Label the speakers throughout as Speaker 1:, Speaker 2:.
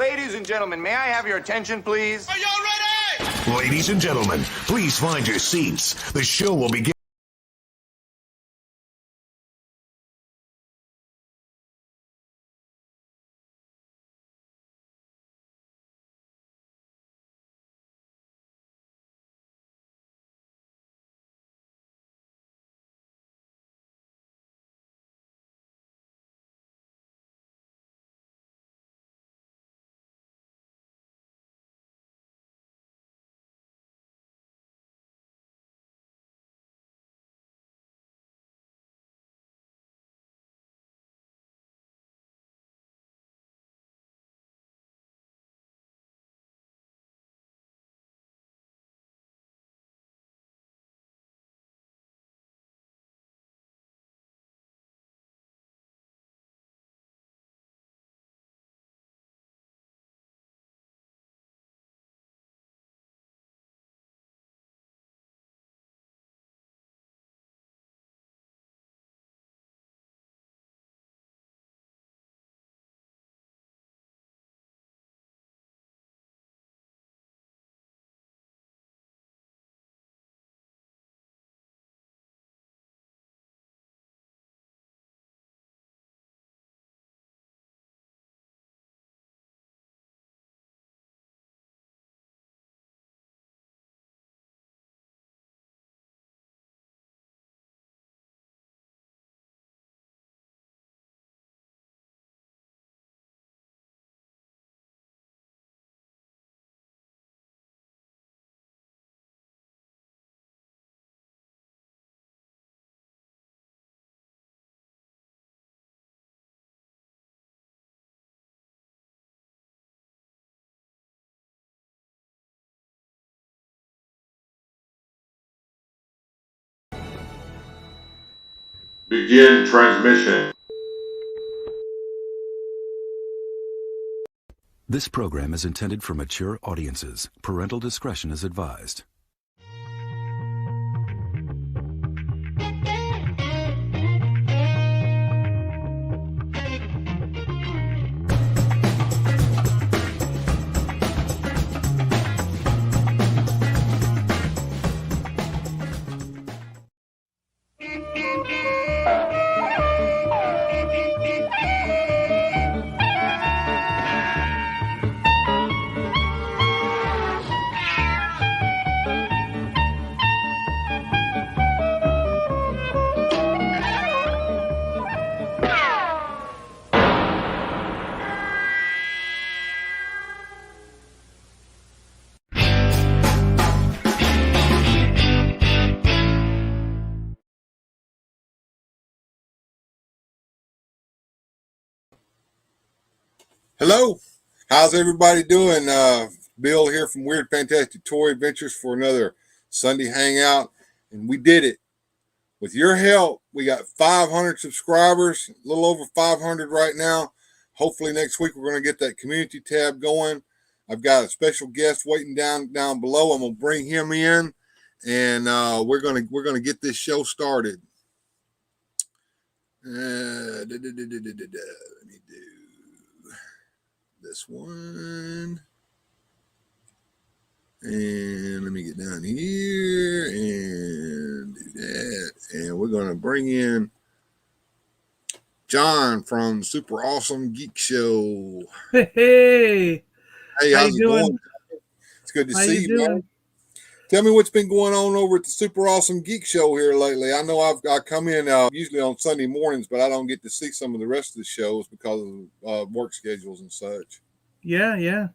Speaker 1: Ladies and gentlemen, may I have your attention, please?
Speaker 2: Are y'all ready?
Speaker 3: Ladies and gentlemen, please find your seats. The show will begin.
Speaker 4: Begin transmission.
Speaker 5: This program is intended for mature audiences. Parental discretion is advised.
Speaker 6: Hello, how's everybody doing? Bill here from Weird Fantastic Toy Adventures for another Sunday Hangout, and we did it. With your help, we got 500 subscribers, a little over 500 right now. Hopefully next week we're going to get that community tab going. I've got a special guest waiting down below. I'm going to bring him in, and we're going to get this show started. Let me do this one, and let me get down here and do that, and we're going to bring in Jon from Super Awesome Geek Show.
Speaker 7: Hey,
Speaker 6: How's it going? It's good to see you, man. Tell me what's been going on over at the Super Awesome Geek Show here lately. I know I come in usually on Sunday mornings, but I don't get to see some of the rest of the shows because of work schedules and such.
Speaker 7: Yeah.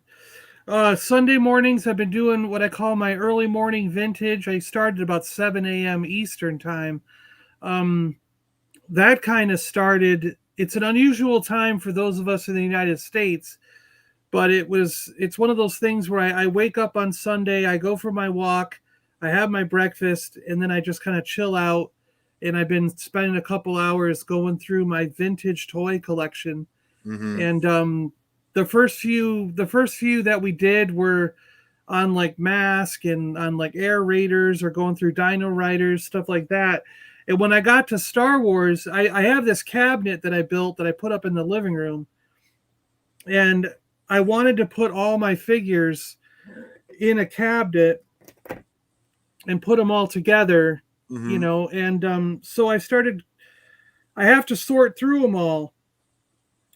Speaker 7: Sunday mornings, I've been doing what I call my early morning vintage. I started about 7 a.m. Eastern time. That kind of started, it's an unusual time for those of us in the United States, but it's one of those things where I wake up on Sunday, I go for my walk, I have my breakfast, and then I just kind of chill out. And I've been spending a couple hours going through my vintage toy collection. Mm-hmm. And the first few that we did were on like Mask and on like Air Raiders or going through Dino Riders, stuff like that. And when I got to Star Wars, I have this cabinet that I built that I put up in the living room. And I wanted to put all my figures in a cabinet and put them all together, you know, and so I have to sort through them all.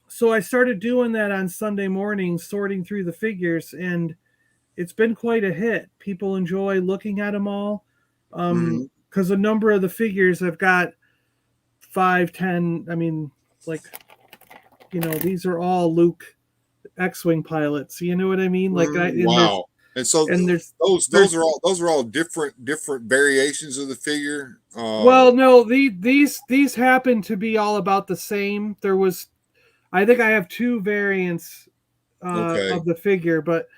Speaker 7: So I started doing that on Sunday morning, sorting through the figures, and it's been quite a hit. People enjoy looking at them all. Because a number of the figures I've got 5, 10, I mean, like, you know, these are all Luke X-Wing pilots. You know what I mean? Like,
Speaker 6: wow. And so
Speaker 7: there's
Speaker 6: those are all different variations of the figure.
Speaker 7: Well, no, these happen to be all about the same. I think I have 2 variants of the figure, but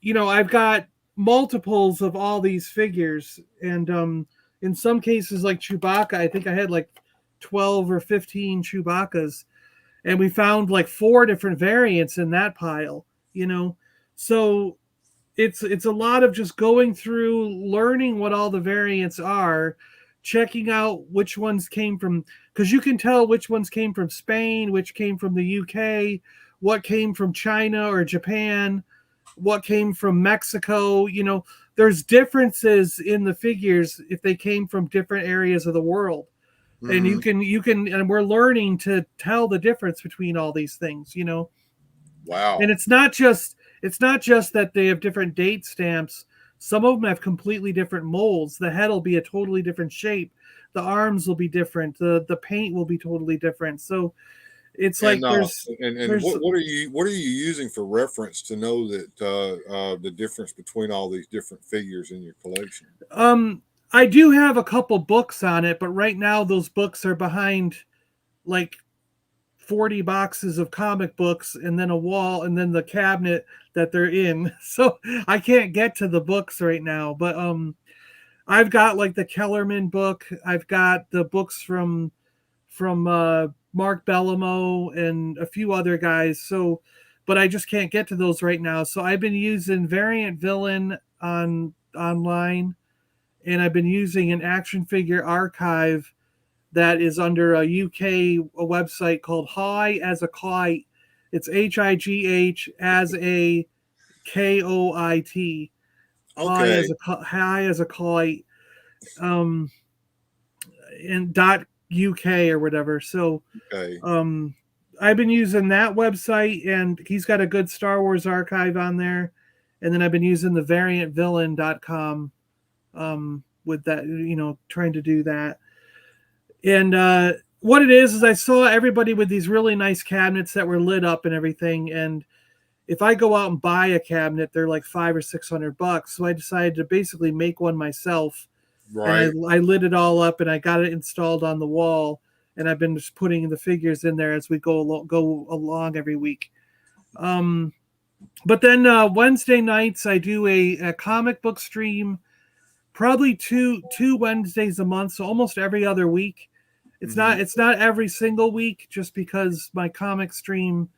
Speaker 7: you know, I've got multiples of all these figures, and in some cases, like Chewbacca, I think I had like 12 or 15 Chewbaccas, and we found like 4 different variants in that pile. You know, so it's a lot of just going through, learning what all the variants are, checking out which ones came from, because you can tell which ones came from Spain, which came from the UK, what came from China or Japan, what came from Mexico. You know, there's differences in the figures if they came from different areas of the world. And you can and we're learning to tell the difference between all these things, you know.
Speaker 6: Wow.
Speaker 7: And it's not just that they have different date stamps. Some of them have completely different molds. The head will be a totally different shape. The arms will be different. The paint will be totally different. So it's like there's
Speaker 6: what are you using for reference to know that the difference between all these different figures in your collection?
Speaker 7: I do have a couple books on it, but right now those books are behind like 40 boxes of comic books and then a wall and then the cabinet that they're in. So I can't get to the books right now, but I've got like the Kellerman book. I've got the books from Mark Bellamo and a few other guys. So, but I just can't get to those right now. So I've been using Variant Villain online, and I've been using an action figure archive that is under a UK website called High as a Kite. It's HIGH as a KOIT.
Speaker 6: Okay.
Speaker 7: High as a Kite. And .UK or whatever. So I've been using that website, and he's got a good Star Wars archive on there. And then I've been using the variantvillain.com with that, you know, trying to do that. And what it is I saw everybody with these really nice cabinets that were lit up and everything. And if I go out and buy a cabinet, they're like $500 or $600. So I decided to basically make one myself. Right. And I lit it all up and I got it installed on the wall. And I've been just putting the figures in there as we go along every week. But then Wednesday nights I do a comic book stream, probably two Wednesdays a month, so almost every other week. It's not every single week, just because my comic stream,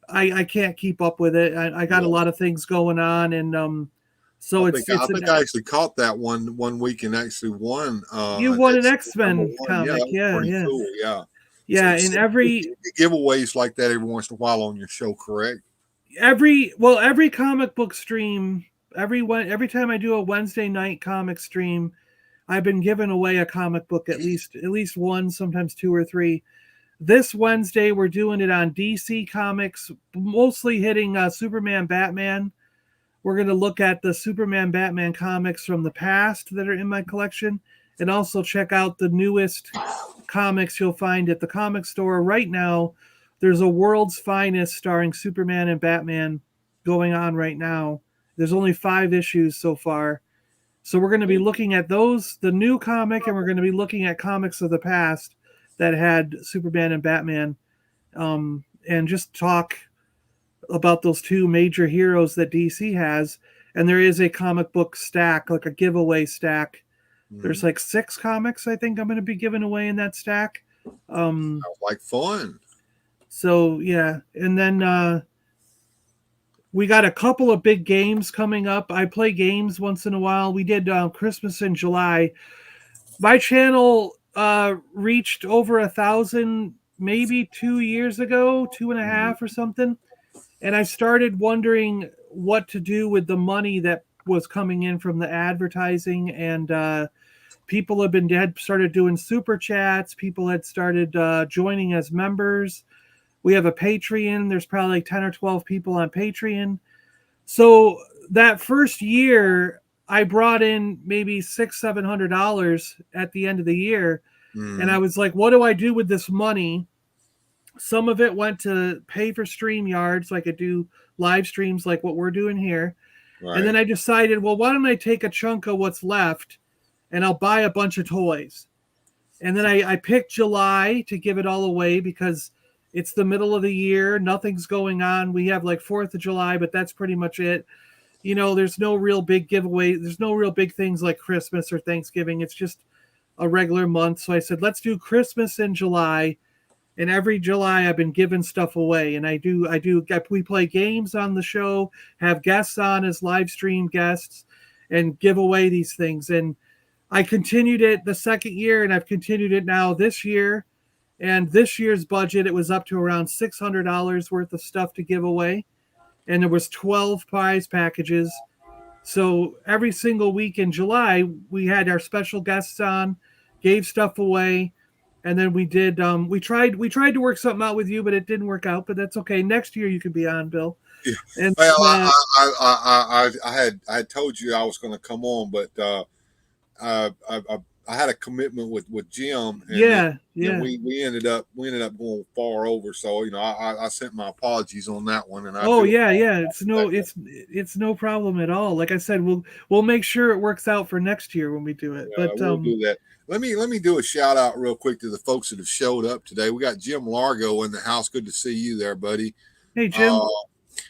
Speaker 7: I can't keep up with it. I got a lot of things going on, and so I think
Speaker 6: I actually caught that one week and actually won.
Speaker 7: You won an X-Men comic, yeah.
Speaker 6: Cool,
Speaker 7: yeah.
Speaker 6: So
Speaker 7: and every
Speaker 6: giveaways like that every once in a while on your show, correct?
Speaker 7: Every comic book stream, every time I do a Wednesday night comic stream, I've been giving away a comic book, at least one, sometimes 2 or 3. This Wednesday we're doing it on DC Comics, mostly hitting Superman, Batman. We're going to look at the Superman, Batman comics from the past that are in my collection, and also check out the newest comics you'll find at the comic store right now. There's a World's Finest starring Superman and Batman going on right now. There's only 5 issues so far. So we're going to be looking at those, the new comic, and we're going to be looking at comics of the past that had Superman and Batman, and just talk about those 2 major heroes that DC has. And there is a comic book stack, like a giveaway stack. There's like 6 comics I think I'm going to be giving away in that stack.
Speaker 6: Sounds like fun.
Speaker 7: So yeah, and then we got a couple of big games coming up. I play games once in a while. We did Christmas in July. My channel reached over 1,000 maybe 2 years ago, 2.5 or something. And I started wondering what to do with the money that was coming in from the advertising. And people had started doing super chats. People had started joining as members. We have a Patreon. There's probably like 10 or 12 people on Patreon. So that first year, I brought in maybe $600-700 at the end of the year. And I was like, what do I do with this money? Some of it went to pay for StreamYard so I could do live streams like what we're doing here.
Speaker 6: Right.
Speaker 7: And then I decided, well, why don't I take a chunk of what's left and I'll buy a bunch of toys. And then I picked July to give it all away because it's the middle of the year. Nothing's going on. We have like 4th of July, but that's pretty much it. You know, there's no real big giveaway. There's no real big things like Christmas or Thanksgiving. It's just a regular month. So I said, let's do Christmas in July. And every July I've been giving stuff away. And we play games on the show, have guests on as live stream guests, and give away these things. And I continued it the second year, and I've continued it now this year. And this year's budget, it was up to around $600 worth of stuff to give away. And there was 12 prize packages. So every single week in July, we had our special guests on, gave stuff away. And then we did. We tried to work something out with you, but it didn't work out. But that's okay. Next year you can be on, Bill.
Speaker 6: Yeah.
Speaker 7: And,
Speaker 6: well, I had told you I was going to come on, but I had a commitment with Jim. And we ended up going far over. So I sent my apologies on that one. And it's no problem at all. Like I said, we'll make sure it works out for next year when we do it. Yeah,
Speaker 7: but
Speaker 6: we'll do that. Let me do a shout out real quick to the folks that have showed up today. We got Jim Largo in the house. Good to see you there, buddy.
Speaker 7: Hey, Jim.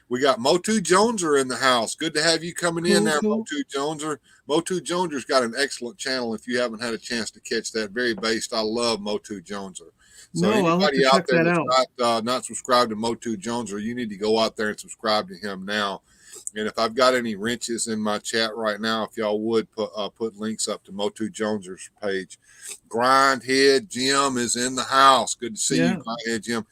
Speaker 6: We got Motu Joneser in the house. Good to have you coming in there, cool. Motu Joneser. Motu Joneser's got an excellent channel. If you haven't had a chance to catch that, very based. I love Motu Joneser. So anybody out there that's not subscribed to Motu Joneser, you need to go out there and subscribe to him now. And if I've got any wrenches in my chat right now, if y'all would put links up to Motu Joneser's page. Grindhead Jim is in the house. Good to see you, Grindhead Jim.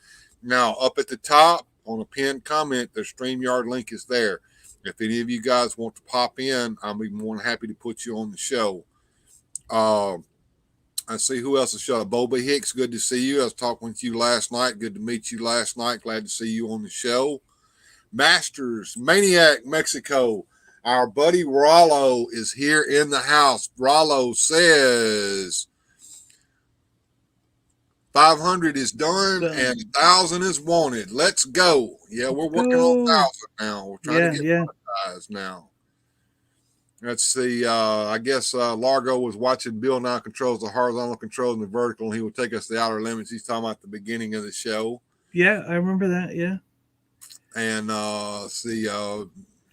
Speaker 6: Now, up at the top on a pinned comment, the StreamYard link is there. If any of you guys want to pop in, I'll be more than happy to put you on the show. I see who else is showing up. Boba Hicks, good to see you. I was talking with you last night. Good to meet you last night. Glad to see you on the show. Masters, Maniac, Mexico. Our buddy Rollo is here in the house. Rollo says 500 is done and 1,000 is wanted. Let's go. Yeah, we're working on 1,000 now. We're trying to get monetized now. Let's see. I guess Largo was watching Bill now controls the horizontal control and the vertical, and he will take us to the outer limits. He's talking about the beginning of the show.
Speaker 7: Yeah, I remember that. Yeah.
Speaker 6: And see, there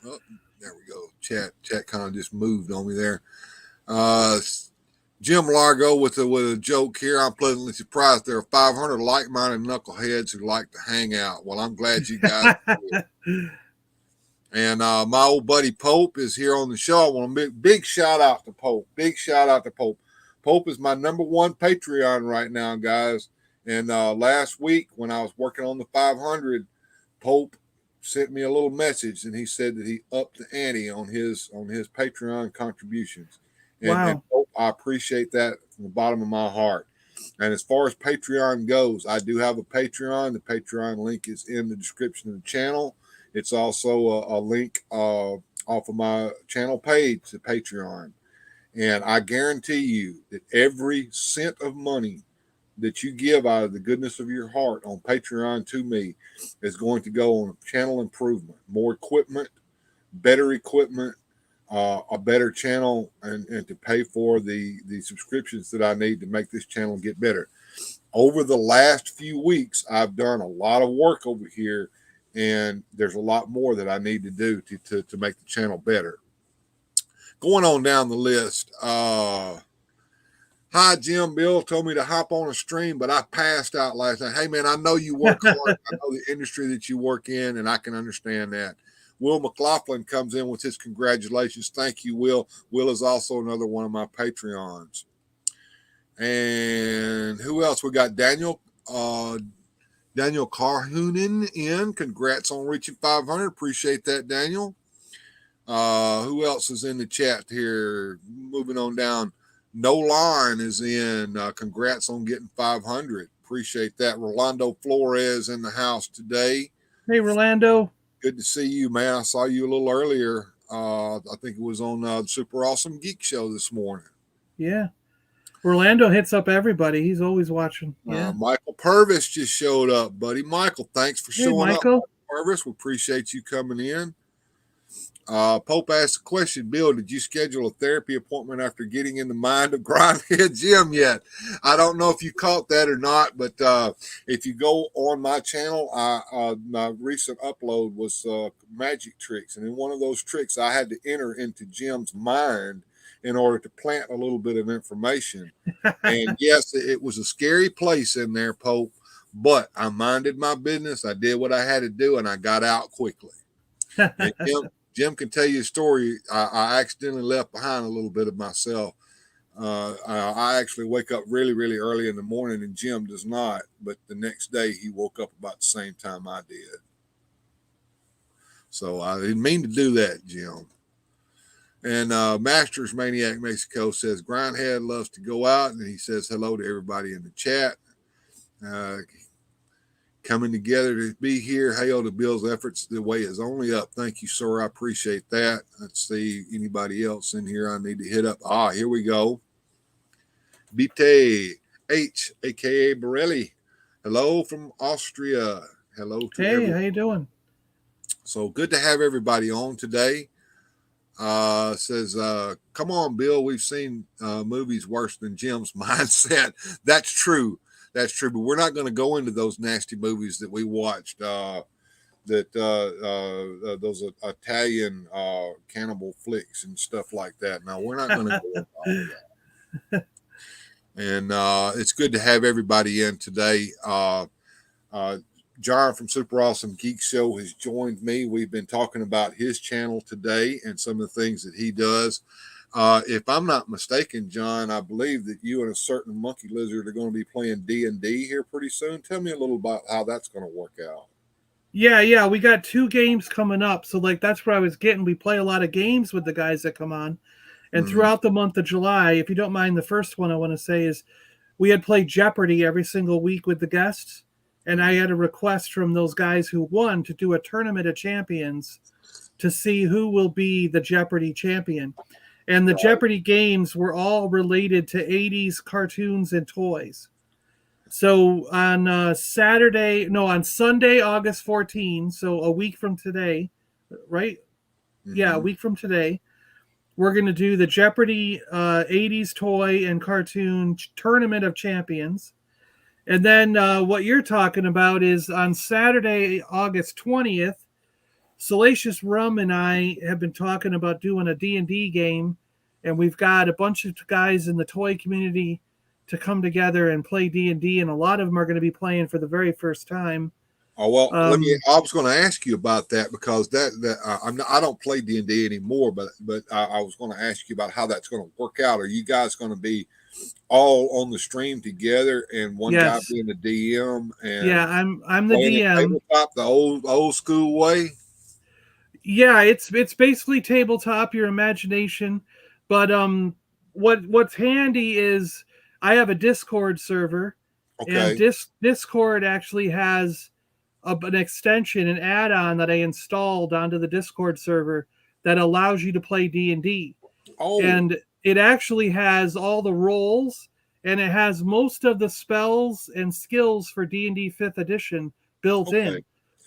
Speaker 6: we go. Chat kind of just moved on me there. Jim Largo with a joke here. I'm pleasantly surprised there are 500 like-minded knuckleheads who like to hang out. Well, I'm glad you guys did. And my old buddy Pope is here on the show. I want a big shout out to Pope. Big shout out to Pope. Pope is my #1 Patreon right now, guys. And last week when I was working on the 500, Pope sent me a little message, and he said that he upped the ante on his Patreon contributions. And Pope, I appreciate that from the bottom of my heart. And as far as Patreon goes, I do have a Patreon. The Patreon link is in the description of the channel. It's also a link off of my channel page to Patreon. And I guarantee you that every cent of money that you give out of the goodness of your heart on Patreon to me is going to go on channel improvement, more equipment, better equipment, a better channel, and to pay for the subscriptions that I need to make this channel get better. Over the last few weeks, I've done a lot of work over here, and there's a lot more that I need to do to make the channel better. Going on down the list, hi, Jim. Bill told me to hop on a stream, but I passed out last night. Hey, man, I know you work hard. I know the industry that you work in, and I can understand that. Will McLaughlin comes in with his congratulations. Thank you, Will. Will is also another one of my Patreons. And who else? We got Daniel Daniel Carhoonen in. Congrats on reaching 500. Appreciate that, Daniel. Who else is in the chat here? Moving on down. Nolan is in. Congrats on getting 500. Appreciate that. Rolando Flores in the house today.
Speaker 7: Hey, Rolando.
Speaker 6: Good to see you, man. I saw you a little earlier. I think it was on the Super Awesome Geek Show this morning.
Speaker 7: Yeah. Orlando hits up everybody. He's always watching. Yeah.
Speaker 6: Michael Purvis just showed up, buddy. Michael, thanks for showing up. Purvis, we appreciate you coming in. Pope asked a question. Bill, did you schedule a therapy appointment after getting in the mind of Grindhead Jim yet? I don't know if you caught that or not, but if you go on my channel, my recent upload was magic tricks. And in one of those tricks, I had to enter into Jim's mind in order to plant a little bit of information. And yes, it was a scary place in there, Pope, but I minded my business. I did what I had to do, and I got out quickly. And Jim can tell you a story. I accidentally left behind a little bit of myself. I actually wake up really, really early in the morning, and Jim does not. But the next day, he woke up about the same time I did. So I didn't mean to do that, Jim. And Masters Maniac Mexico says, Grindhead loves to go out, and he says hello to everybody in the chat. Coming together to be here. Hail to Bill's efforts. The way is only up. Thank you, sir. I appreciate that. Let's see anybody else in here I need to hit up. Here we go. Bite H, a.k.a. Borelli. Hello from Austria. Hello to everyone.
Speaker 7: How you doing?
Speaker 6: So good to have everybody on today. Says, come on, Bill. We've seen movies worse than Jim's mindset. That's true. That's true, but we're not going to go into those nasty movies that we watched. Those Italian cannibal flicks and stuff like that. Now we're not going to go into all of that. And it's good to have everybody in today. John from Super Awesome Geek Show has joined me. We've been talking about his channel today and some of the things that he does. If I'm not mistaken, John, I believe that you and a certain monkey lizard are going to be playing D&D here pretty soon. Tell me a little about how that's going to work out.
Speaker 7: Yeah. We got 2 games coming up. So, that's where I was getting. We play a lot of games with the guys that come on. And throughout the month of July, if you don't mind, the first one I want to say is we had played Jeopardy every single week with the guests. And I had a request from those guys who won to do a tournament of champions to see who will be the Jeopardy champion. And the Jeopardy games were all related to 80s cartoons and toys. So on Sunday, August 14, so a week from today, right? Mm-hmm. Yeah, a week from today, we're going to do the Jeopardy 80s toy and cartoon tournament of champions. And then what you're talking about is on Saturday, August 20th, Salacious Rum and I have been talking about doing a D&D game, and we've got a bunch of guys in the toy community to come together and play D&D, and a lot of them are going to be playing for the very first time.
Speaker 6: Oh, well, I was going to ask you about that because I don't play D&D anymore, but I was going to ask you about how that's going to work out. Are you guys going to be all on the stream together and one guy being the DM? And
Speaker 7: I'm the DM.
Speaker 6: Tabletop, the old school way.
Speaker 7: Yeah, it's basically tabletop, your imagination. But what's handy is I have a Discord server, and Discord actually has an extension, an add-on that I installed onto the Discord server that allows you to play D&D. Oh. And it actually has all the roles, and it has most of the spells and skills for D&D 5th edition built in.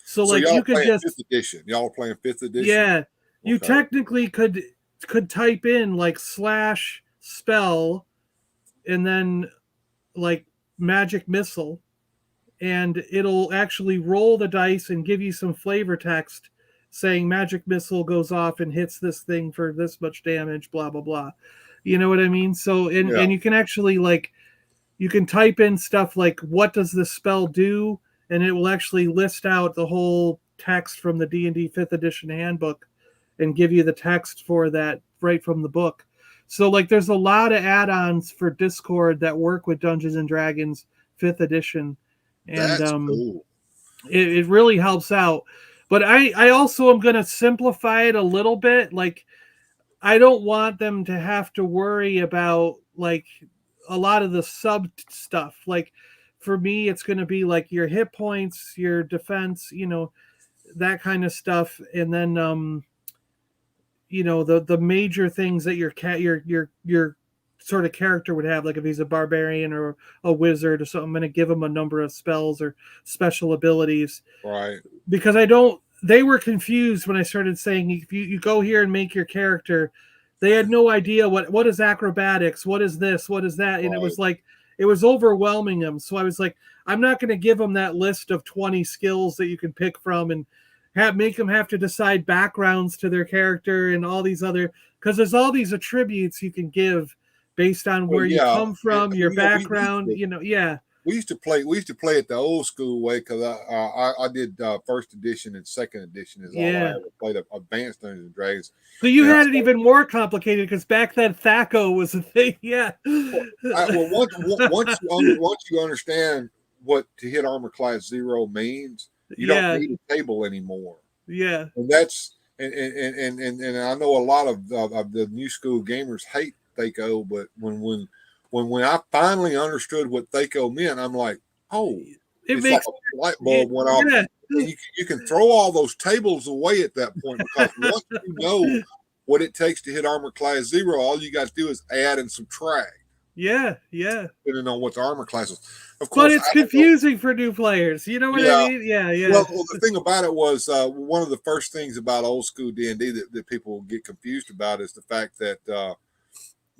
Speaker 7: So you could just 5th edition.
Speaker 6: Y'all are playing 5th edition.
Speaker 7: Yeah, you technically could type in /spell and then magic missile, and it'll actually roll the dice and give you some flavor text saying magic missile goes off and hits this thing for this much damage, blah blah blah. You know what I mean? So and you can actually you can type in stuff like what does this spell do, and it will actually list out the whole text from the D&D 5th edition handbook and give you the text for that right from the book. So there's a lot of add-ons for Discord that work with Dungeons and Dragons 5th edition. And
Speaker 6: that's cool.
Speaker 7: It really helps out. But I also am going to simplify it a little bit. Like, I don't want them to have to worry about like a lot of the sub stuff. Like for me, it's going to be like your hit points, your defense, that kind of stuff. And then, the major things that your sort of character would have, like if he's a barbarian or a wizard or something, I'm going to give him a number of spells or special abilities.
Speaker 6: Right.
Speaker 7: Because they were confused when I started saying, if you go here and make your character, they had no idea what is acrobatics, what is this, what is that. And
Speaker 6: Right.
Speaker 7: it was overwhelming them. So I was like, I'm not going to give them that list of 20 skills that you can pick from and make them have to decide backgrounds to their character and all these other, because there's all these attributes you can give based on
Speaker 6: Well,
Speaker 7: where you
Speaker 6: yeah.
Speaker 7: come from, your background, yeah.
Speaker 6: We used to play it the old school way because I did first edition and second edition is all I
Speaker 7: Yeah.
Speaker 6: ever played of Advanced Dungeons and Dragons.
Speaker 7: So you
Speaker 6: And
Speaker 7: had it even more complicated because back then Thaco was a thing. Yeah.
Speaker 6: once you understand what to hit armor class 0 means, you
Speaker 7: Yeah.
Speaker 6: don't need a table anymore.
Speaker 7: Yeah.
Speaker 6: And that's and I know a lot of the new school gamers hate Thaco, but when I finally understood what Thaco meant, I'm like, oh, it's like a light bulb went off.
Speaker 7: Yeah.
Speaker 6: You can throw all those tables away at that point because once you know what it takes to hit armor class 0, all you got to do is add and subtract.
Speaker 7: Yeah.
Speaker 6: Depending on what the armor class is. Of
Speaker 7: But
Speaker 6: course,
Speaker 7: it's confusing for new players. You know what I mean? Yeah.
Speaker 6: Well, the thing about it was one of the first things about old school D&D that people get confused about is the fact that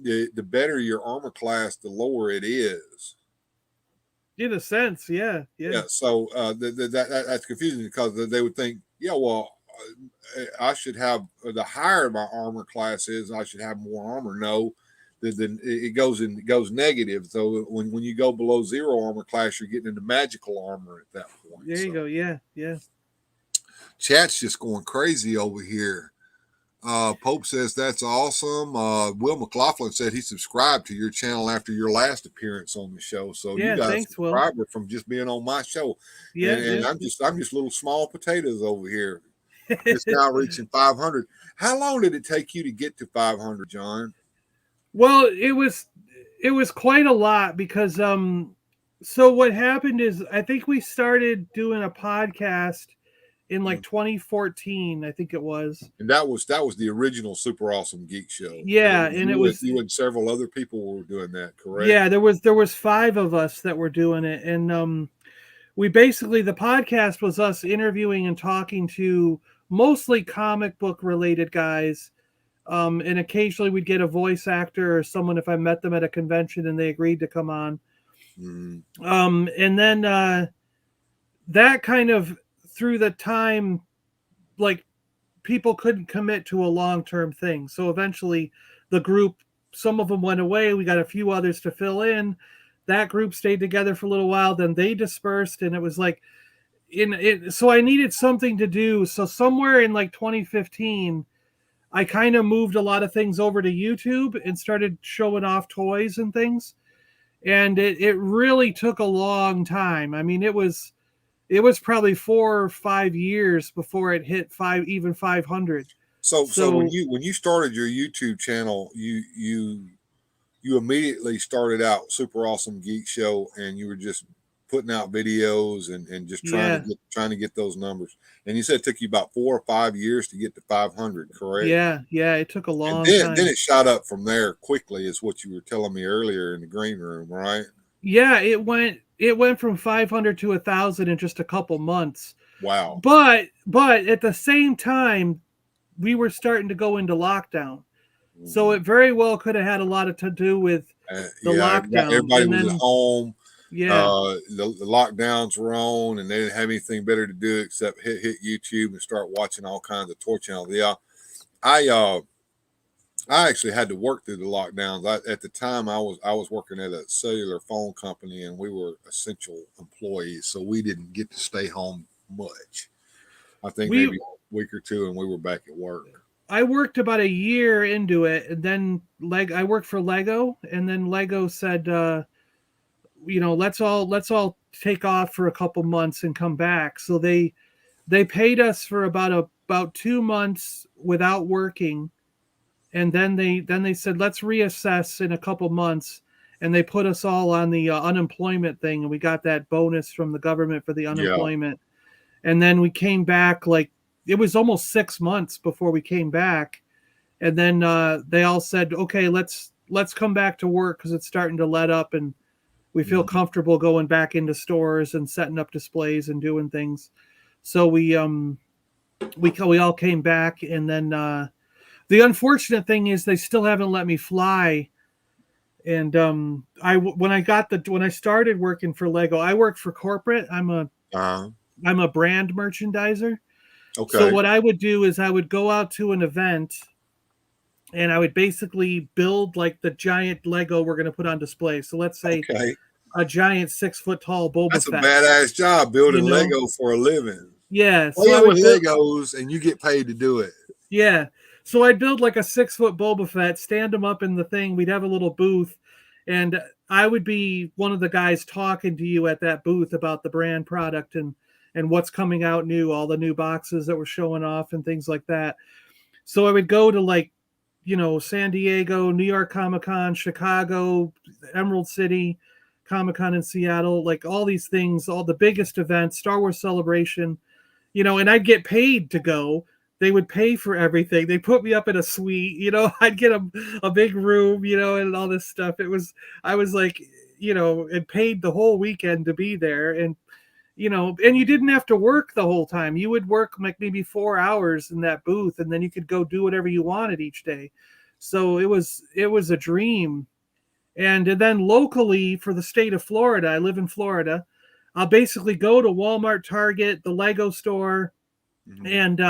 Speaker 6: the better your armor class, the lower it is.
Speaker 7: In a sense, yeah.
Speaker 6: So that's confusing because they would think, I should have the higher my armor class is, I should have more armor. No, then it goes negative. So when you go below 0 armor class, you're getting into magical armor at that point.
Speaker 7: There you go. Yeah.
Speaker 6: Chat's just going crazy over here. Pope says that's awesome. Will McLaughlin said he subscribed to your channel after your last appearance on the show. So
Speaker 7: yeah,
Speaker 6: you got
Speaker 7: thanks,
Speaker 6: a subscriber from just being on my show.
Speaker 7: Yeah,
Speaker 6: and I'm just little small potatoes over here. It's now reaching 500. How long did it take you to get to 500, John?
Speaker 7: Well, it was quite a lot because so what happened is I think we started doing a podcast in like 2014, I think it was.
Speaker 6: And that was the original Super Awesome Geek Show.
Speaker 7: Yeah, and it was
Speaker 6: you and several other people were doing that, correct?
Speaker 7: Yeah, there was 5 of us that were doing it, and we basically, the podcast was us interviewing and talking to mostly comic book related guys, and occasionally we'd get a voice actor or someone if I met them at a convention and they agreed to come on.
Speaker 6: Mm-hmm.
Speaker 7: And then that kind of, through the time, like, people couldn't commit to a long-term thing. So eventually the group, some of them went away. We got a few others to fill in. That group stayed together for a little while. Then they dispersed, and it was like, so I needed something to do. So somewhere in like 2015, I kind of moved a lot of things over to YouTube and started showing off toys and things. And it really took a long time. I mean, it was probably 4 or 5 years before it hit 500.
Speaker 6: So when you started your YouTube channel, you immediately started out Super Awesome Geek Show, and you were just putting out videos and just trying to get those numbers. And you said it took you about 4 or 5 years to get to 500, correct?
Speaker 7: Yeah, it took a long
Speaker 6: time.
Speaker 7: Then
Speaker 6: it shot up from there quickly, is what you were telling me earlier in the green room, right?
Speaker 7: Yeah, it went from 500 to 1,000 in just a couple months.
Speaker 6: Wow.
Speaker 7: But at the same time, we were starting to go into lockdown. Mm-hmm. So it very well could have had a lot to do with the lockdown.
Speaker 6: Everybody was at home.
Speaker 7: Yeah.
Speaker 6: The lockdowns were on, and they didn't have anything better to do except hit YouTube and start watching all kinds of toy channels. Yeah. I actually had to work through the lockdowns. At the time, I was working at a cellular phone company, and we were essential employees, so we didn't get to stay home much. I think maybe a week or two, and we were back at work.
Speaker 7: I worked about a year into it, and then I worked for Lego, and then Lego said, let's all take off for a couple months and come back. So they paid us for about 2 months without working, and then they said let's reassess in a couple months, and they put us all on the unemployment thing, and we got that bonus from the government for the unemployment. And then we came back, like it was almost 6 months before we came back, and then they all said, okay, let's come back to work because it's starting to let up and we feel comfortable going back into stores and setting up displays and doing things. So we all came back, and then the unfortunate thing is they still haven't let me fly. And when I started working for Lego, I work for corporate. I'm a brand merchandiser.
Speaker 6: Okay.
Speaker 7: So what I would do is I would go out to an event, and I would basically build like the giant Lego we're going to put on display. So let's say a giant 6 foot tall Boba
Speaker 6: That's
Speaker 7: Fett.
Speaker 6: a badass job building Lego for a living.
Speaker 7: Yeah.
Speaker 6: So I would with Legos, and you get paid to do it.
Speaker 7: Yeah. So I'd build like a 6 foot Boba Fett, stand him up in the thing. We'd have a little booth, and I would be one of the guys talking to you at that booth about the brand product and what's coming out new, all the new boxes that were showing off and things like that. So I would go to like, San Diego, New York Comic-Con, Chicago, Emerald City, Comic-Con in Seattle, like all these things, all the biggest events, Star Wars Celebration, and I'd get paid to go. They would pay for everything. They put me up in a suite, I'd get a big room, and all this stuff. I was like, it paid the whole weekend to be there. And, and you didn't have to work the whole time. You would work like maybe 4 hours in that booth, and then you could go do whatever you wanted each day. So it was a dream. And then locally for the state of Florida, I live in Florida, I'll basically go to Walmart, Target, the Lego store, and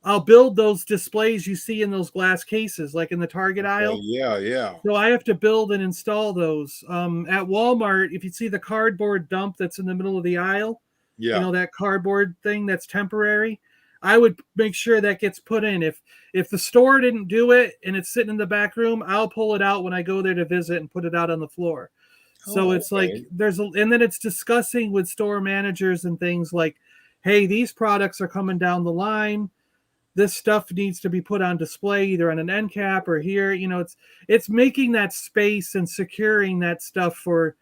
Speaker 7: I'll build those displays you see in those glass cases, like in the Target aisle.
Speaker 6: Yeah.
Speaker 7: So I have to build and install those. At Walmart, if you see the cardboard dump that's in the middle of the aisle, that cardboard thing that's temporary, I would make sure that gets put in. If the store didn't do it and it's sitting in the back room, I'll pull it out when I go there to visit and put it out on the floor. So it's like and then it's discussing with store managers and things like, hey, these products are coming down the line. This stuff needs to be put on display either on an end cap or here. It's making that space and securing that stuff for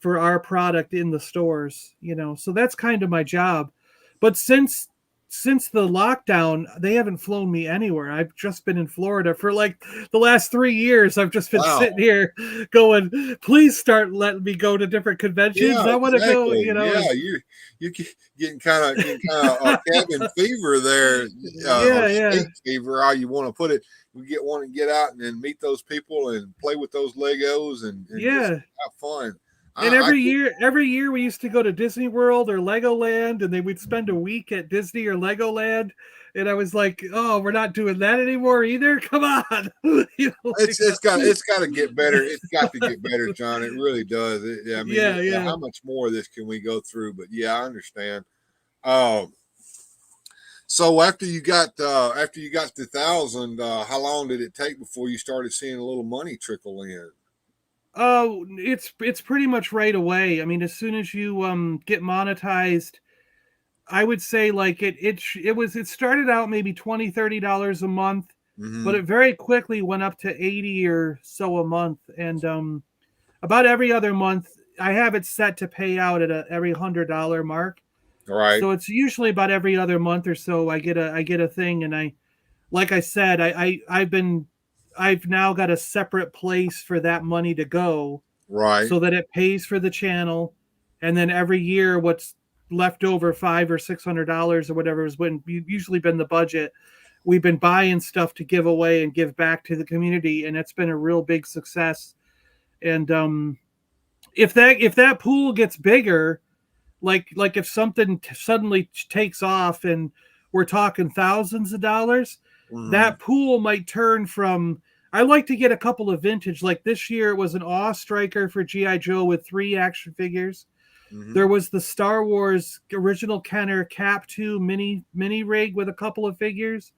Speaker 7: our product in the stores. So that's kind of my job. But since the lockdown, they haven't flown me anywhere. I've just been in Florida for like the last 3 years. I've just been sitting here going, please start letting me go to different conventions. I want to go,
Speaker 6: Yeah, you're getting kind of cabin fever there. State fever, how you want to put it. We want to get out and then meet those people and play with those Legos and just have fun.
Speaker 7: And every year we used to go to Disney World or Legoland, and then we'd spend a week at Disney or Legoland. And I was like, oh, we're not doing that anymore either. Come on.
Speaker 6: It's got to get better. It's got to get better, John. It really does. How much more of this can we go through? But I understand. So after you got to 1,000, how long did it take before you started seeing a little money trickle in?
Speaker 7: Oh, it's pretty much right away. I mean, as soon as you get monetized, I would say like it started out maybe $20-$30 a month, but it very quickly went up to 80 or so a month, and about every other month I have it set to pay out at every $100 mark.
Speaker 6: All right.
Speaker 7: So it's usually about every other month or so I get a thing, and like I said, I've now got a separate place for that money to go,
Speaker 6: right?
Speaker 7: So that it pays for the channel, and then every year, what's left over $500 or $600 or whatever has usually been the budget. We've been buying stuff to give away and give back to the community, and it's been a real big success. And if that pool gets bigger, like if something suddenly takes off and we're talking thousands of dollars. That pool might turn from, I like to get a couple of vintage, like this year it was an Awe Striker for G.I. Joe with 3 action figures. There was the Star Wars original Kenner Cap 2 mini rig with a couple of figures.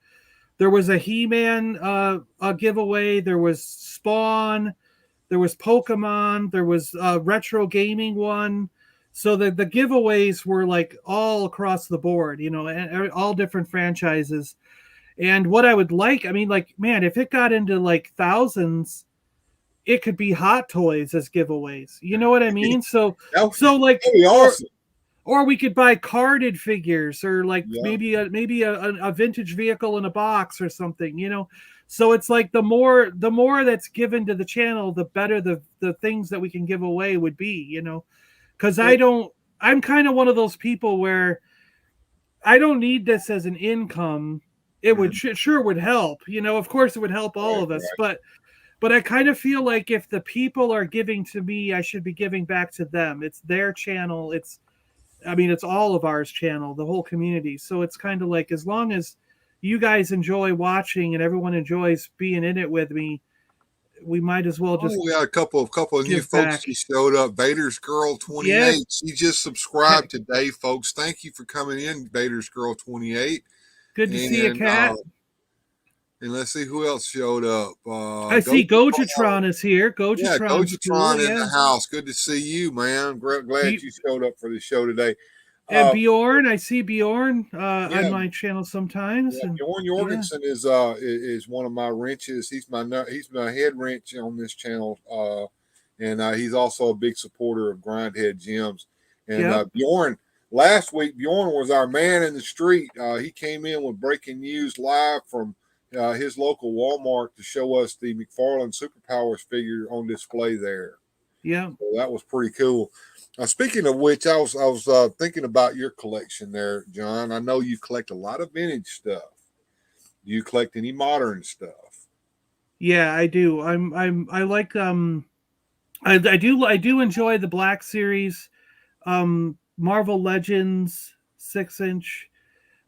Speaker 7: There was a He-Man a giveaway. There was Spawn. there was Pokemon, there was retro gaming one. So the giveaways were like all across the board, you know, and all different franchises. And what I would like, I mean, like, man, if it got into like thousands, it could be Hot Toys as giveaways. You know what I mean? So like,
Speaker 6: that'd be awesome.
Speaker 7: Or we could buy carded figures, or like
Speaker 6: Yeah.
Speaker 7: maybe a vintage vehicle in a box or something, you know. So it's like the more that's given to the channel, the better the things that we can give away would be, you know. Because I'm kind of one of those people where I don't need this as an income. It would sure would help, you know. Of course, it would help all of us, but I kind of feel like if the people are giving to me, I should be giving back to them. It's their channel. It's all of ours channel, the whole community. So it's kind of like, as long as you guys enjoy watching and everyone enjoys being in it with me, we might as well just.
Speaker 6: We got a couple of new folks who showed up. Vader's Girl 28. Yes. She just subscribed today, folks. Thank you for coming in, Vader's Girl 28.
Speaker 7: Good to see you, Kat.
Speaker 6: And let's see who else showed up.
Speaker 7: I see Gojatron is here.
Speaker 6: Gojatron in the house. Good to see you, man. Glad you showed up for the show today.
Speaker 7: And Bjorn, I see Bjorn on my channel sometimes.
Speaker 6: Yeah, and Bjorn Jorgensen is one of my wrenches. He's my head wrench on this channel, and he's also a big supporter of Grindhead Gems. And Bjorn, last week, Bjorn was our man in the street. He came in with breaking news live from his local Walmart to show us the McFarlane Superpowers figure on display there.
Speaker 7: Yeah,
Speaker 6: so that was pretty cool. Speaking of which, I was thinking about your collection there, John. I know you collect a lot of vintage stuff. Do you collect any modern stuff?
Speaker 7: Yeah, I do. I like I do enjoy the Black Series, Marvel Legends 6-inch.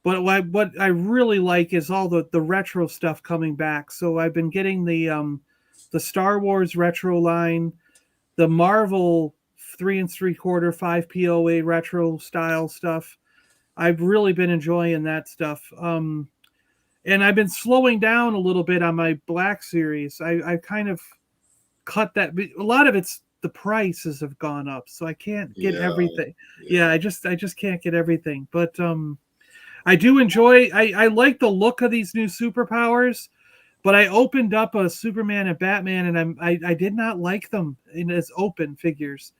Speaker 7: But what I really like is all the retro stuff coming back. So I've been getting the Star Wars retro line, the Marvel 3 3/4 5 POA retro style stuff. I've really been enjoying that stuff. And I've been slowing down a little bit on my Black Series. I kind of cut that. A lot of it's the prices have gone up, so I can't get everything. Yeah, I just can't get everything. But I do enjoy. I like the look of these new superpowers, but I opened up a Superman and Batman, and I did not like them as open figures.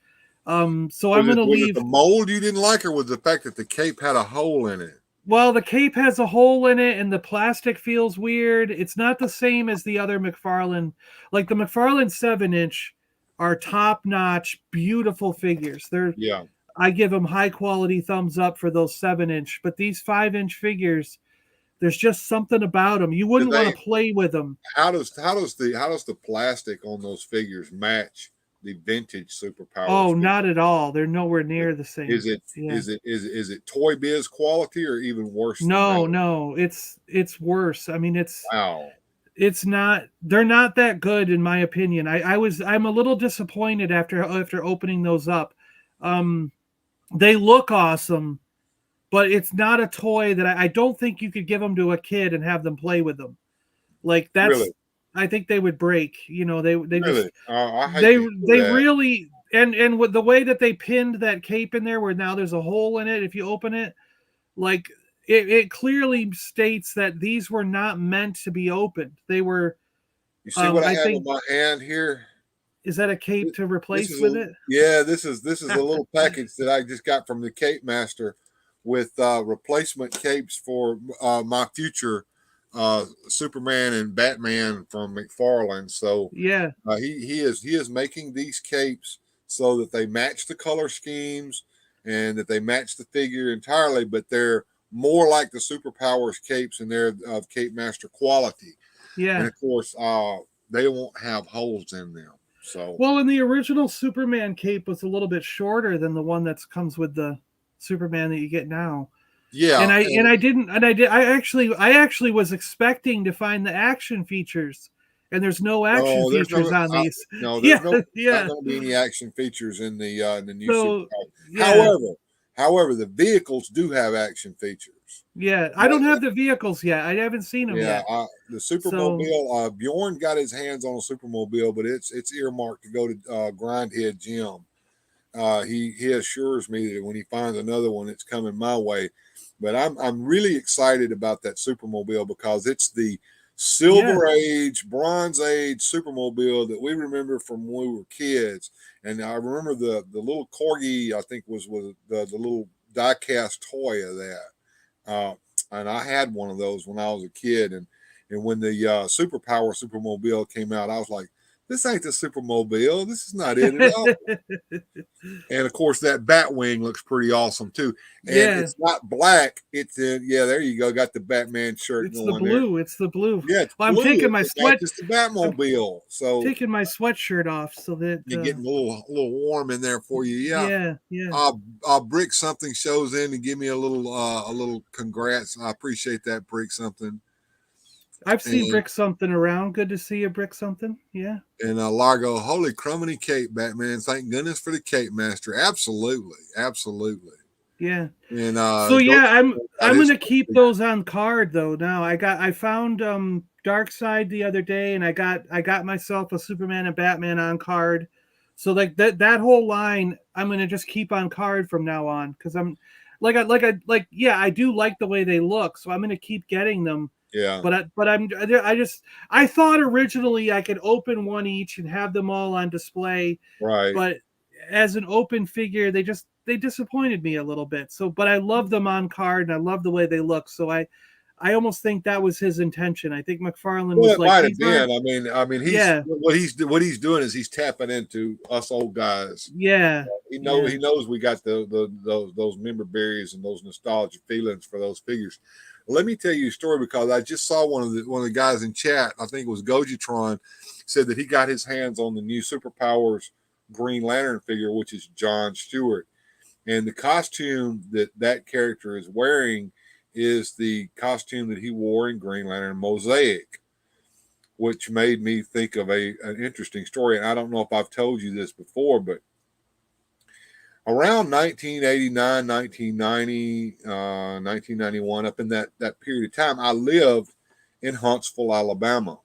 Speaker 7: So I'm going to leave.
Speaker 6: Was it the mold you didn't like, or was the fact that the cape had a hole in it?
Speaker 7: Well, the cape has a hole in it, and the plastic feels weird. It's not the same as the other McFarlane. Like the McFarlane 7-inch are top-notch, beautiful figures. I give them high quality thumbs up for those 7-inch, but these 5-inch figures, there's just something about them. You wouldn't want to play with them.
Speaker 6: How does the plastic on those figures match the vintage Superpowers?
Speaker 7: Oh, figures? Not at all. They're nowhere near the same.
Speaker 6: Is it Toy Biz quality or even worse?
Speaker 7: No, it's worse. I mean,
Speaker 6: wow.
Speaker 7: It's not. They're not that good in my opinion. I'm a little disappointed after opening those up. They look awesome, but it's not a toy that I don't think you could give them to a kid and have them play with them. Like that's, really? I think they would break. You know, they really? They really and with the way that they pinned that cape in there, where now there's a hole in it. If you open it, like it clearly states that these were not meant to be opened. They were.
Speaker 6: You see what I have in my hand here?
Speaker 7: Is that a cape to replace with it?
Speaker 6: Yeah, this is a little package that I just got from the Cape Master with replacement capes for my future Superman and Batman from McFarlane. So
Speaker 7: yeah,
Speaker 6: he is making these capes so that they match the color schemes and that they match the figure entirely, but they're more like the Superpowers capes and they're of Cape Master quality.
Speaker 7: Yeah,
Speaker 6: and of course they won't have holes in them. So
Speaker 7: well, and the original Superman cape was a little bit shorter than the one that comes with the Superman that you get now.
Speaker 6: Yeah,
Speaker 7: I actually was expecting to find the action features, and there's no action features on these.
Speaker 6: There's not going to be any action features in the new Superpower. Yeah. However, the vehicles do have action features.
Speaker 7: Yeah, I don't have the vehicles yet. I haven't seen them
Speaker 6: Yeah,
Speaker 7: yet.
Speaker 6: the Supermobile. Bjorn got his hands on a Supermobile, but it's earmarked to go to Grindhead Jim. He assures me that when he finds another one, it's coming my way. But I'm really excited about that Supermobile because it's the Silver Age, Bronze Age Supermobile that we remember from when we were kids. And I remember the little corgi, I think was the little die-cast toy of that. And I had one of those when I was a kid. And when the Superpower Supermobile came out, I was like, this ain't the Supermobile. This is not it at all. And of course, that Batwing looks pretty awesome too. And it's not black. It's there you go. Got the Batman shirt.
Speaker 7: It's the blue.
Speaker 6: There.
Speaker 7: It's the blue.
Speaker 6: Yeah,
Speaker 7: well, I'm taking my
Speaker 6: It's the Batmobile. So
Speaker 7: taking my sweatshirt off so that
Speaker 6: you're getting a little warm in there for you.
Speaker 7: Yeah.
Speaker 6: I'll Brick Something shows in and give me a little congrats. I appreciate that, Brick Something.
Speaker 7: I've seen Brick Something around. Good to see you, Brick Something. Yeah.
Speaker 6: And Largo, holy crumbly cape, Batman. Thank goodness for the Cape Master. Absolutely.
Speaker 7: Yeah.
Speaker 6: And
Speaker 7: I'm gonna keep those on card though. Now I found Darkseid the other day, and I got myself a Superman and Batman on card. So like that whole line, I'm gonna just keep on card from now on because I'm I do like the way they look, so I'm gonna keep getting them.
Speaker 6: Yeah.
Speaker 7: I thought originally I could open one each and have them all on display.
Speaker 6: Right.
Speaker 7: But as an open figure, they disappointed me a little bit. So, but I love them on card and I love the way they look. So I almost think that was his intention. I think McFarlane was like,
Speaker 6: might have been. I mean, what he's doing is he's tapping into us old guys.
Speaker 7: Yeah.
Speaker 6: He knows we got those memorabilia and those nostalgia feelings for those figures. Let me tell you a story because I just saw one of the guys in chat. I think it was Gojitron, said that he got his hands on the new Superpowers Green Lantern figure, which is Jon Stewart, and the costume that character is wearing is the costume that he wore in Green Lantern Mosaic, which made me think of an interesting story. And I don't know if I've told you this before, but around 1989, 1990, 1991, up in that period of time, I lived in Huntsville, Alabama.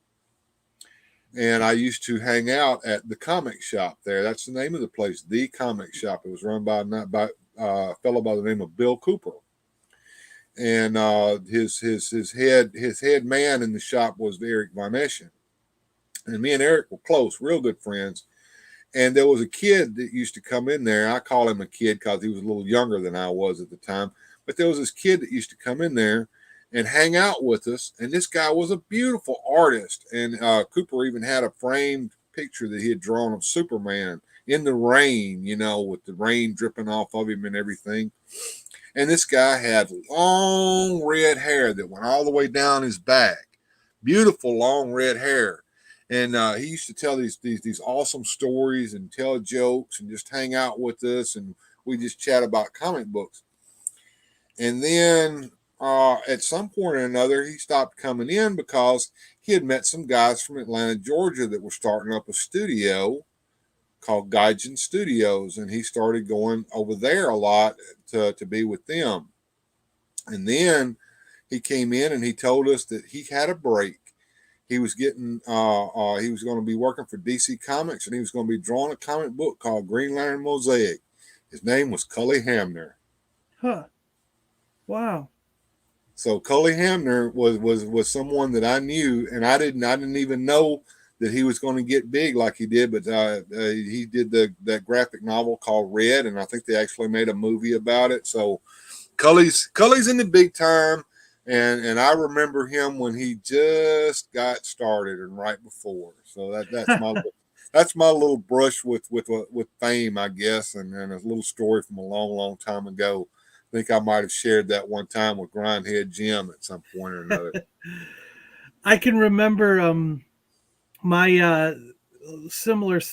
Speaker 6: And I used to hang out at the comic shop there. That's the name of the place, the comic shop. It was run by a fellow by the name of Bill Cooper. And his head man in the shop was Eric Von Eschen. And me and Eric were close, real good friends. And there was a kid that used to come in there. I call him a kid because he was a little younger than I was at the time. But there was this kid that used to come in there and hang out with us. And this guy was a beautiful artist. And Cooper even had a framed picture that he had drawn of Superman in the rain, with the rain dripping off of him and everything. And this guy had long red hair that went all the way down his back. Beautiful long red hair. And he used to tell these awesome stories and tell jokes and just hang out with us. And we just chat about comic books. And then at some point or another, he stopped coming in because he had met some guys from Atlanta, Georgia that were starting up a studio called Gaijin Studios. And he started going over there a lot to be with them. And then he came in and he told us that he had a break. He was getting, he was going to be working for DC Comics, and he was going to be drawing a comic book called Green Lantern Mosaic. His name was Cully Hamner.
Speaker 7: Huh. Wow.
Speaker 6: So Cully Hamner was someone that I knew, and I didn't even know that he was going to get big like he did. But he did that graphic novel called Red, and I think they actually made a movie about it. So Cully's in the big time. And I remember him when he just got started and right before. So that's my little brush with fame, I guess, and a little story from a long time ago. I think I might have shared that one time with Grindhead Jim at some point or another.
Speaker 7: I can remember my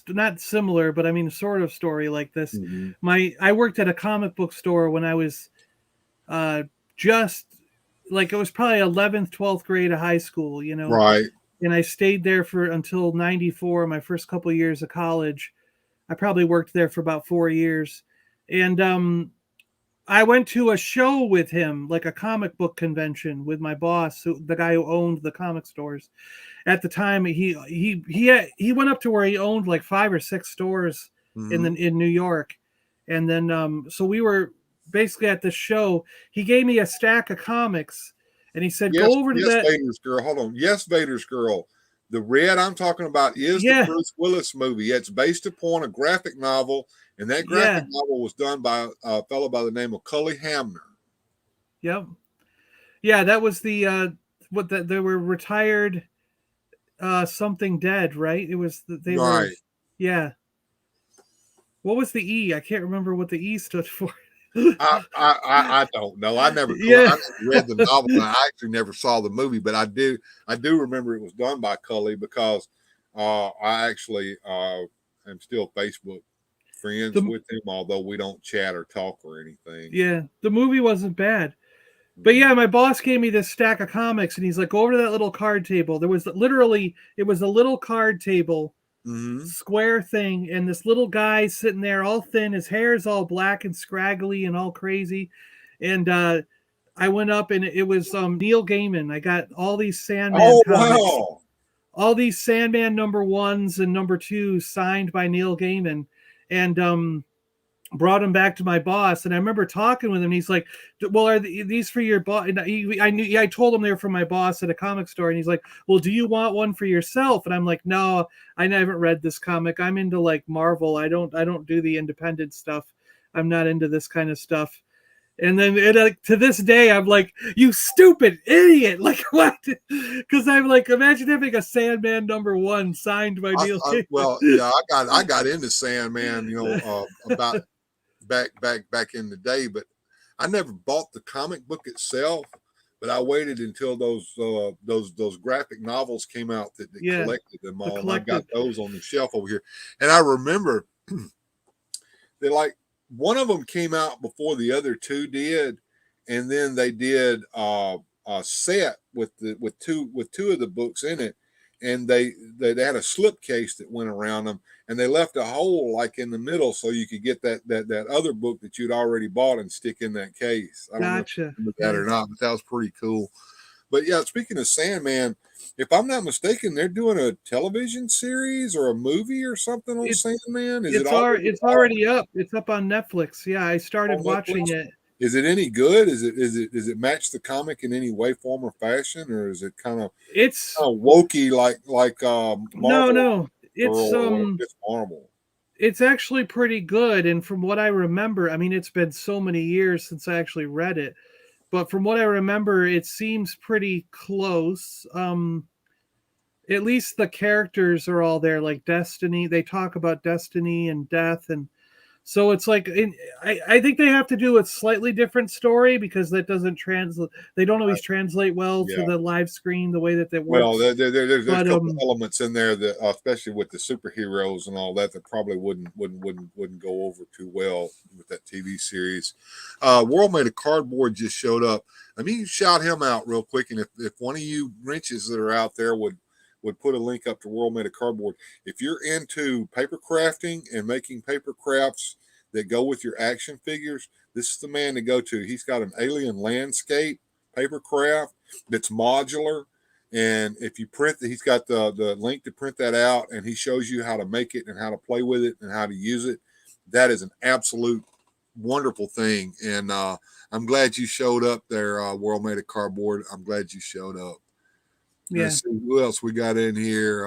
Speaker 7: not similar, but I mean sort of story like this.
Speaker 6: Mm-hmm.
Speaker 7: I worked at a comic book store when I was just like, it was probably 11th, 12th grade of high school,
Speaker 6: Right.
Speaker 7: And I stayed there until 94, my first couple of years of college. I probably worked there for about 4 years. And I went to a show with him, like a comic book convention with my boss, the guy who owned the comic stores. At the time, he went up to where he owned like 5 or 6 stores in New York, and then so we were basically at this show. He gave me a stack of comics, and he said,
Speaker 6: Yes,
Speaker 7: "Go over to
Speaker 6: yes,
Speaker 7: that."
Speaker 6: Vader's girl. Hold on. Yes, Vader's girl. The red I'm talking about is the Bruce Willis movie. It's based upon a graphic novel, and that graphic novel was done by a fellow by the name of Cully Hamner.
Speaker 7: Yep. Yeah, that was the they were retired something dead, right? It was they were yeah. What was the E? I can't remember what the E stood for.
Speaker 6: I don't know. I never read the novel. And I actually never saw the movie, but I do remember it was done by Cully because I actually am still Facebook friends with him, although we don't chat or talk or anything.
Speaker 7: Yeah, the movie wasn't bad. But yeah, my boss gave me this stack of comics, and he's like, "Go over to that little card table." There was literally, it was a little card table, square thing, and this little guy sitting there, all thin. His hair is all black and scraggly and all crazy. And I went up, and it was Neil Gaiman. I got all these Sandman comics, all these Sandman #1s and #2s signed by Neil Gaiman, and brought him back to my boss. And I remember talking with him. He's like, "Well, are these for your boss?" I told him they were for my boss at a comic store. And he's like, "Well, do you want one for yourself?" And I'm like, "No, I haven't read this comic. I'm into like Marvel. I don't do the independent stuff. I'm not into this kind of stuff." And then to this day, I'm like, "You stupid idiot!" Like, what? Because I'm like, imagine having a Sandman #1 signed by Neil Gaiman.
Speaker 6: Well, yeah, I got into Sandman, about back in the day, but I never bought the comic book itself. But I waited until those graphic novels came out that collected them all. And I got those on the shelf over here. And I remember they like one of them came out before the other two did, and then they did a set with two of the books in it, and they had a slipcase that went around them, and they left a hole like in the middle so you could get that other book that you'd already bought and stick in that case. I don't know if you remember that or not, but that was pretty cool. But yeah, speaking of Sandman, if I'm not mistaken, they're doing a television series or a movie or something on Sandman.
Speaker 7: It's already up. It's up on Netflix. Yeah, I started watching it.
Speaker 6: Is it any good? Does it match the comic in any way, form, or fashion, or is it kind of wokey like Marvel?
Speaker 7: No, it's
Speaker 6: just Marvel.
Speaker 7: It's actually pretty good, and from what I remember, I mean, it's been so many years since I actually read it, but from what I remember, it seems pretty close. At least the characters are all there, like Destiny. They talk about Destiny and death, and so it's like I think they have to do a slightly different story because that doesn't translate. They don't always translate well to the live screen the way that they work.
Speaker 6: Well, there's a couple elements in there that, especially with the superheroes and all that probably wouldn't go over too well with that TV series. World Made of Cardboard just showed up. Let me shout him out real quick, and if one of you wrenches that are out there would put a link up to World Made of Cardboard. If you're into paper crafting and making paper crafts that go with your action figures, this is the man to go to. He's got an alien landscape paper craft that's modular. And if you print that, he's got the link to print that out, and he shows you how to make it and how to play with it and how to use it. That is an absolute wonderful thing. And I'm glad you showed up there, World Made of Cardboard. I'm glad you showed up.
Speaker 7: Yeah.
Speaker 6: Let's see who else we got in here.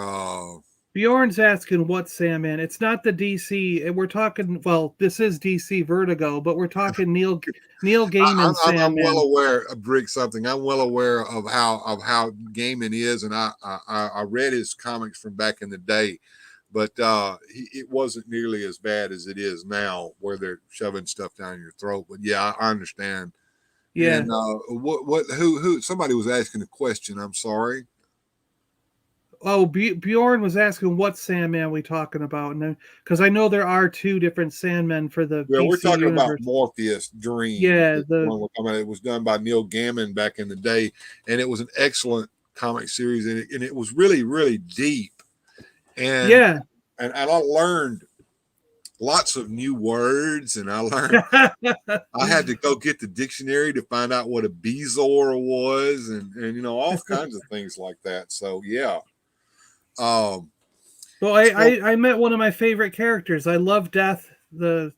Speaker 7: Bjorn's asking what Sandman. It's not the DC. We're talking. Well, this is DC Vertigo, but we're talking Neil Gaiman.
Speaker 6: I'm well aware of something. I'm well aware of how Gaiman is, and I read his comics from back in the day, but it wasn't nearly as bad as it is now, where they're shoving stuff down your throat. But yeah, I understand.
Speaker 7: Yeah.
Speaker 6: And who? Somebody was asking a question. I'm sorry.
Speaker 7: Oh, Bjorn was asking what Sandman we talking about, and because I know there are 2 different Sandmen for the DC
Speaker 6: we're talking
Speaker 7: universe.
Speaker 6: about Morpheus Dreams.
Speaker 7: Yeah,
Speaker 6: it was done by Neil Gaiman back in the day, and it was an excellent comic series, and it was really, really deep. And I learned lots of new words, and I learned I had to go get the dictionary to find out what a Bezor was, and all kinds of things like that. So yeah.
Speaker 7: Well, I met one of my favorite characters. I love Death, the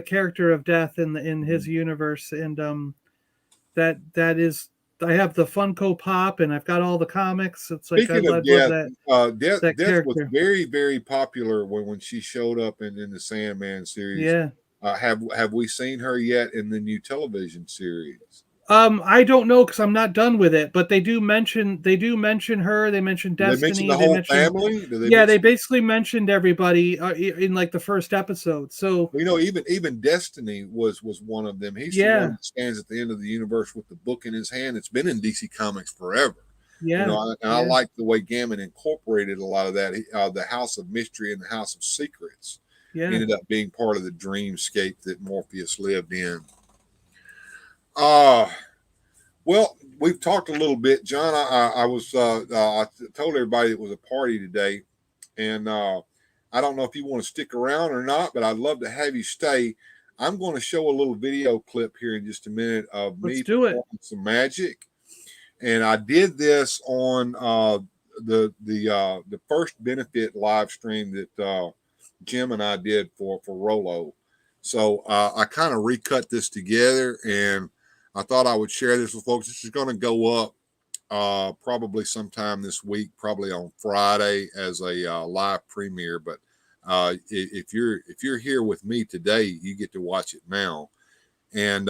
Speaker 7: character of Death in his universe, and that is, I have the Funko Pop, and I've got all the comics. It's like
Speaker 6: Speaking
Speaker 7: I
Speaker 6: of
Speaker 7: love
Speaker 6: Death,
Speaker 7: that
Speaker 6: Death was
Speaker 7: character.
Speaker 6: very, very popular when she showed up in the Sandman series.
Speaker 7: Yeah.
Speaker 6: Have we seen her yet in the new television series?
Speaker 7: I don't know because I'm not done with it, but they do mention her. They mention Destiny.
Speaker 6: They mention the whole family.
Speaker 7: They basically mentioned everybody in like the first episode. So
Speaker 6: even Destiny was one of them. He's the one that stands at the end of the universe with the book in his hand. It's been in DC Comics forever.
Speaker 7: Yeah,
Speaker 6: I like the way Gaiman incorporated a lot of that. The House of Mystery and the House of Secrets ended up being part of the dreamscape that Morpheus lived in. Well, we've talked a little bit, John. I told everybody it was a party today, and I don't know if you want to stick around or not, but I'd love to have you stay. I'm going to show a little video clip here in just a minute of me performing some magic, and I did this on the first benefit live stream that Jim and I did for Rolo. So I kind of recut this together, and I thought I would share this with folks. This is going to go up probably sometime this week, probably on Friday as a live premiere. But if you're here with me today, you get to watch it now. And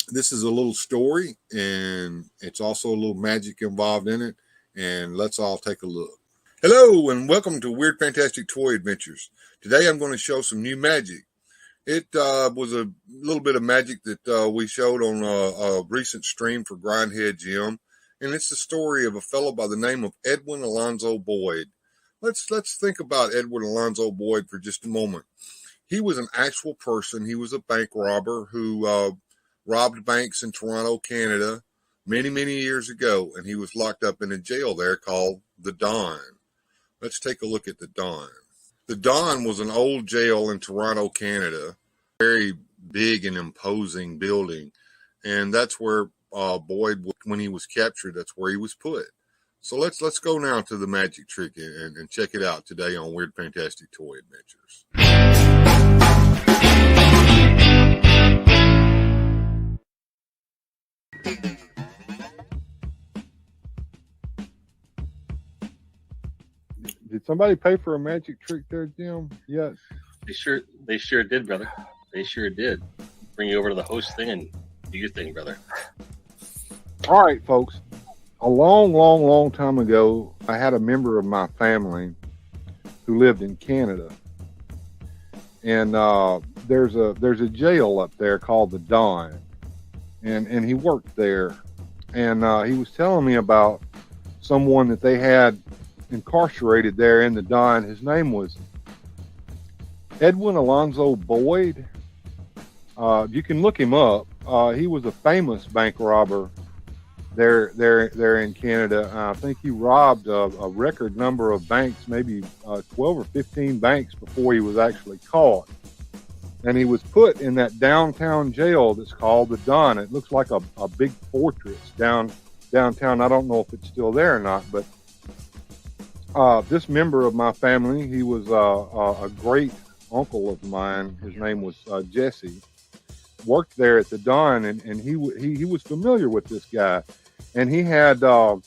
Speaker 6: this is a little story, and it's also a little magic involved in it. And let's all take a look. Hello, and welcome to Weird Fantastic Toy Adventures. Today I'm going to show some new magic. It was a little bit of magic that we showed on a recent stream for Grindhead Jim, and it's the story of a fellow by the name of Edwin Alonso Boyd. Let's think about Edwin Alonso Boyd for just a moment. He was an actual person. He was a bank robber who robbed banks in Toronto, Canada, many, many years ago, and he was locked up in a jail there called the Don. Let's take a look at the Don. The Don was an old jail in Toronto, Canada, very big and imposing building, and that's where Boyd, when he was captured, that's where he was put. So let's go now to the magic trick and check it out today on Weird Fantastic Toy Adventures.
Speaker 2: Did somebody pay for a magic trick there, Jim? Yes.
Speaker 8: They sure did, brother. They sure did. Bring you over to the host thing and do your thing, brother.
Speaker 2: All right, folks. A long time ago, I had a member of my family who lived in Canada, and there's a jail up there called the Don, and he worked there, and he was telling me about someone that they had incarcerated there in the Don. His name was Edwin Alonso Boyd. You can look him up. He was a famous bank robber there in Canada. I think he robbed a record number of banks, maybe 12 or 15 banks before he was actually caught. And he was put in that downtown jail that's called the Don. It looks like a big fortress downtown. I don't know if it's still there or not, but this member of my family, he was a great uncle of mine. His name was Jesse. Worked there at the Don, and he was familiar with this guy, and he had a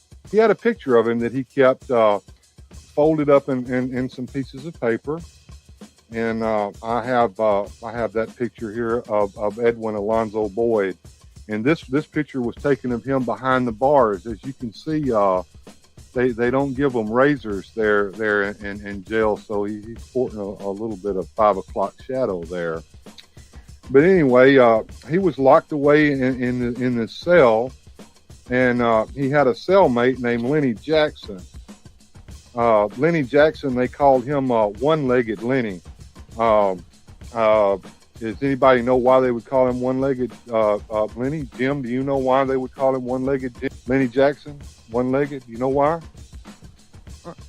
Speaker 2: picture of him that he kept folded up in some pieces of paper, and I have that picture here of Edwin Alonso Boyd, and this picture was taken of him behind the bars. As you can see, they don't give them razors there in jail, so he's sporting a little bit of 5 o'clock shadow there. But anyway, he was locked away in the cell, and he had a cellmate named Lenny Jackson. Lenny Jackson, they called him One-Legged Lenny. Does anybody know why they would call him One-Legged Lenny? Jim, do you know why they would call him One-Legged Lenny Jackson? One-Legged, you know why?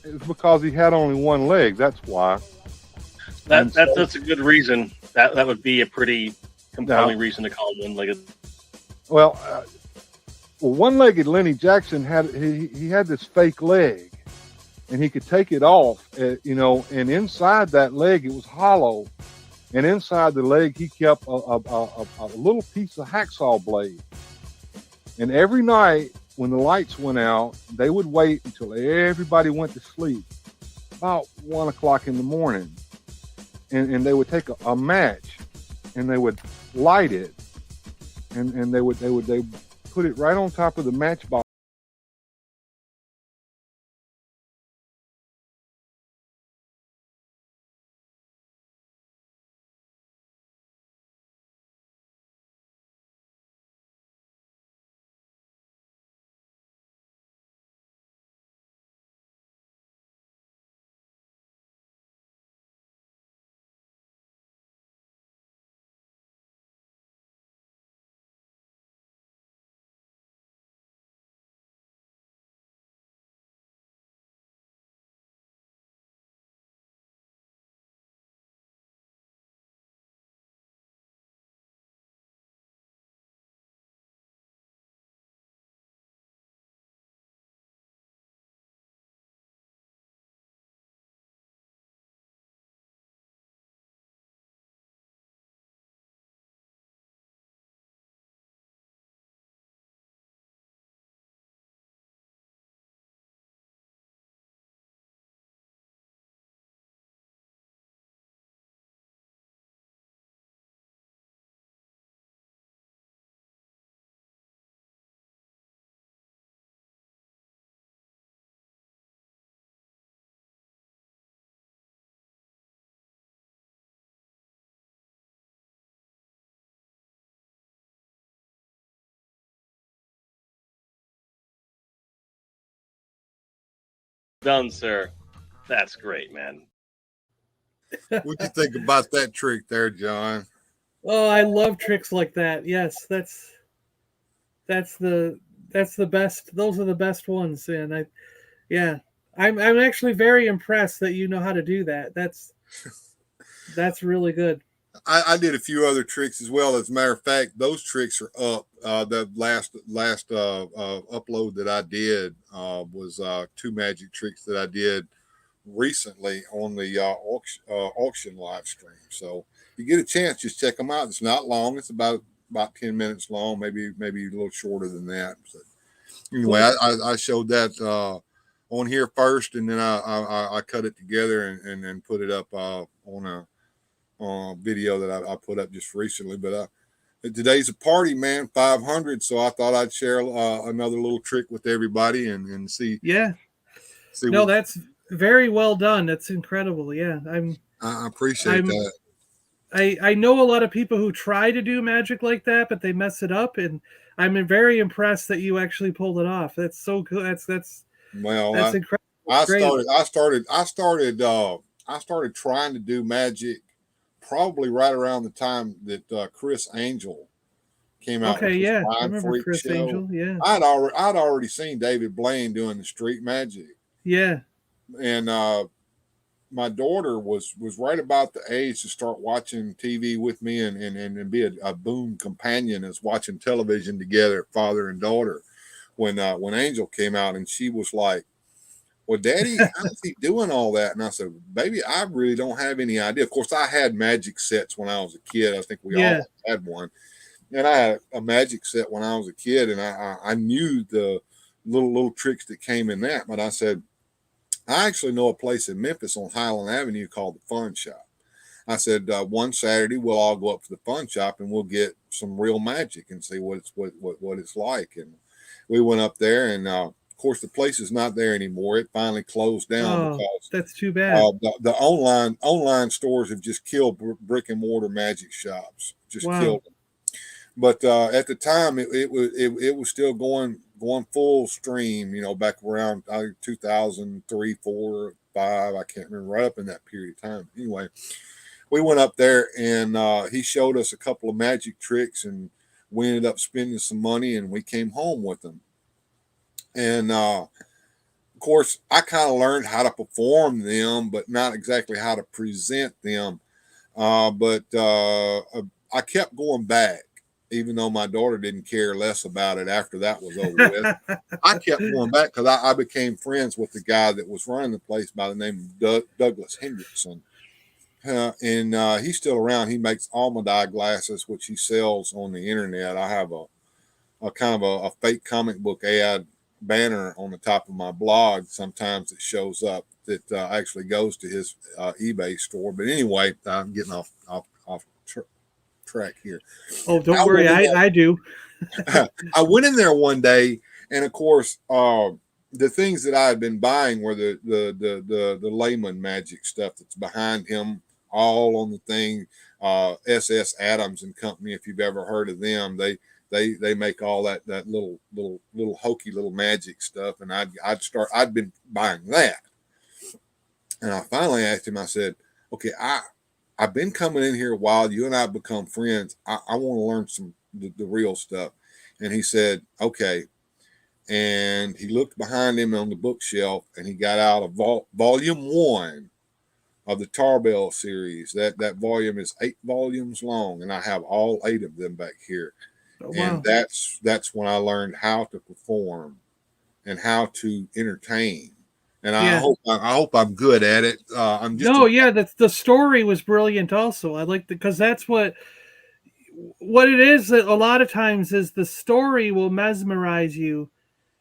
Speaker 2: It's because he had only one leg, that's why.
Speaker 8: That's a good reason. That would be a pretty compelling reason to call him one-legged.
Speaker 2: Well, one-legged Lenny Jackson had this fake leg, and he could take it off, and inside that leg it was hollow, and inside the leg he kept a little piece of hacksaw blade. And every night when the lights went out, they would wait until everybody went to sleep, about 1 o'clock in the morning, and they would take a match, and they would light it, and they would put it right on top of the matchbox.
Speaker 8: Done, sir. That's great, man.
Speaker 6: What do you think about that trick there, John?
Speaker 7: Oh, I love tricks like that. Yes, that's the best. Those are the best ones, and I'm actually very impressed that you know how to do that. That's really good.
Speaker 6: I did a few other tricks as well. As a matter of fact, those tricks are up. The last upload that I did was 2 magic tricks that I did recently on the auction live stream. So if you get a chance, just check them out. It's not long. It's about 10 minutes long, maybe a little shorter than that. So anyway, I showed that on here first, and then I cut it together and then put it up on a video that I put up just recently. But today's a party, man, 500. So I thought I'd share another little trick with everybody and see.
Speaker 7: Yeah. No, that's very well done. That's incredible. Yeah,
Speaker 6: I appreciate that.
Speaker 7: I know a lot of people who try to do magic like that, but they mess it up, and I'm very impressed that you actually pulled it off. That's so good. That's incredible.
Speaker 6: I started trying to do magic probably right around the time that Chris Angel came out.
Speaker 7: Okay,
Speaker 6: with
Speaker 7: yeah,
Speaker 6: Blind
Speaker 7: I remember
Speaker 6: Freak
Speaker 7: Chris
Speaker 6: show.
Speaker 7: Angel. Yeah,
Speaker 6: I'd already seen David Blaine doing the street magic.
Speaker 7: Yeah,
Speaker 6: and my daughter was right about the age to start watching TV with me and be a boon companion as watching television together, father and daughter. When Angel came out, and she was like, "Well, Daddy, how's he doing all that?" And I said, "Baby, I really don't have any idea." Of course, I had magic sets when I was a kid. I think we all had one. And I had a magic set when I was a kid, and I knew the little tricks that came in that. But I said, I actually know a place in Memphis on Highland Avenue called the Fun Shop. I said, one Saturday we'll all go up to the Fun Shop and we'll get some real magic and see what it's like. And we went up there, and of course the place is not there anymore. It finally closed down because
Speaker 7: that's too bad.
Speaker 6: The online stores have just killed brick and mortar magic shops. Just killed them. But at the time, it was still going full stream. Back around 2003, 4, 5. I can't remember, right up in that period of time. Anyway, we went up there, and he showed us a couple of magic tricks, and we ended up spending some money, and we came home with them. And of course, I kind of learned how to perform them, but not exactly how to present them. But I kept going back, even though my daughter didn't care less about it after that was over with. I kept going back because I became friends with the guy that was running the place by the name of Douglas Hendrickson. And he's still around. He makes Almadi glasses, which he sells on the internet. I have a kind of a fake comic book ad banner on the top of my blog. Sometimes it shows up that actually goes to his eBay store. But anyway, I'm getting off track here.
Speaker 7: Oh, don't worry, I do.
Speaker 6: I went in there one day, and of course, the things that I had been buying were the layman magic stuff that's behind him, all on the thing. SS Adams and Company, if you've ever heard of them, they make all that little hokey little magic stuff, and I'd been buying that, and I finally asked him. I said, "Okay, I've been coming in here a while. You and I have become friends. I want to learn the real stuff." And he said, "Okay." And he looked behind him on the bookshelf, and he got out a volume 1 of the Tarbell series. That volume is 8 volumes long, and I have all 8 of them back here. Oh, wow. And that's when I learned how to perform and how to entertain. And I hope I'm good at it. I'm just
Speaker 7: the story was brilliant. Also, I like because that's what it is. That a lot of times is the story will mesmerize you,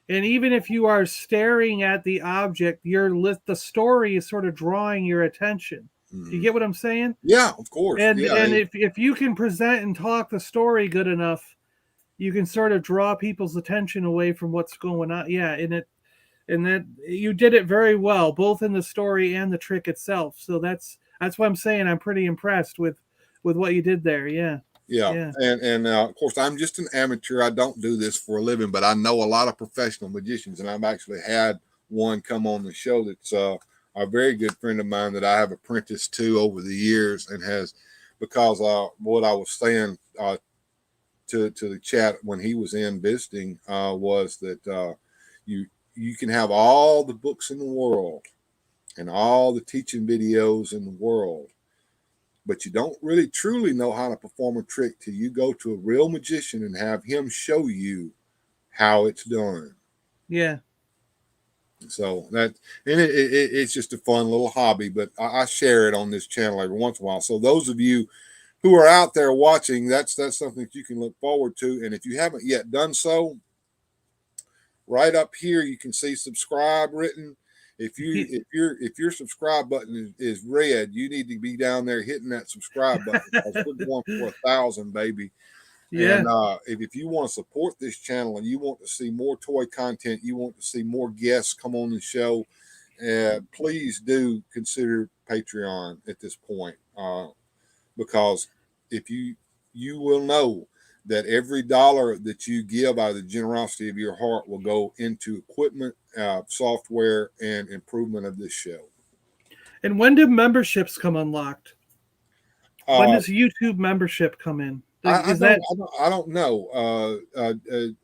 Speaker 7: and even if you are staring at the object, the story is sort of drawing your attention. You get what I'm saying?
Speaker 6: Yeah, of course.
Speaker 7: And if you can present and talk the story good enough, you can sort of draw people's attention away from what's going on. Yeah, and that you did it very well, both in the story and the trick itself. So that's why I'm saying I'm pretty impressed with what you did there. Yeah.
Speaker 6: And of course, I'm just an amateur. I don't do this for a living, but I know a lot of professional magicians, and I've actually had one come on the show that's a very good friend of mine that I have apprenticed to over the years, and has, because what I was saying to the chat when he was in visiting was that you can have all the books in the world and all the teaching videos in the world, but you don't really truly know how to perform a trick till you go to a real magician and have him show you how it's done.
Speaker 7: Yeah.
Speaker 6: So it's just a fun little hobby, but I share it on this channel every once in a while. So those of you who are out there watching, that's something that you can look forward to. And if you haven't yet done so, right up here you can see subscribe written. If your subscribe button is red, you need to be down there hitting that subscribe button, because we're going for 1,000, baby. Yeah. And if you want to support this channel and you want to see more toy content, you want to see more guests come on the show, please do consider Patreon at this point, because if you will know that every dollar that you give out of the generosity of your heart will go into equipment, software, and improvement of this show.
Speaker 7: And when do memberships come unlocked? When does YouTube membership come in?
Speaker 6: I don't know.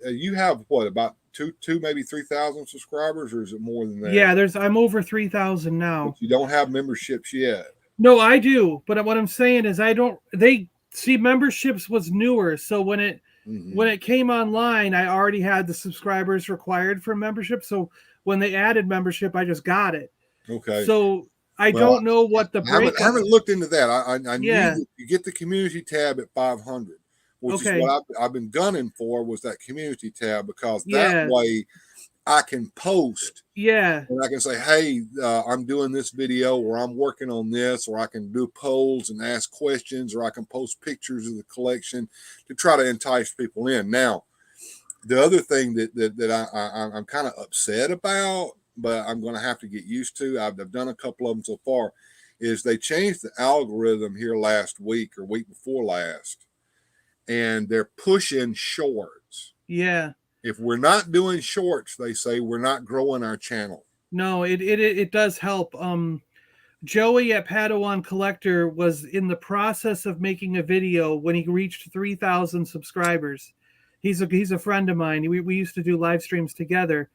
Speaker 6: You have what, about two, maybe 3,000 subscribers, or is it more than that?
Speaker 7: Yeah, I'm over 3,000 now.
Speaker 6: But you don't have memberships yet.
Speaker 7: No, I do. But what I'm saying is memberships was newer. So when it came online, I already had the subscribers required for membership. So when they added membership, I just got it.
Speaker 6: Okay.
Speaker 7: So I don't know what the break.
Speaker 6: I haven't looked into that. I knew that you get the community tab at 500, which is what I've been gunning for, was that community tab, because that way I can post.
Speaker 7: Yeah.
Speaker 6: And I can say, hey, I'm doing this video, or I'm working on this, or I can do polls and ask questions, or I can post pictures of the collection to try to entice people in. Now, the other thing that I'm kind of upset about, but I'm going to have to get used to, I've done a couple of them so far, is they changed the algorithm here last week or week before last, and they're pushing shorts.
Speaker 7: Yeah.
Speaker 6: If we're not doing shorts, they say, we're not growing our channel.
Speaker 7: No, it does help. Joey at Padawan Collector was in the process of making a video when he reached 3,000 subscribers. He's a friend of mine. We used to do live streams together.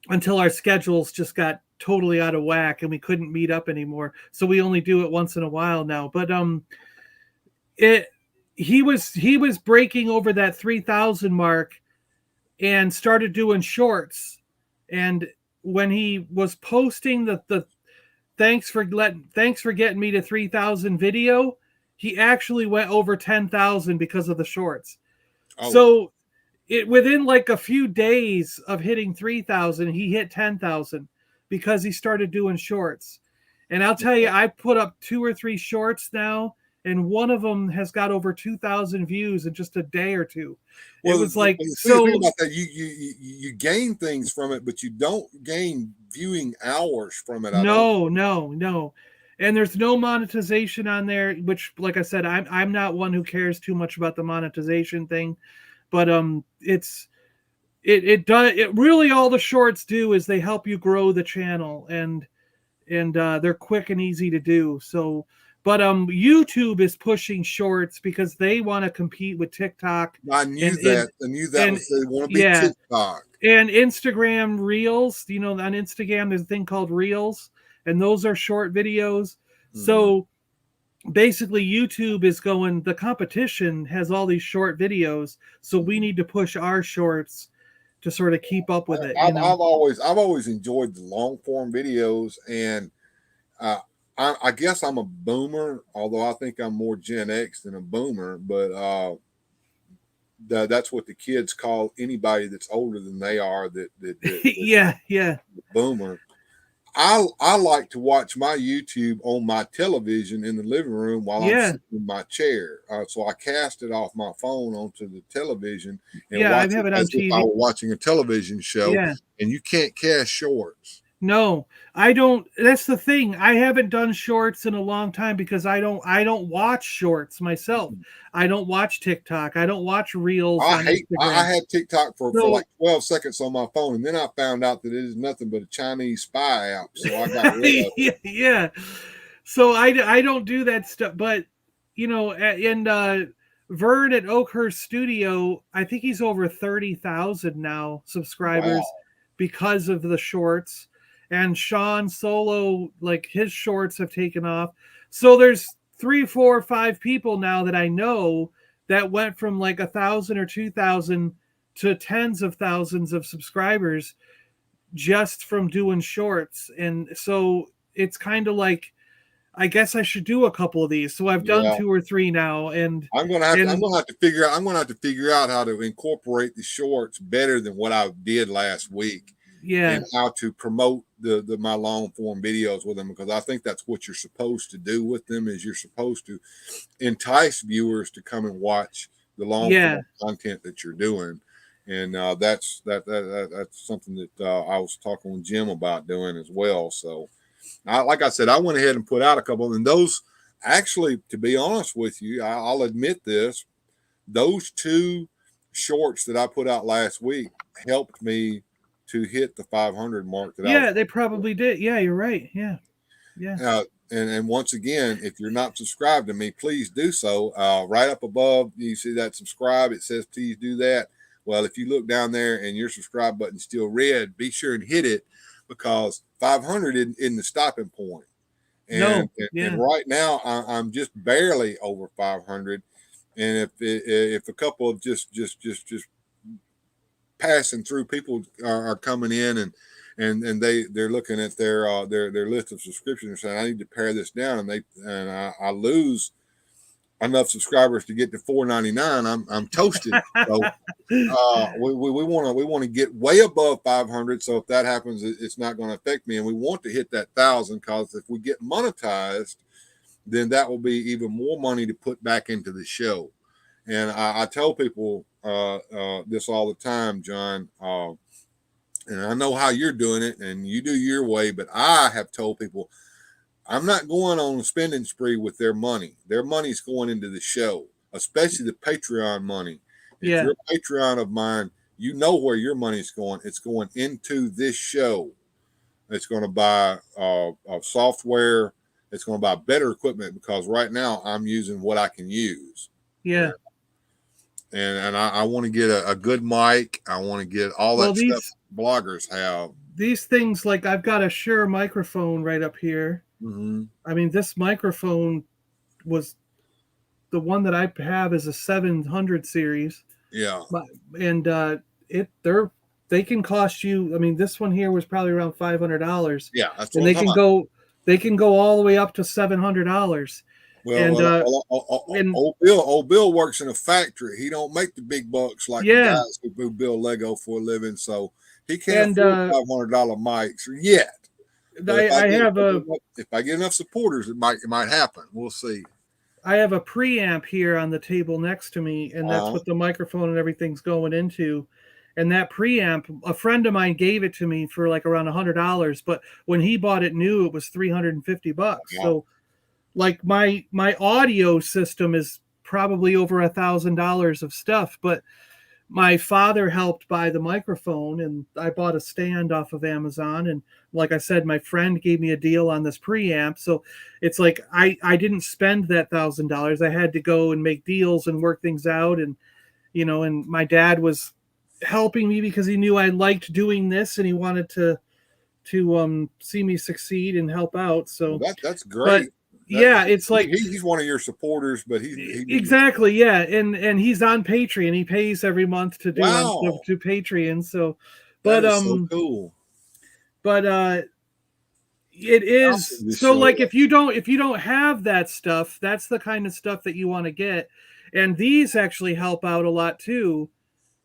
Speaker 7: until our schedules just got totally out of whack and we couldn't meet up anymore. So we only do it once in a while now. But he was breaking over that 3,000 mark and started doing shorts. And when he was posting the thanks for getting me to 3,000 video, he actually went over 10,000 because of the shorts. Oh. So within like a few days of hitting 3,000, he hit 10,000 because he started doing shorts. And I'll tell you, I put up 2 or 3 shorts now, and one of them has got over 2,000 views in just a day or two. Well, it was like, so
Speaker 6: think about that. You gain things from it, but you don't gain viewing hours from it.
Speaker 7: No. And there's no monetization on there, which, like I said, I'm not one who cares too much about the monetization thing, but it really, all the shorts do is they help you grow the channel, and they're quick and easy to do. So, but YouTube is pushing shorts because they want to compete with TikTok.
Speaker 6: I knew that they want to be TikTok.
Speaker 7: And Instagram Reels, on Instagram, there's a thing called Reels, and those are short videos. Mm-hmm. So basically YouTube is going, the competition has all these short videos, so we need to push our shorts to sort of keep up with it.
Speaker 6: I've always enjoyed the long form videos, and I guess I'm a boomer, although I think I'm more Gen X than a boomer, but that's what the kids call anybody that's older than they are.
Speaker 7: Yeah.
Speaker 6: Boomer. I like to watch my YouTube on my television in the living room while I'm sitting in my chair. So I cast it off my phone onto the television and watch it as if I were watching a television show. Yeah. And you can't cast shorts.
Speaker 7: No, I don't. That's the thing. I haven't done shorts in a long time because I don't watch shorts myself. I don't watch TikTok. I don't watch Reels. I
Speaker 6: had TikTok for like 12 seconds on my phone, and then I found out that it is nothing but a Chinese spy app. So I got rid of it.
Speaker 7: Yeah. So I don't do that stuff. But and Vern at Oakhurst Studio, I think he's over 30,000 now subscribers because of the shorts. And Sean Solo, like, his shorts have taken off. So there's 3, 4, 5 people now that I know that went from like 1,000 or 2,000 to tens of thousands of subscribers just from doing shorts. And so it's kind of like, I guess I should do a couple of these. So I've done 2 or 3 now, and
Speaker 6: I'm gonna have to figure out how to incorporate the shorts better than what I did last week.
Speaker 7: Yeah,
Speaker 6: and how to promote my long form videos with them, because I think that's what you're supposed to do with them. Is you're supposed to entice viewers to come and watch the long form content that you're doing, and that's something that I was talking with Jim about doing as well. So, like I said, I went ahead and put out a couple, and those actually, to be honest with you, I'll admit this, those 2 shorts that I put out last week helped me to hit the 500 mark.
Speaker 7: They probably did. Yeah, you're right. Yeah.
Speaker 6: And once again, if you're not subscribed to me, please do so. Right up above, you see that subscribe. It says please do that. Well, if you look down there and your subscribe button's still red, be sure and hit it, because 500 isn't the stopping point. And right now I'm just barely over 500. And if a couple of just passing through people are coming in and they're looking at their list of subscriptions and saying, I need to pare this down, and I lose enough subscribers to get to $4.99, I'm toasted. So we want to get way above 500. So if that happens, it's not going to affect me, and we want to hit that 1,000, because if we get monetized, then that will be even more money to put back into the show. And I tell people this all the time, John, and I know how you're doing it, and you do your way, but I have told people I'm not going on a spending spree with their money. Their money's going into the show, especially the Patreon money. If you're a Patreon of mine, you know where your money's going. It's going into this show. It's going to buy software. It's going to buy better equipment, because right now I'm using what I can use.
Speaker 7: Yeah.
Speaker 6: And I want to get a good mic. I want to get all that stuff bloggers have.
Speaker 7: these things, like I've got a Shure microphone right up here.
Speaker 6: Mm-hmm.
Speaker 7: I mean, this microphone was the one that I have is a 700 series.
Speaker 6: Yeah.
Speaker 7: And they can cost you. I mean, this one here was probably around $500.
Speaker 6: Yeah, that's
Speaker 7: and
Speaker 6: what
Speaker 7: they can go all the way up to $700.
Speaker 6: Old Bill works in a factory. He don't make the big bucks like the guys who build Lego for a living, so he can't afford $500 mics yet. If I get enough supporters, it might happen. We'll see.
Speaker 7: I have a preamp here on the table next to me, and that's what the microphone and everything's going into. And that preamp, a friend of mine gave it to me for like around $100, but when he bought it new, it was $350. Yeah. So, like my audio system is probably over $1,000 of stuff, but my father helped buy the microphone, and I bought a stand off of Amazon. And like I said, my friend gave me a deal on this preamp. So it's like I didn't spend that $1,000. I had to go and make deals and work things out. And, and my dad was helping me because he knew I liked doing this, and he wanted to see me succeed and help out. So
Speaker 6: that's great.
Speaker 7: It's like
Speaker 6: he's one of your supporters, but
Speaker 7: exactly, yeah, and he's on Patreon. He pays every month to do to Patreon. So, but
Speaker 6: so cool.
Speaker 7: But it is so like if you don't have that stuff, that's the kind of stuff that you want to get, and these actually help out a lot too.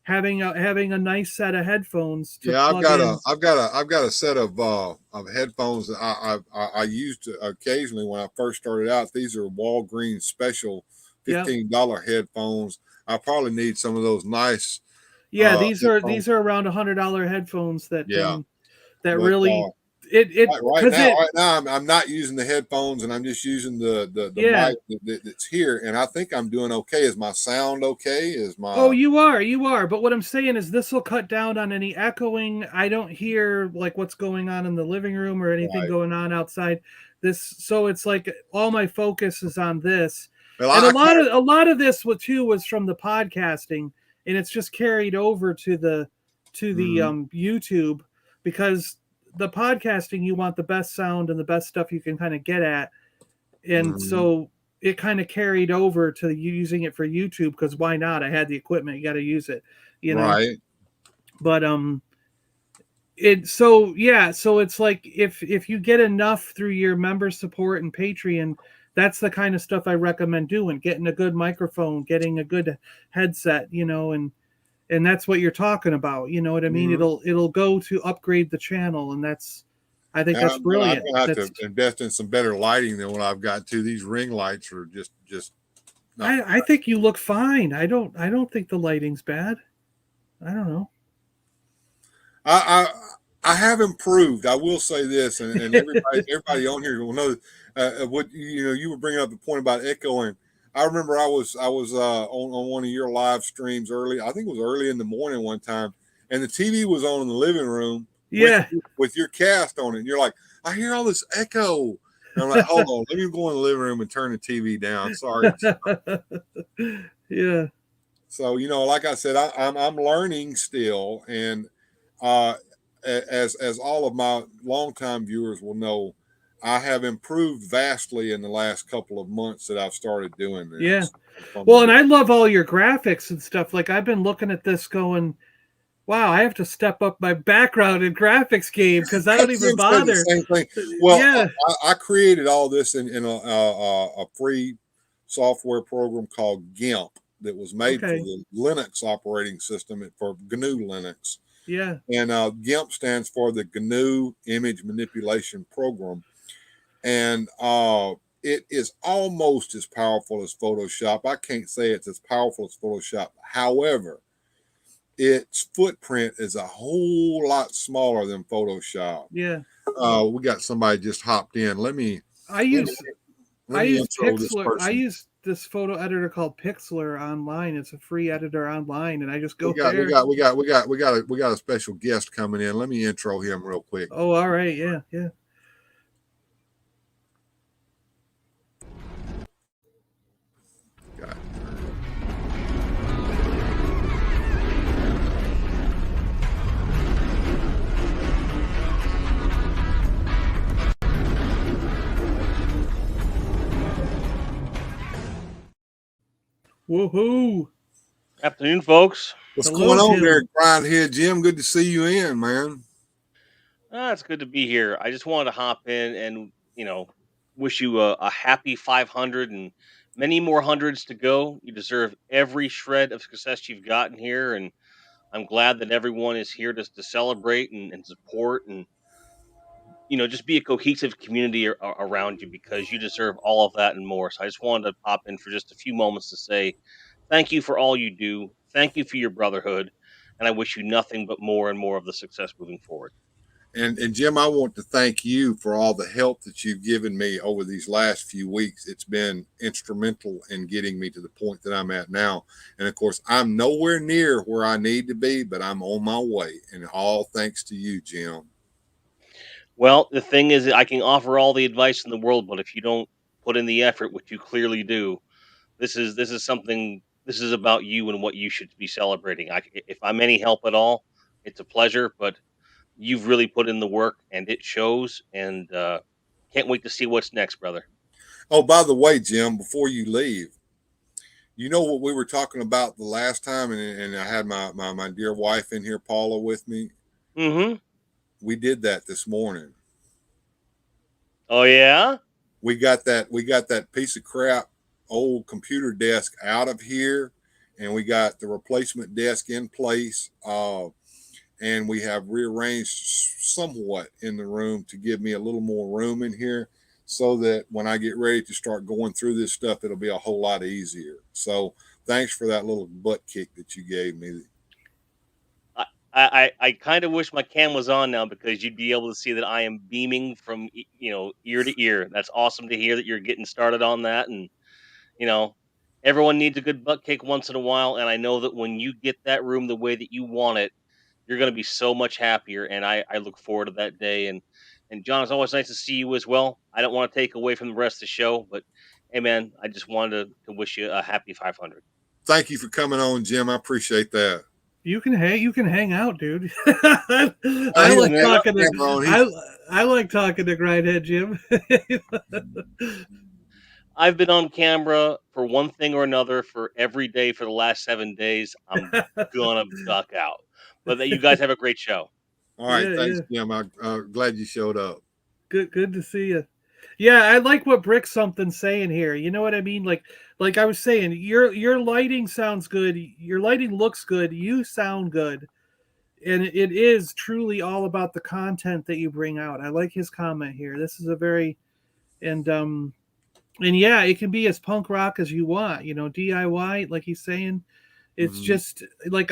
Speaker 7: Having a nice set of headphones.
Speaker 6: I've got a set of headphones that I used occasionally when I first started out. These are Walgreens special $15 headphones. I probably need some of those nice.
Speaker 7: Yeah, these are around $100 headphones that really. Right
Speaker 6: now I'm not using the headphones, and I'm just using the mic that's here, and I think I'm doing okay. Is my sound okay?
Speaker 7: You are. But what I'm saying is this will cut down on any echoing. I don't hear like what's going on in the living room or anything going on outside. So it's like all my focus is on this. Well, and a lot of this was from the podcasting, and it's just carried over to the YouTube, because the podcasting, you want the best sound and the best stuff you can kind of get at. And so it kind of carried over to using it for YouTube, because why not? I had the equipment, you got to use it, Right. But, so it's like, if you get enough through your member support and Patreon, that's the kind of stuff I recommend doing, getting a good microphone, getting a good headset, and that's what you're talking about. You know what I mean? Mm-hmm. It'll go to upgrade the channel. And I think that's brilliant.
Speaker 6: I'm going to have to invest in some better lighting than what I've got too. These ring lights are just
Speaker 7: I think you look fine. I don't think the lighting's bad. I don't know.
Speaker 6: I have improved. I will say this, and everybody on here will know what you were bringing up the point about echoing. I remember I was on one of your live streams early. I think it was early in the morning one time, and the TV was on in the living room. With your cast on it. And you're like, I hear all this echo. And I'm like, hold on, let me go in the living room and turn the TV down. Sorry.
Speaker 7: Yeah.
Speaker 6: So like I said, I'm learning still, and as all of my longtime viewers will know, I have improved vastly in the last couple of months that I've started doing this.
Speaker 7: Yeah. Well, and I love all your graphics and stuff. Like, I've been looking at this going, wow, I have to step up my background in graphics game because I don't even bother.
Speaker 6: Same thing. Well, yeah. I created all this in a free software program called Gimp that was made for the Linux operating system for GNU Linux.
Speaker 7: Yeah.
Speaker 6: And Gimp stands for the GNU Image Manipulation Program. And it is almost as powerful as Photoshop. I can't say it's as powerful as Photoshop. However, its footprint is a whole lot smaller than Photoshop.
Speaker 7: Yeah.
Speaker 6: We got somebody just hopped in.
Speaker 7: I use Pixlr. I use this photo editor called Pixlr online. It's a free editor online, and I just go there.
Speaker 6: We got a special guest coming in. Let me intro him real quick.
Speaker 7: Oh, all right. Yeah. Woohoo!
Speaker 8: Afternoon, folks.
Speaker 6: What's
Speaker 7: Hello,
Speaker 6: going on
Speaker 7: Jim.
Speaker 6: there, Grindhead Jim? Good to see you in, man.
Speaker 8: It's good to be here. I just wanted to hop in and, wish you a happy 500 and many more hundreds to go. You deserve every shred of success you've gotten here. And I'm glad that everyone is here to celebrate and support and, just be a cohesive community around you because you deserve all of that and more. So I just wanted to pop in for just a few moments to say thank you for all you do. Thank you for your brotherhood. And I wish you nothing but more and more of the success moving forward.
Speaker 6: And Jim, I want to thank you for all the help that you've given me over these last few weeks. It's been instrumental in getting me to the point that I'm at now. And of course, I'm nowhere near where I need to be, but I'm on my way. And all thanks to you, Jim.
Speaker 8: Well, the thing is, I can offer all the advice in the world, but if you don't put in the effort, which you clearly do, this is something. This is about you and what you should be celebrating. If I'm any help at all, it's a pleasure. But you've really put in the work, and it shows. And can't wait to see what's next, brother.
Speaker 6: Oh, by the way, Jim, before you leave, you know what we were talking about the last time, and I had my dear wife in here, Paula, with me.
Speaker 8: Mm-hmm.
Speaker 6: We did that this morning.
Speaker 8: Oh yeah.
Speaker 6: We got that piece of crap old computer desk out of here, and we got the replacement desk in place. And we have rearranged somewhat in the room to give me a little more room in here so that when I get ready to start going through this stuff, it'll be a whole lot easier. So thanks for that little butt kick that you gave me.
Speaker 8: I kind of wish my cam was on now because you'd be able to see that I am beaming from ear to ear. That's awesome to hear that you're getting started on that, and everyone needs a good butt kick once in a while. And I know that when you get that room the way that you want it, you're going to be so much happier. And I look forward to that day. And John, it's always nice to see you as well. I don't want to take away from the rest of the show, but hey, man, I just wanted to wish you a happy 500.
Speaker 6: Thank you for coming on, Jim. I appreciate that.
Speaker 7: You can hang out, dude. I like talking to Grindhead Jim.
Speaker 8: I've been on camera for one thing or another for every day for the last 7 days. I'm gonna duck out. But you guys have a great show.
Speaker 6: All right, thanks, Jim. I'm glad you showed up.
Speaker 7: Good to see you. Yeah, I like what Brick Something's saying here. You know what I mean? Like I was saying, your lighting sounds good. Your lighting looks good. You sound good. And it is truly all about the content that you bring out. I like his comment here. This is a very and yeah, it can be as punk rock as you want, DIY, like he's saying. It's just like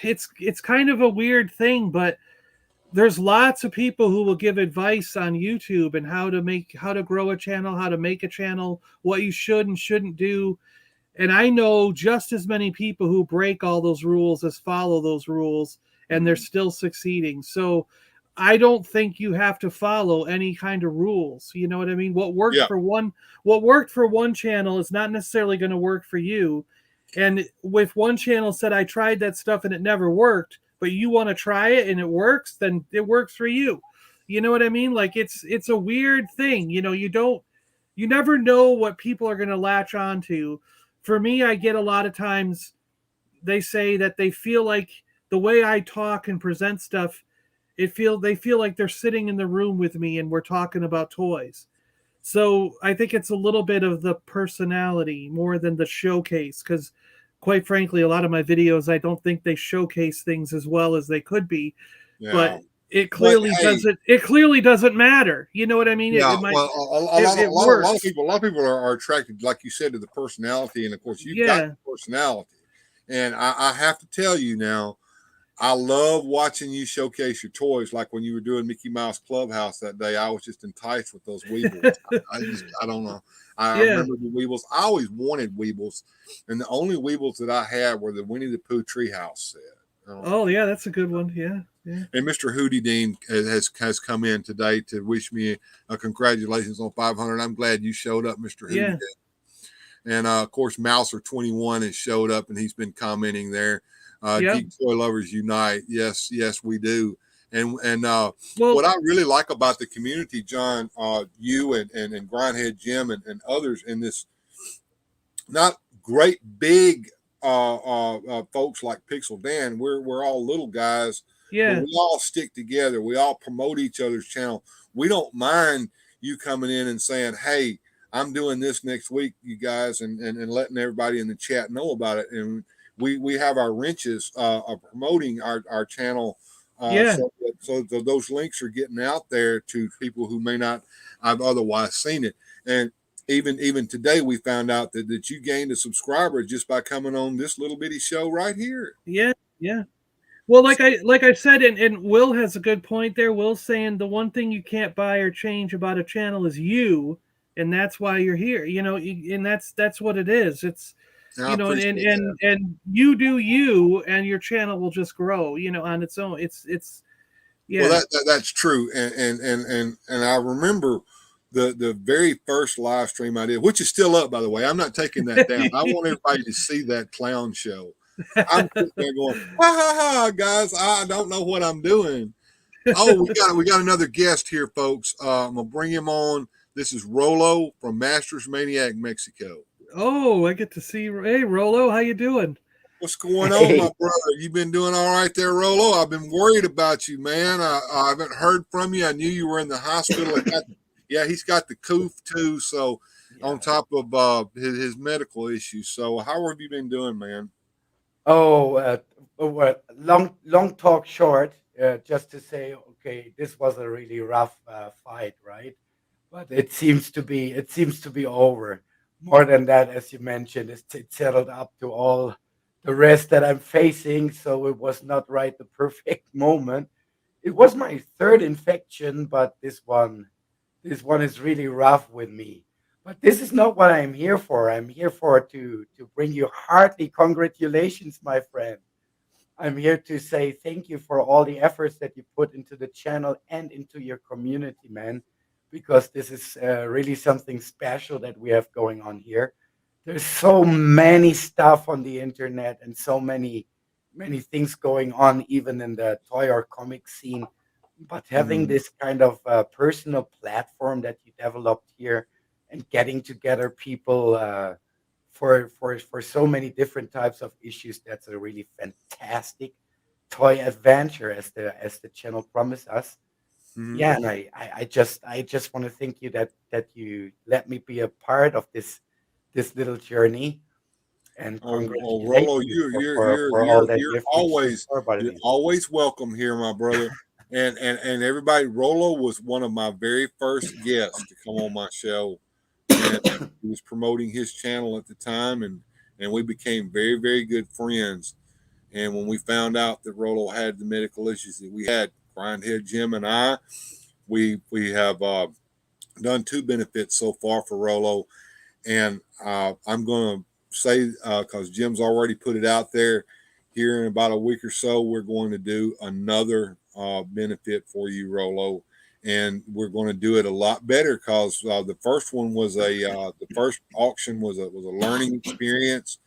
Speaker 7: it's kind of a weird thing, but there's lots of people who will give advice on YouTube and how to grow a channel, how to make a channel, what you should and shouldn't do. And I know just as many people who break all those rules as follow those rules, and they're still succeeding. So I don't think you have to follow any kind of rules. You know what I mean? What worked for one channel is not necessarily going to work for you. And if one channel said, I tried that stuff and it never worked, but you want to try it and it works, then it works for you. You know what I mean? Like it's a weird thing. You never know what people are going to latch onto. For me, I get a lot of times they say that they feel like the way I talk and present stuff, they feel like they're sitting in the room with me and we're talking about toys. So I think it's a little bit of the personality more than the showcase, because quite frankly, a lot of my videos, I don't think they showcase things as well as they could be, but it clearly doesn't. It clearly doesn't matter. You know what I mean?
Speaker 6: Yeah. A lot of people are attracted, like you said, to the personality, and of course, you've got the personality. And I have to tell you now, I love watching you showcase your toys. Like when you were doing Mickey Mouse Clubhouse that day, I was just enticed with those Weebles. I don't know. I remember the Weebles. I always wanted Weebles, and the only Weebles that I had were the Winnie the Pooh Treehouse set.
Speaker 7: Oh yeah, that's a good one. Yeah.
Speaker 6: And Mr. Hootie Dean has come in today to wish me a congratulations on 500. I'm glad you showed up, Mr. Hootie Dean. And of course, Mouser21 has showed up, and he's been commenting there. Geek Toy Lovers Unite. Yes, we do. And what I really like about the community, John, you and Grindhead Jim and others in this not great big folks like Pixel Dan. We're all little guys, but
Speaker 7: Yeah.
Speaker 6: we all stick together. We all promote each other's channel. We don't mind you coming in and saying, "Hey, I'm doing this next week, you guys," and letting everybody in the chat know about it. And we have our wrenches of promoting our channel.
Speaker 7: Yeah.
Speaker 6: So those links are getting out there to people who may not have otherwise seen it. And even today, we found out that you gained a subscriber just by coming on this little bitty show right here.
Speaker 7: Yeah. Yeah. Well, like I said, and Will has a good point there. Will's saying the one thing you can't buy or change about a channel is you, and that's why you're here. And that's what it is. It's
Speaker 6: And I appreciate that.
Speaker 7: and you do you, and your channel will just grow. On its own. It's
Speaker 6: Well,
Speaker 7: yeah.
Speaker 6: that's true, and I remember the very first live stream I did, which is still up, by the way. I'm not taking that down. I want everybody to see that clown show. I'm sitting there going, ha ha ha, guys! I don't know what I'm doing. Oh, we got another guest here, folks. I'm gonna bring him on. This is Rolo from Masters Maniac, Mexico.
Speaker 7: Oh, I get to see. Hey, Rolo, how you doing?
Speaker 6: What's going on, my brother? You been doing all right there, Rolo? I've been worried about you, man. I haven't heard from you. I knew you were in the hospital. Yeah, he's got the coof too. So on top of his medical issues. So how have you been doing, man?
Speaker 9: Oh, well, long talk short, just to say, okay, this was a really rough fight, right? But it seems to be over. More than that, as you mentioned, it settled up to all the rest that I'm facing. So it was not right the perfect moment. It was my third infection, but this one is really rough with me. But this is not what I'm here for. I'm here for to bring you hearty congratulations, my friend. I'm here to say thank you for all the efforts that you put into the channel and into your community, man, because this is really something special that we have going on here. There's so many stuff on the internet and so many things going on, even in the toy or comic scene. But having
Speaker 6: Mm,
Speaker 9: this kind of personal platform that you developed here and getting together people for so many different types of issues, that's a really fantastic toy adventure, as the channel promised us.
Speaker 6: mm.
Speaker 9: Yeah, and I just want to thank you that you let me be a part of this little journey, and
Speaker 6: Rolo,
Speaker 9: congratulations for all that you have reached so far,
Speaker 6: you're
Speaker 9: buddy.
Speaker 6: always welcome here, my brother. And everybody, Rolo was one of my very first guests to come on my show, and he was promoting his channel at the time, and we became very very good friends. And when we found out that Rolo had the medical issues that we had, Grindhead Jim and I, we have done two benefits so far for Rolo, and I'm going to say, because Jim's already put it out there, here in about a week or so, we're going to do another benefit for you, Rolo. And we're going to do it a lot better because the first one was the first auction was a learning experience.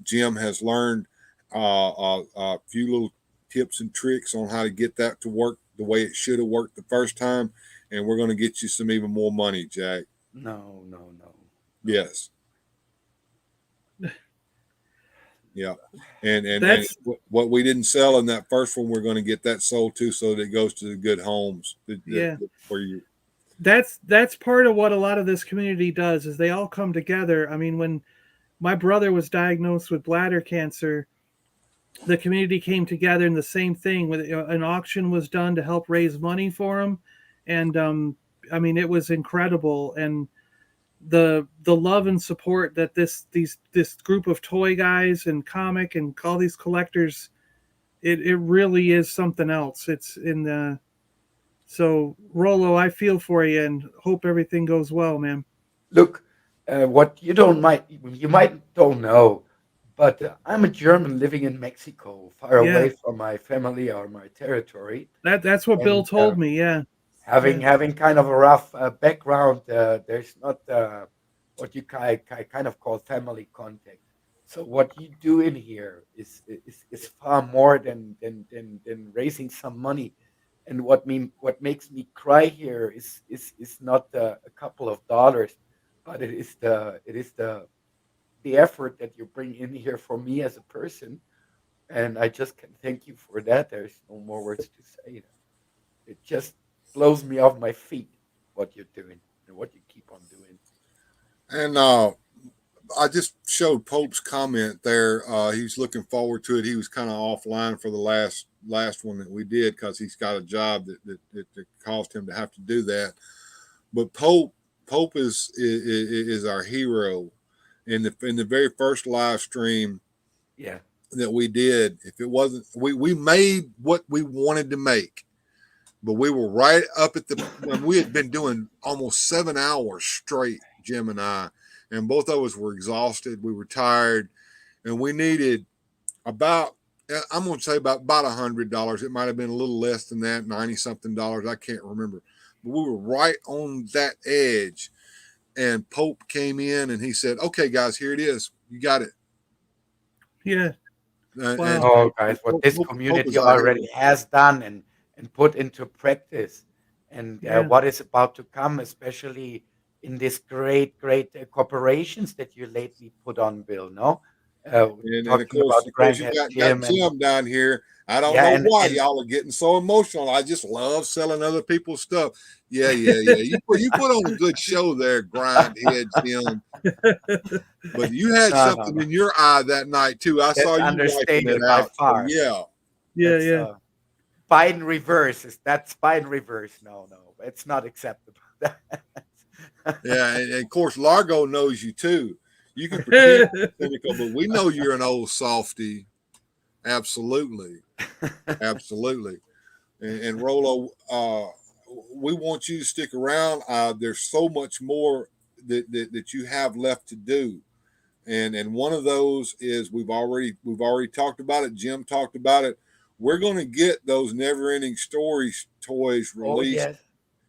Speaker 6: Jim has learned a few little tips and tricks on how to get that to work the way it should have worked the first time, and we're going to get you some even more money, Jack.
Speaker 9: No, no, no, no.
Speaker 6: Yes. Yeah, and
Speaker 7: That's
Speaker 6: what we didn't sell in that first one, we're going to get that sold too, so that it goes to the good homes
Speaker 7: yeah.
Speaker 6: where you.
Speaker 7: That's part of what a lot of this community does is they all come together. I mean, when my brother was diagnosed with bladder cancer, the community came together and the same thing with an auction was done to help raise money for him, and I mean it was incredible, and the love and support that this group of toy guys and comic and all these collectors, it really is something else. It's in the So Rolo, I feel for you and hope everything goes well, man.
Speaker 9: Look, what you might don't know, but I'm a German living in Mexico, far
Speaker 7: Yeah,
Speaker 9: away from my family or my territory,
Speaker 7: that's what Bill
Speaker 9: and
Speaker 7: told me. Yeah,
Speaker 9: having
Speaker 7: yeah,
Speaker 9: having kind of a rough background. There's not what you kind of call family contact. So what you do in here is far more than raising some money. And what makes me cry here is not a couple of dollars, but it is the the effort that you bring in here for me as a person. And I just can thank you for that. There's no more words to say. It just blows me off my feet what you're doing and what you keep on doing.
Speaker 6: And I just showed Pope's comment there. He's looking forward to it. He was kind of offline for the last one that we did because he's got a job that caused him to have to do that. But Pope is our hero. In the very first live stream
Speaker 9: Yeah.
Speaker 6: that we did, if it wasn't, we made what we wanted to make, but we were right up at the when we had been doing almost 7 hours straight, Jim and I, and both of us were exhausted. We were tired, and we needed about, I'm going to say about $100. It might have been a little less than that, 90 something dollars. I can't remember, but we were right on that edge. And Pope came in and he said, "Okay, guys, here it is. You got it."
Speaker 7: Yeah.
Speaker 6: And,
Speaker 7: Wow.
Speaker 6: and
Speaker 9: Oh, guys, what
Speaker 6: Pope-
Speaker 9: this
Speaker 6: Pope
Speaker 9: community
Speaker 6: is our hero.
Speaker 9: already has done and put into practice, and
Speaker 7: Yeah.
Speaker 9: what is about to come, especially in these great corporations that you lately put on, Bill. No,
Speaker 6: And of
Speaker 9: talking
Speaker 6: course,
Speaker 9: about
Speaker 6: you
Speaker 9: Grindhead
Speaker 6: got
Speaker 9: Jim and
Speaker 6: Jim down here. I don't
Speaker 9: yeah,
Speaker 6: know
Speaker 9: and
Speaker 6: why
Speaker 9: and
Speaker 6: y'all are getting so emotional. I just love selling other people's stuff. Yeah. You put on a good show there, Grindhead Jim. But you had something
Speaker 9: no,
Speaker 6: in your eye that night too. I saw
Speaker 9: that's
Speaker 6: you wiping it
Speaker 9: understated by
Speaker 6: out. So
Speaker 9: far.
Speaker 6: yeah.
Speaker 7: Yeah.
Speaker 9: That's
Speaker 7: Yeah.
Speaker 9: Biden reverse. That's Biden reverse. No, it's not acceptable.
Speaker 6: Yeah, and of course Largo knows you too. You can pretend cynical, but we know you're an old softy. Absolutely. And Rolo, we want you to stick around. There's so much more that you have left to do, and one of those is we've already talked about it. Jim talked about it. We're going to get those never-ending stories toys
Speaker 9: Oh
Speaker 6: released.
Speaker 9: yes,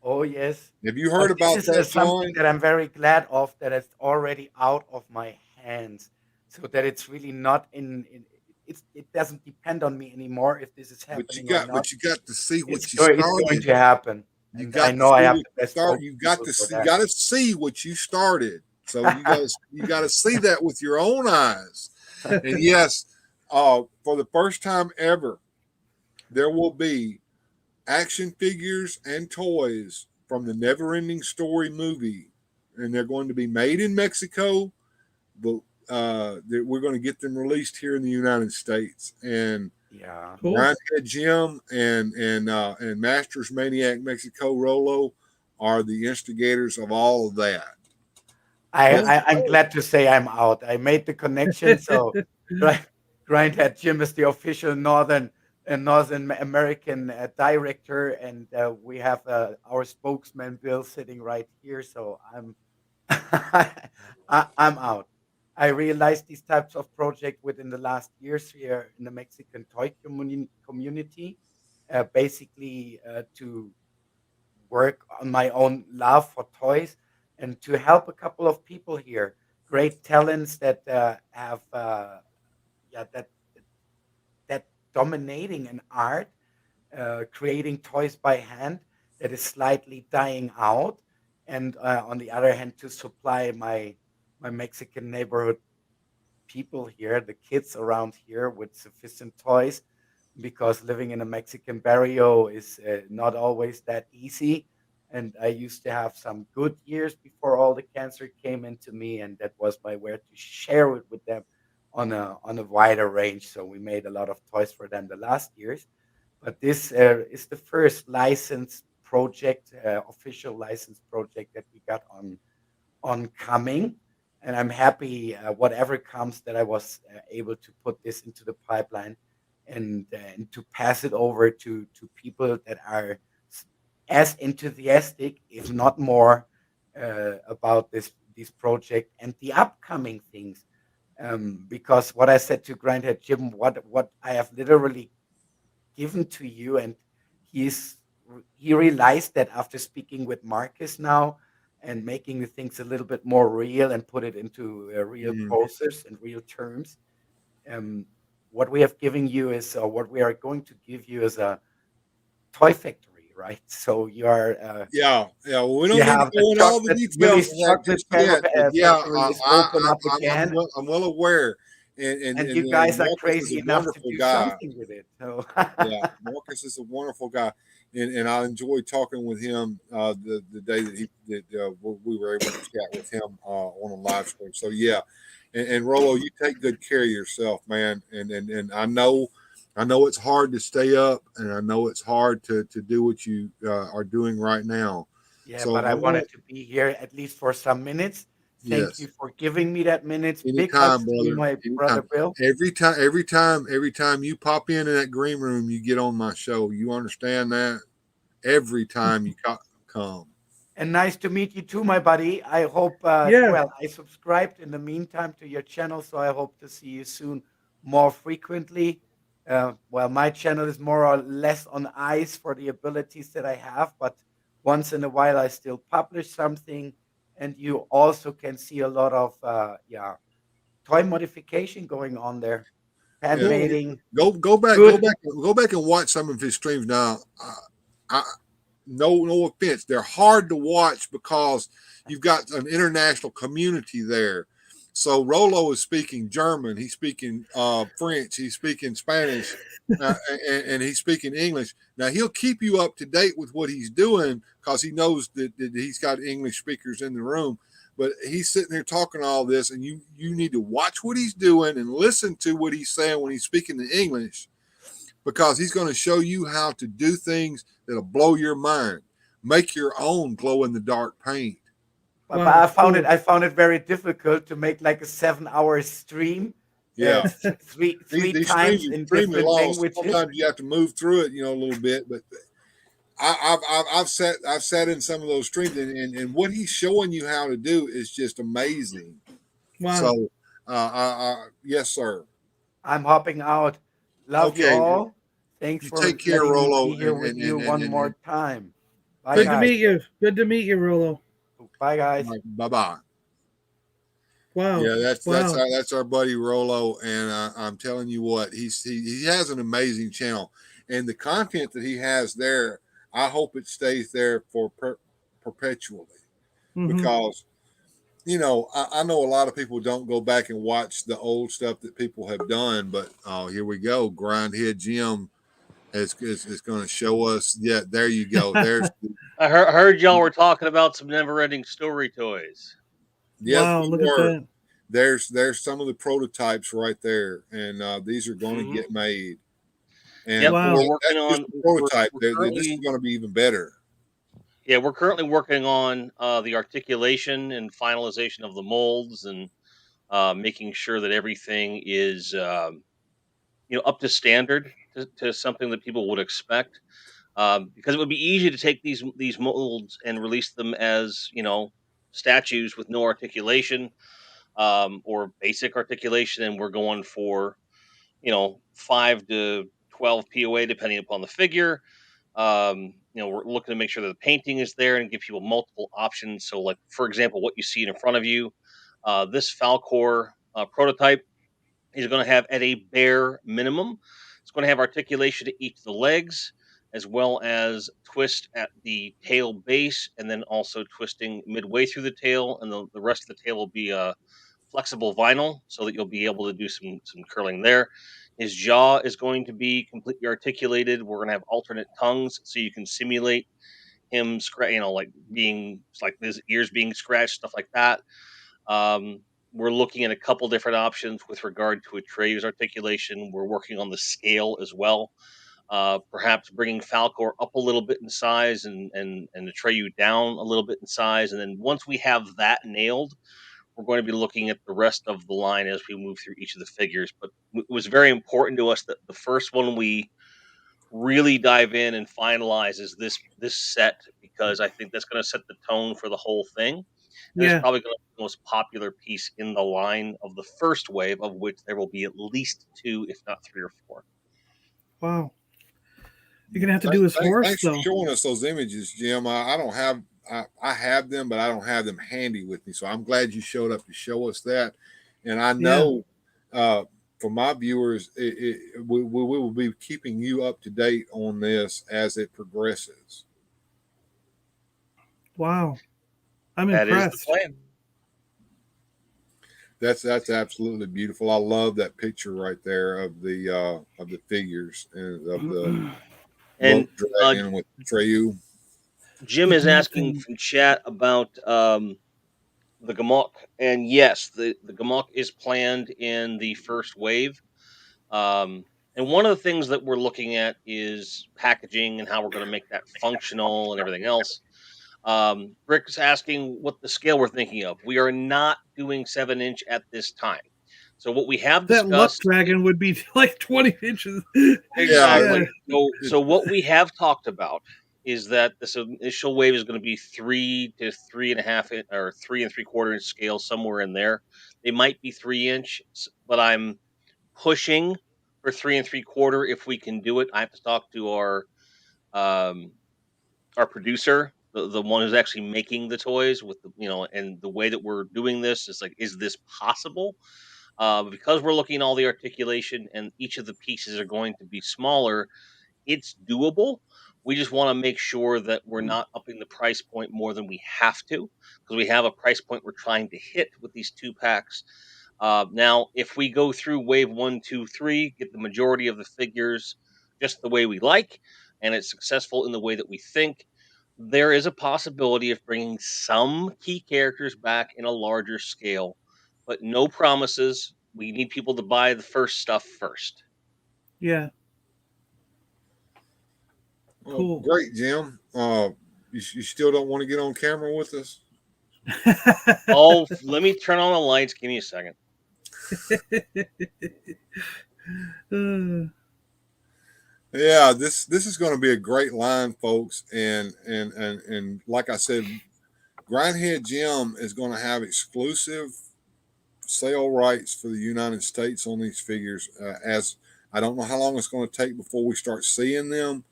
Speaker 9: oh yes.
Speaker 6: Have you
Speaker 9: But
Speaker 6: heard about
Speaker 9: this is
Speaker 6: that,
Speaker 9: something
Speaker 6: John?
Speaker 9: that I'm very glad of, that it's already out of my hands, so that it's really not it doesn't depend on me anymore if this is happening or not.
Speaker 6: But you got to see what
Speaker 9: It's
Speaker 6: you
Speaker 9: going, it's going
Speaker 6: started.
Speaker 9: to happen,
Speaker 6: You
Speaker 9: and I
Speaker 6: got to
Speaker 9: know I
Speaker 6: see
Speaker 9: have
Speaker 6: what
Speaker 9: the
Speaker 6: you
Speaker 9: best
Speaker 6: start. You got
Speaker 9: spokespeople
Speaker 6: to
Speaker 9: for
Speaker 6: see. You
Speaker 9: that.
Speaker 6: got to see what you started. So you got to see that with your own eyes. And yes, for the first time ever, there will be action figures and toys from the Never-Ending Story movie, and they're going to be made in Mexico, but we're going to get them released here in the United States. And
Speaker 9: Yeah.
Speaker 7: Cool.
Speaker 6: Grindhead Jim and Masters Maniac Mexico Rolo are the instigators of all of that.
Speaker 9: I'm glad to say I'm out. I made the connection, so Grindhead Jim is the official Northern American director, and we have our spokesman Bill sitting right here. So I'm I'm out. I realized these types of projects within the last years here in the Mexican toy community, basically to work on my own love for toys and to help a couple of people here, great talents that have yeah that dominating an art, creating toys by hand that is slightly dying out, and on the other hand to supply my Mexican neighborhood people here, the kids around here, with sufficient toys, because living in a Mexican barrio is not always that easy. And I used to have some good years before all the cancer came into me, and that was my way to share it with them on a wider range. So we made a lot of toys for them the last years. But this is the first licensed project, official licensed project that we got on coming, and I'm happy whatever comes that I was able to put this into the pipeline and to pass it over to people that are as enthusiastic, if not more, about this project and the upcoming things. Because what I said to Grindhead Jim, what I have literally given to you, and he's he realized that after speaking with Marcus now and making the things a little bit more real and put it into a real process and real terms. Um, what we have given you is, or what we are going to give you is a toy factory right? So you are
Speaker 6: Yeah. Well, we
Speaker 9: you
Speaker 6: don't need to
Speaker 9: have the
Speaker 6: go into all the details of that
Speaker 9: chocolate
Speaker 6: just yet. But yeah,
Speaker 9: factory is open up again,
Speaker 6: I'm well aware.
Speaker 9: and you guys are
Speaker 6: Marcus is
Speaker 9: crazy
Speaker 6: a
Speaker 9: enough to
Speaker 6: wonderful
Speaker 9: do
Speaker 6: guy.
Speaker 9: something with it. So
Speaker 6: Yeah, Marcus is a wonderful guy, and I enjoyed talking with him the day that we were able to chat with him on a live stream. So yeah, and Rolo, you take good care of yourself, man. And I know it's hard to stay up, and I know it's hard to do what you are doing right now.
Speaker 9: yeah,
Speaker 6: So
Speaker 9: but
Speaker 6: I
Speaker 9: I
Speaker 6: want
Speaker 9: wanted to be here at least for some minutes. Thank you
Speaker 6: yes,
Speaker 9: for giving me that minutes. Big
Speaker 6: anytime,
Speaker 9: hugs to you,
Speaker 6: brother,
Speaker 9: my
Speaker 6: anytime.
Speaker 9: brother Bill.
Speaker 6: Every time you pop in that green room, you get on my show. You understand that? Every time you come.
Speaker 9: And nice to meet you too, my buddy. I hope,
Speaker 7: Yeah.
Speaker 9: well, I subscribed in the meantime to your channel, so I hope to see you soon more frequently. Well, my channel is more or less on ice for the abilities that I have, but once in a while I still publish something. And you also can see a lot of, toy modification going on there,
Speaker 6: Yeah,
Speaker 7: Cool.
Speaker 9: handmaking.
Speaker 7: Good.
Speaker 6: go back and watch some of his streams now. I no offense, they're hard to watch because you've got an international community there. So Rolo is speaking German, he's speaking French, he's speaking Spanish, and he's speaking English. Now he'll keep you up to date with what he's doing because he knows that he's got English speakers in the room. But he's sitting there talking all this, and you need to watch what he's doing and listen to what he's saying when he's speaking in English, because he's going to show you how to do things that'll blow your mind. Make your own glow in the dark paint.
Speaker 9: But
Speaker 7: Wow.
Speaker 9: I found it very difficult to make like a 7 hour stream,
Speaker 6: Yeah,
Speaker 9: three
Speaker 6: these
Speaker 9: times
Speaker 6: streams are
Speaker 9: in
Speaker 6: extremely
Speaker 9: different
Speaker 6: long. So
Speaker 9: languages.
Speaker 6: sometimes you have to move through it, a little bit. But I've sat in some of those streams, and what he's showing you how to do is just amazing.
Speaker 7: Wow.
Speaker 6: So, yes, sir.
Speaker 9: I'm hopping out. Love you
Speaker 6: Okay,
Speaker 9: all. Thanks
Speaker 6: you
Speaker 9: for
Speaker 6: take care,
Speaker 9: letting me
Speaker 6: Rolo,
Speaker 9: be here with you one more time. Bye,
Speaker 7: Good to
Speaker 9: guys.
Speaker 7: meet you. Good to meet you, Rolo.
Speaker 9: Bye, guys.
Speaker 6: bye bye.
Speaker 7: Wow.
Speaker 6: Yeah,
Speaker 7: wow.
Speaker 6: that's our buddy Rolo, and I'm telling you what, he has an amazing channel, and the content that he has there, I hope it stays there for perpetually, because I know a lot of people don't go back and watch the old stuff that people have done, but here we go, Grindhead Jim is going to show us. Yeah, there you go. There's
Speaker 8: I heard y'all were talking about some never-ending story toys.
Speaker 6: yes,
Speaker 7: Wow,
Speaker 6: we
Speaker 7: look at
Speaker 6: were.
Speaker 7: that.
Speaker 6: There's some of the prototypes right there, and these are going to get made. And
Speaker 7: Wow.
Speaker 8: We're working
Speaker 6: that's just
Speaker 8: on
Speaker 6: the prototype.
Speaker 8: we're
Speaker 6: This is
Speaker 8: currently,
Speaker 6: going to be even better.
Speaker 8: yeah, we're currently working on the articulation and finalization of the molds, and making sure that everything is up to standard, to something that people would expect. Because it would be easy to take these molds and release them as statues with no articulation, or basic articulation, and we're going for 5 to 12 POA depending upon the figure. We're looking to make sure that the painting is there and give people multiple options. So, like for example, what you see in front of you, this Falcor prototype is going to have, at a bare minimum, it's going to have articulation to each of the legs, as well as twist at the tail base, and then also twisting midway through the tail, and the rest of the tail will be flexible vinyl, so that you'll be able to do some curling there. His jaw is going to be completely articulated. We're going to have alternate tongues, so you can simulate him like his ears being scratched, stuff like that. We're looking at a couple different options with regard to Atreus articulation. We're working on the scale as well. Perhaps bringing Falcor up a little bit in size, and Atreyu down a little bit in size. And then once we have that nailed, we're going to be looking at the rest of the line as we move through each of the figures. But it was very important to us that the first one we really dive in and finalize is this set, because I think that's going to set the tone for the whole thing. And it's
Speaker 7: Yeah.
Speaker 8: probably going to be the most popular piece in the line of the first wave, of which there will be at least 2, if not 3 or 4.
Speaker 7: Wow. You're gonna have to do his horse
Speaker 6: Thanks for
Speaker 7: though.
Speaker 6: showing us those images, Jim. I don't have I have them, but I don't have them handy with me. So I'm glad you showed up to show us that. And I know for my viewers, we will be keeping you up to date on this as it progresses.
Speaker 7: Wow. I'm
Speaker 8: That is the
Speaker 7: impressed.
Speaker 8: plan.
Speaker 6: That's absolutely beautiful. I love that picture right there of the figures and of the
Speaker 8: And
Speaker 6: boat dragon with Treyu.
Speaker 8: Jim
Speaker 7: The
Speaker 8: is
Speaker 7: Gimp
Speaker 8: asking
Speaker 7: thing.
Speaker 8: from chat about the Gamok, and yes, the Gamok is planned in the first wave. And one of the things that we're looking at is packaging and how we're going to make that functional and everything else. Rick's asking what the scale we're thinking of. We are not doing 7-inch at this time. So what we have
Speaker 7: That luck
Speaker 8: discussed
Speaker 7: dragon would be like 20 inches.
Speaker 6: Yeah,
Speaker 8: exactly. So what we have talked about is that this initial wave is going to be 3 to 3.5 or 3 3/4 inch scale, somewhere in there. They might be 3-inch, but I'm pushing for 3 3/4 if we can do it. I have to talk to um our producer, the one who's actually making the toys with the and the way that we're doing this is like, is this possible? Because we're looking at all the articulation and each of the pieces are going to be smaller, it's doable. We just want to make sure that we're not upping the price point more than we have to, because we have a price point we're trying to hit with these 2 packs. Now, if we go through wave 1, 2, 3, get the majority of the figures just the way we like, and it's successful in the way that we think, there is a possibility of bringing some key characters back in a larger scale, but no promises. We need people to buy the first stuff first.
Speaker 7: Yeah.
Speaker 6: well,
Speaker 7: Cool.
Speaker 6: great, Jim. You still don't want to get on camera with us?
Speaker 8: Oh, let me turn on the lights. Give me a second.
Speaker 6: Yeah, this is going to be a great line, folks, and like I said, Grindhead Jim is going to have exclusive sale rights for the United States on these figures. As I don't know how long it's going to take before we start seeing them,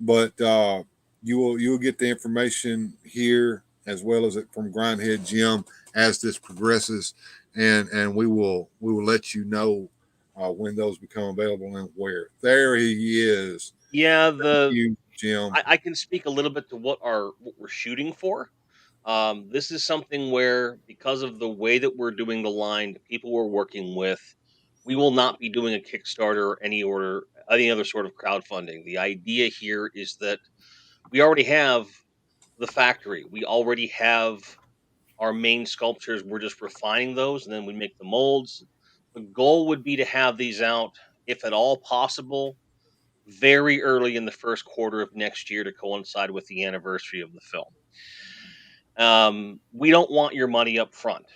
Speaker 6: but you'll get the information here as well as it from Grindhead Jim as this progresses, and we will let you know when those become available and where. There he is.
Speaker 8: Yeah,
Speaker 6: Thank you, Jim.
Speaker 8: I can speak a little bit to what we're shooting for. This is something where, because of the way that we're doing the line, the people we're working with, we will not be doing a Kickstarter or any other sort of crowdfunding. The idea here is that we already have the factory. We already have our main sculptures. We're just refining those, and then we make the molds. The goal would be to have these out, if at all possible, very early in the first quarter of next year to coincide with the anniversary of the film. We don't want your money up front.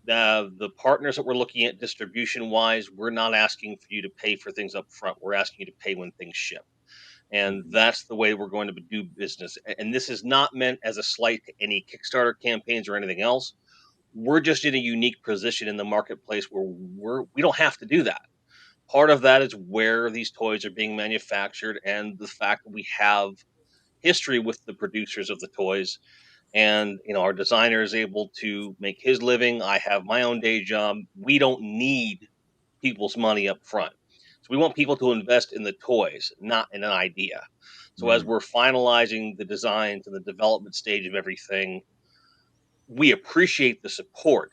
Speaker 8: The partners that we're looking at distribution wise, we're not asking for you to pay for things up front. We're asking you to pay when things ship. And that's the way we're going to do business. And this is not meant as a slight to any Kickstarter campaigns or anything else. We're just in a unique position in the marketplace where we don't have to do that. Part of that is where these toys are being manufactured and the fact that we have history with the producers of the toys, and our designer is able to make his living. I have my own day job. We don't need people's money up front, so we want people to invest in the toys, not in an idea. So as we're finalizing the designs and the development stage of everything, we appreciate the support,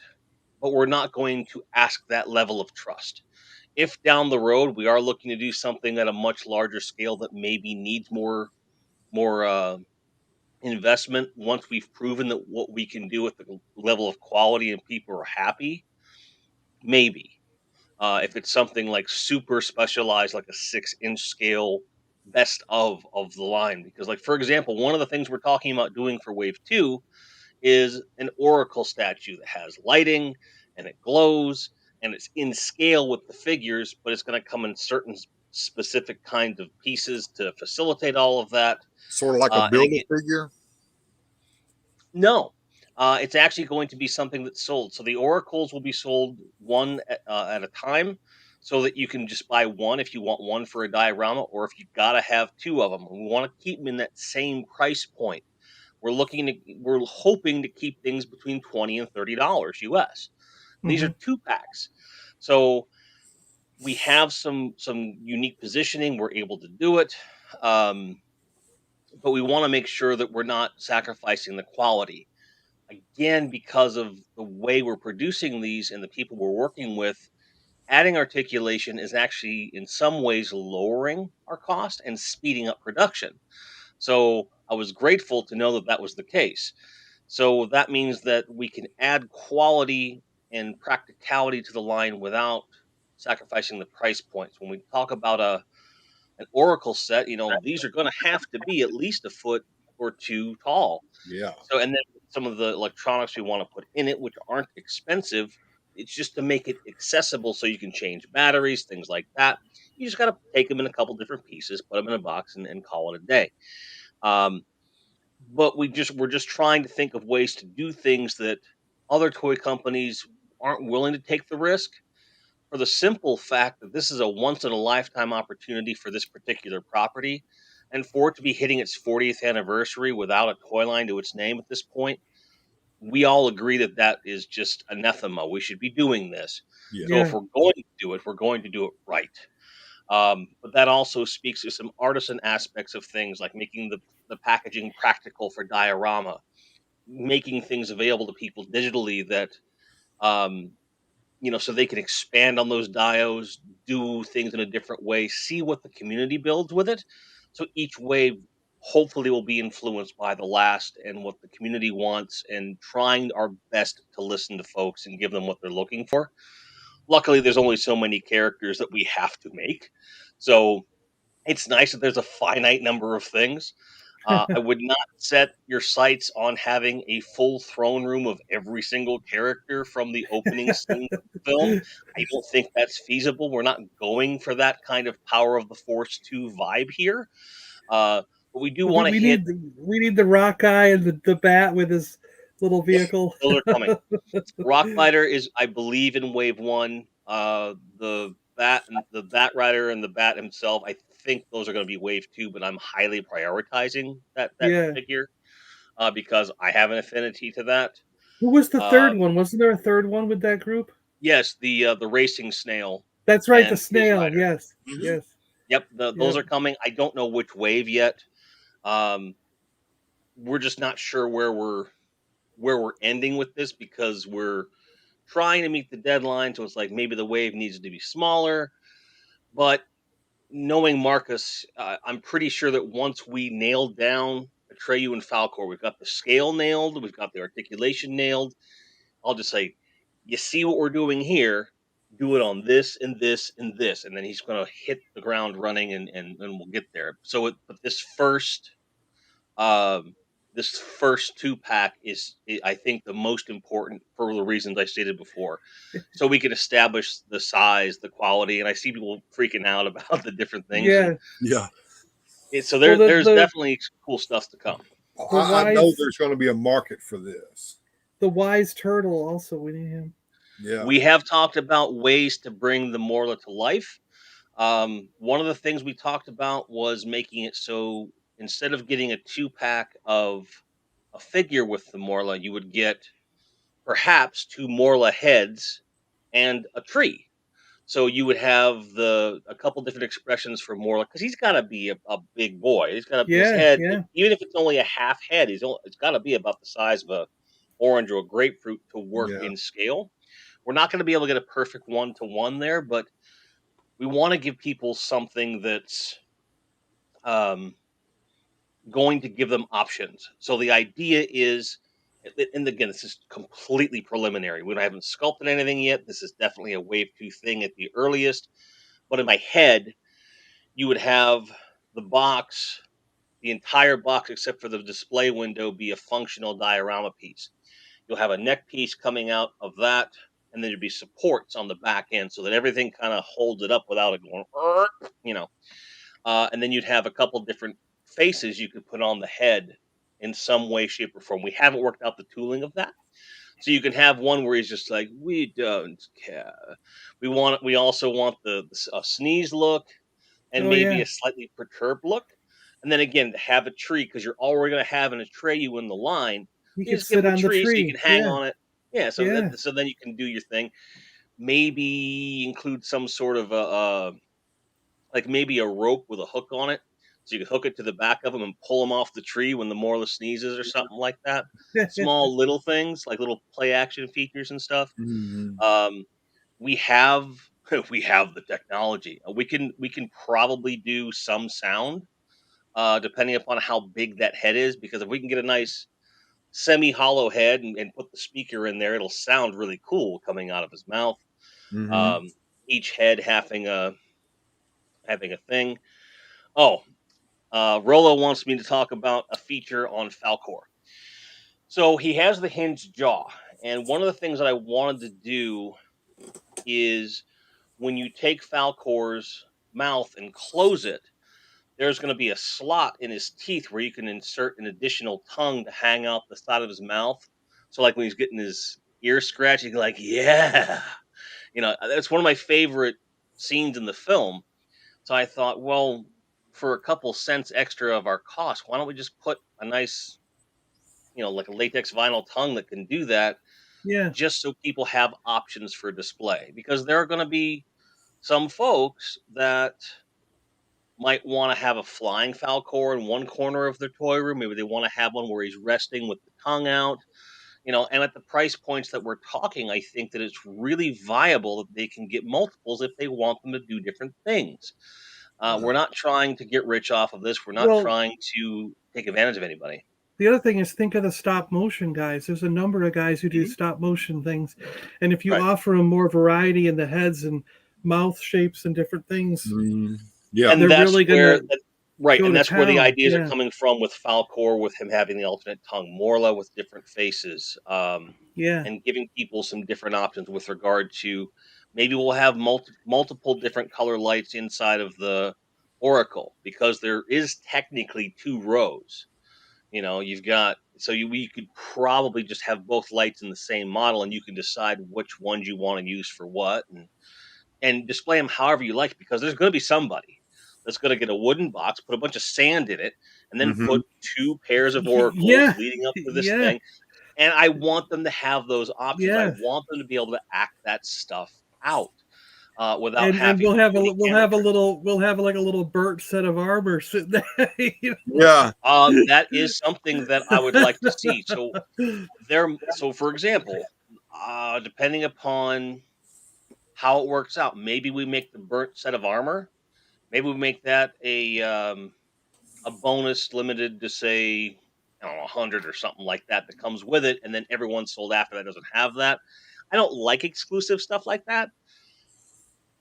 Speaker 8: but we're not going to ask that level of trust. If down the road we are looking to do something at a much larger scale that maybe needs more investment, once we've proven that what we can do with the level of quality and people are happy, maybe. If it's something like super specialized, like a 6-inch scale, best of the line, because, like, for example, one of the things we're talking about doing for Wave 2 is an oracle statue that has lighting and it glows and it's in scale with the figures, but it's going to come in certain specific kinds of pieces to facilitate all of that.
Speaker 6: Sort of like a
Speaker 8: And
Speaker 6: builder
Speaker 8: again,
Speaker 6: figure.
Speaker 8: no, it's actually going to be something that's sold. So the oracles will be sold one at a time, so that you can just buy one if you want one for a diorama, or if you gotta have two of them. We want to keep them in that same price point. We're hoping to keep things between $20 and $30 US. And these are
Speaker 7: Mhm.
Speaker 8: 2 packs. So We have some unique positioning. We're able to do it, but we want to make sure that we're not sacrificing the quality. Again, because of the way we're producing these and the people we're working with, adding articulation is actually in some ways lowering our cost and speeding up production. So I was grateful to know that that was the case. So that means that we can add quality and practicality to the line without sacrificing the price points. When we talk about an oracle set, these are going to have to be at least a foot or two tall.
Speaker 6: Yeah.
Speaker 8: So, and then some of the electronics we want to put in it, which aren't expensive, it's just to make it accessible so you can change batteries, things like that. You just got to take them in a couple different pieces, put them in a box, and call it a day. Um, but we're just trying to think of ways to do things that other toy companies aren't willing to take the risk, for the simple fact that this is a once in a lifetime opportunity for this particular property, and for it to be hitting its 40th anniversary without a toy line to its name at this point, we all agree that that is just anathema. We should be doing this.
Speaker 6: Yeah.
Speaker 8: So if we're going to do it, we're going to do it right. But that also speaks to some artisan aspects of things, like making the packaging practical for diorama, making things available to people digitally that um, so they can expand on those dios, do things in a different way, see what the community builds with it. So each wave hopefully will be influenced by the last and what the community wants, and trying our best to listen to folks and give them what they're looking for. Luckily, there's only so many characters that we have to make. So it's nice that there's a finite number of things. I would not set your sights on having a full throne room of every single character from the opening scene of the film. I don't think that's feasible. We're not going for that kind of Power of the Force 2 vibe here. But we do
Speaker 7: Well,
Speaker 8: want to hit.
Speaker 7: we need the rock guy and the bat with his little vehicle.
Speaker 8: Those are coming. Rockbiter is, I believe, in wave one. The Bat Rider and the Bat himself, I think those are going to be wave two. But I'm highly prioritizing that
Speaker 7: Yeah.
Speaker 8: figure because I have an affinity to that.
Speaker 7: Who was the third one? Wasn't there a third one with that group?
Speaker 8: Yes, the racing snail.
Speaker 7: That's right, the
Speaker 8: and his
Speaker 7: snail.
Speaker 8: rider.
Speaker 7: Yes,
Speaker 8: Mhm.
Speaker 7: yes.
Speaker 8: Yep, those are coming. I don't know which wave yet. We're just not sure where we're ending with this, because we're trying to meet the deadline. So it's like maybe the wave needs to be smaller. But knowing Marcus, I'm pretty sure that once we nail down Atreyu and Falcor, we've got the scale nailed, we've got the articulation nailed. I'll just say, you see what we're doing here, do it on this and this and this, and then he's going to hit the ground running, and we'll get there. So, but um, this first 2-pack is, I think, the most important for the reasons I stated before. So we can establish the size, the quality, and I see people freaking out about the different things.
Speaker 7: Yeah.
Speaker 6: Yeah.
Speaker 8: So there's definitely cool stuff to come.
Speaker 6: I know there's going to be a market for this.
Speaker 7: The wise turtle also, we need him.
Speaker 6: Yeah.
Speaker 8: We have talked about ways to bring the Morla to life. One of the things we talked about was making it so instead of getting a 2-pack of a figure with the Morla, you would get perhaps 2 Morla heads and a tree. So you would have a couple different expressions for Morla, because he's got to be a big boy. He's got to his head, even if it's only a half head, it's got to be about the size of a orange or a grapefruit to work in scale. We're not going to be able to get a perfect 1-to-1 there, but we want to give people something that's going to give them options. So the idea is, and again, this is completely preliminary. We haven't sculpted anything yet. This is definitely a wave 2 thing at the earliest. But in my head, you would have the box, the entire box except for the display window, be a functional diorama piece. You'll have a neck piece coming out of that, and then there'd be supports on the back end so that everything kind of holds it up without it going, and then you'd have a couple different faces you could put on the head in some way, shape, or form. We haven't worked out the tooling of that. So you can have one where he's just like, we don't care. We also want the sneeze look, and maybe a slightly perturbed look. And then again, to have a tree, because you're already going to have an Atreyu in the line.
Speaker 7: You
Speaker 8: You
Speaker 7: can
Speaker 8: just give
Speaker 7: sit
Speaker 8: him a
Speaker 7: on the
Speaker 8: tree so you
Speaker 7: tree.
Speaker 8: can hang on it. Yeah, so
Speaker 7: Yeah.
Speaker 8: so then you can do your thing. maybe include some sort of a like maybe a rope with a hook on it, so you can hook it to the back of him and pull him off the tree when the Morla sneezes or something like that. Small little things like little play action features and stuff.
Speaker 6: Mhm.
Speaker 8: We have we have the technology. We can probably do some sound, depending upon how big that head is. Because if we can get a nice semi-hollow head and put the speaker in there, it'll sound really cool coming out of his mouth.
Speaker 6: Mhm.
Speaker 8: Um, each head having a thing. Oh, Rolo wants me to talk about a feature on Falcor. So he has the hinged jaw, and one of the things that I wanted to do is when you take Falcor's mouth and close it, there's going to be a slot in his teeth where you can insert an additional tongue to hang out the side of his mouth. So, like when he's getting his ear scratched, he's like, "Yeah," that's one of my favorite scenes in the film. So I thought, well, for a couple cents extra of our cost, why don't we just put a nice, like a latex vinyl tongue that can do that,
Speaker 7: Yeah.
Speaker 8: just so people have options for display? Because there are going to be some folks that might want to have a flying Falcor in one corner of their toy room. Maybe they want to have one where he's resting with the tongue out. And at the price points that we're talking, I think that it's really viable that they can get multiples if they want them to do different things. We're not trying to get rich off of this. We're not
Speaker 7: Well,
Speaker 8: trying to take advantage of anybody.
Speaker 7: the other thing is think of the stop motion guys. There's a number of guys who do
Speaker 8: Mhm.
Speaker 7: stop motion things. And if you
Speaker 8: Right.
Speaker 7: offer them more variety in the heads and mouth shapes and different things,
Speaker 6: Mhm. Yeah.
Speaker 8: And
Speaker 7: they're
Speaker 8: that's
Speaker 7: really
Speaker 8: where,
Speaker 7: gonna
Speaker 8: right,
Speaker 7: go
Speaker 8: and
Speaker 7: to
Speaker 8: that's where the
Speaker 7: town.
Speaker 8: ideas are
Speaker 7: Yeah.
Speaker 8: coming from with Falcor, with him having the alternate tongue, Morla with different faces,
Speaker 7: Yeah.
Speaker 8: and giving people some different options with regard to maybe we'll have multiple different color lights inside of the Oracle, because there is technically two rows. You've got, so we could probably just have both lights in the same model, and you can decide which ones you want to use for what, and display them however you like, because there's going to be somebody that's going to get a wooden box, put a bunch of sand in it, and then
Speaker 6: Mhm.
Speaker 8: put two pairs of oracles
Speaker 7: Yeah.
Speaker 8: leading up to this
Speaker 7: Yeah.
Speaker 8: thing. And I want them to have those options. I
Speaker 7: Yeah.
Speaker 8: want them to be able to act that stuff out, without
Speaker 7: And
Speaker 8: having
Speaker 7: we'll
Speaker 8: to
Speaker 7: have
Speaker 8: do any camera tricks.
Speaker 7: we'll have like a little burnt set of armor sitting there.
Speaker 6: Yeah.
Speaker 8: That is something that I would like to see. So for example, depending upon how it works out, maybe we make the burnt set of armor. Maybe we make that a bonus limited to, say, I don't know, 100 or something like that that comes with it, and then everyone sold after that doesn't have that. I don't like exclusive stuff like that.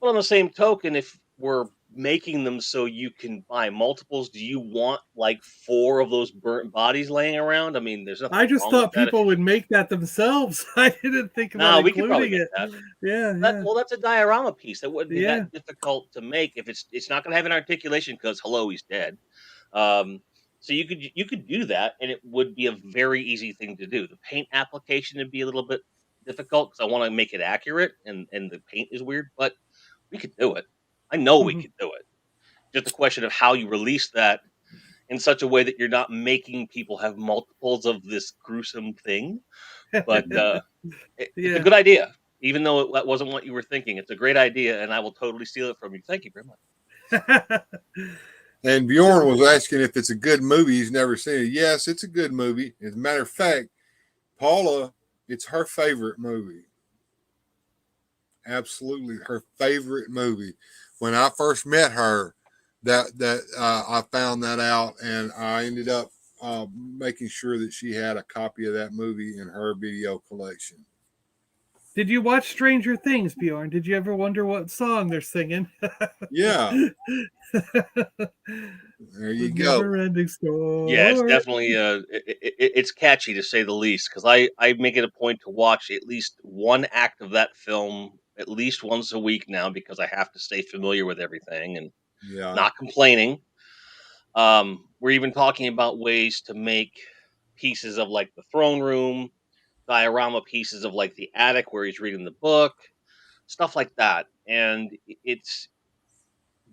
Speaker 8: But on the same token, if we're making them so you can buy multiples, do you want like four of those burnt bodies laying around? I mean, there's
Speaker 7: I
Speaker 8: nothing
Speaker 7: just
Speaker 8: wrong with
Speaker 7: thought
Speaker 8: that if
Speaker 7: people
Speaker 8: you.
Speaker 7: would make that themselves. I didn't think about
Speaker 8: No, we could probably
Speaker 7: including
Speaker 8: make
Speaker 7: it.
Speaker 8: that.
Speaker 7: Yeah, yeah,
Speaker 8: That's a diorama piece. That wouldn't be
Speaker 7: yeah.
Speaker 8: that difficult to make if it's not going to have an articulation, because hello, he's dead. Um, so you could do that, and it would be a very easy thing to do. The paint application would be a little bit difficult because I want to make it accurate, and the paint is weird, but we could do it. I know we
Speaker 7: Mhm.
Speaker 8: could do it. Just a question of how you release that in such a way that you're not making people have multiples of this gruesome thing. But it's a
Speaker 7: Yeah.
Speaker 8: good idea, even though that wasn't what you were thinking. It's a great idea, and I will totally steal it from you. Thank you very much.
Speaker 6: And Bjorn was asking if it's a good movie. He's never seen it. Yes, it's a good movie. As a matter of fact, Paula, it's her favorite movie. Absolutely her favorite movie. When I first met her, that I found that out, and I ended up making sure that she had a copy of that movie in her video collection.
Speaker 7: Did you watch Stranger Things, Bjorn? Did you ever wonder what song they're singing?
Speaker 6: Yeah,
Speaker 7: The
Speaker 6: there you go.
Speaker 7: never-ending
Speaker 8: Yeah, it's
Speaker 7: story.
Speaker 8: definitely it's catchy to say the least, because I make it a point to watch at least one act of that film at least once a week now, because I have to stay familiar with everything and
Speaker 6: Yeah.
Speaker 8: not complaining. We're even talking about ways to make pieces of like the throne room, diorama pieces of like the attic where he's reading the book, stuff like that. And it's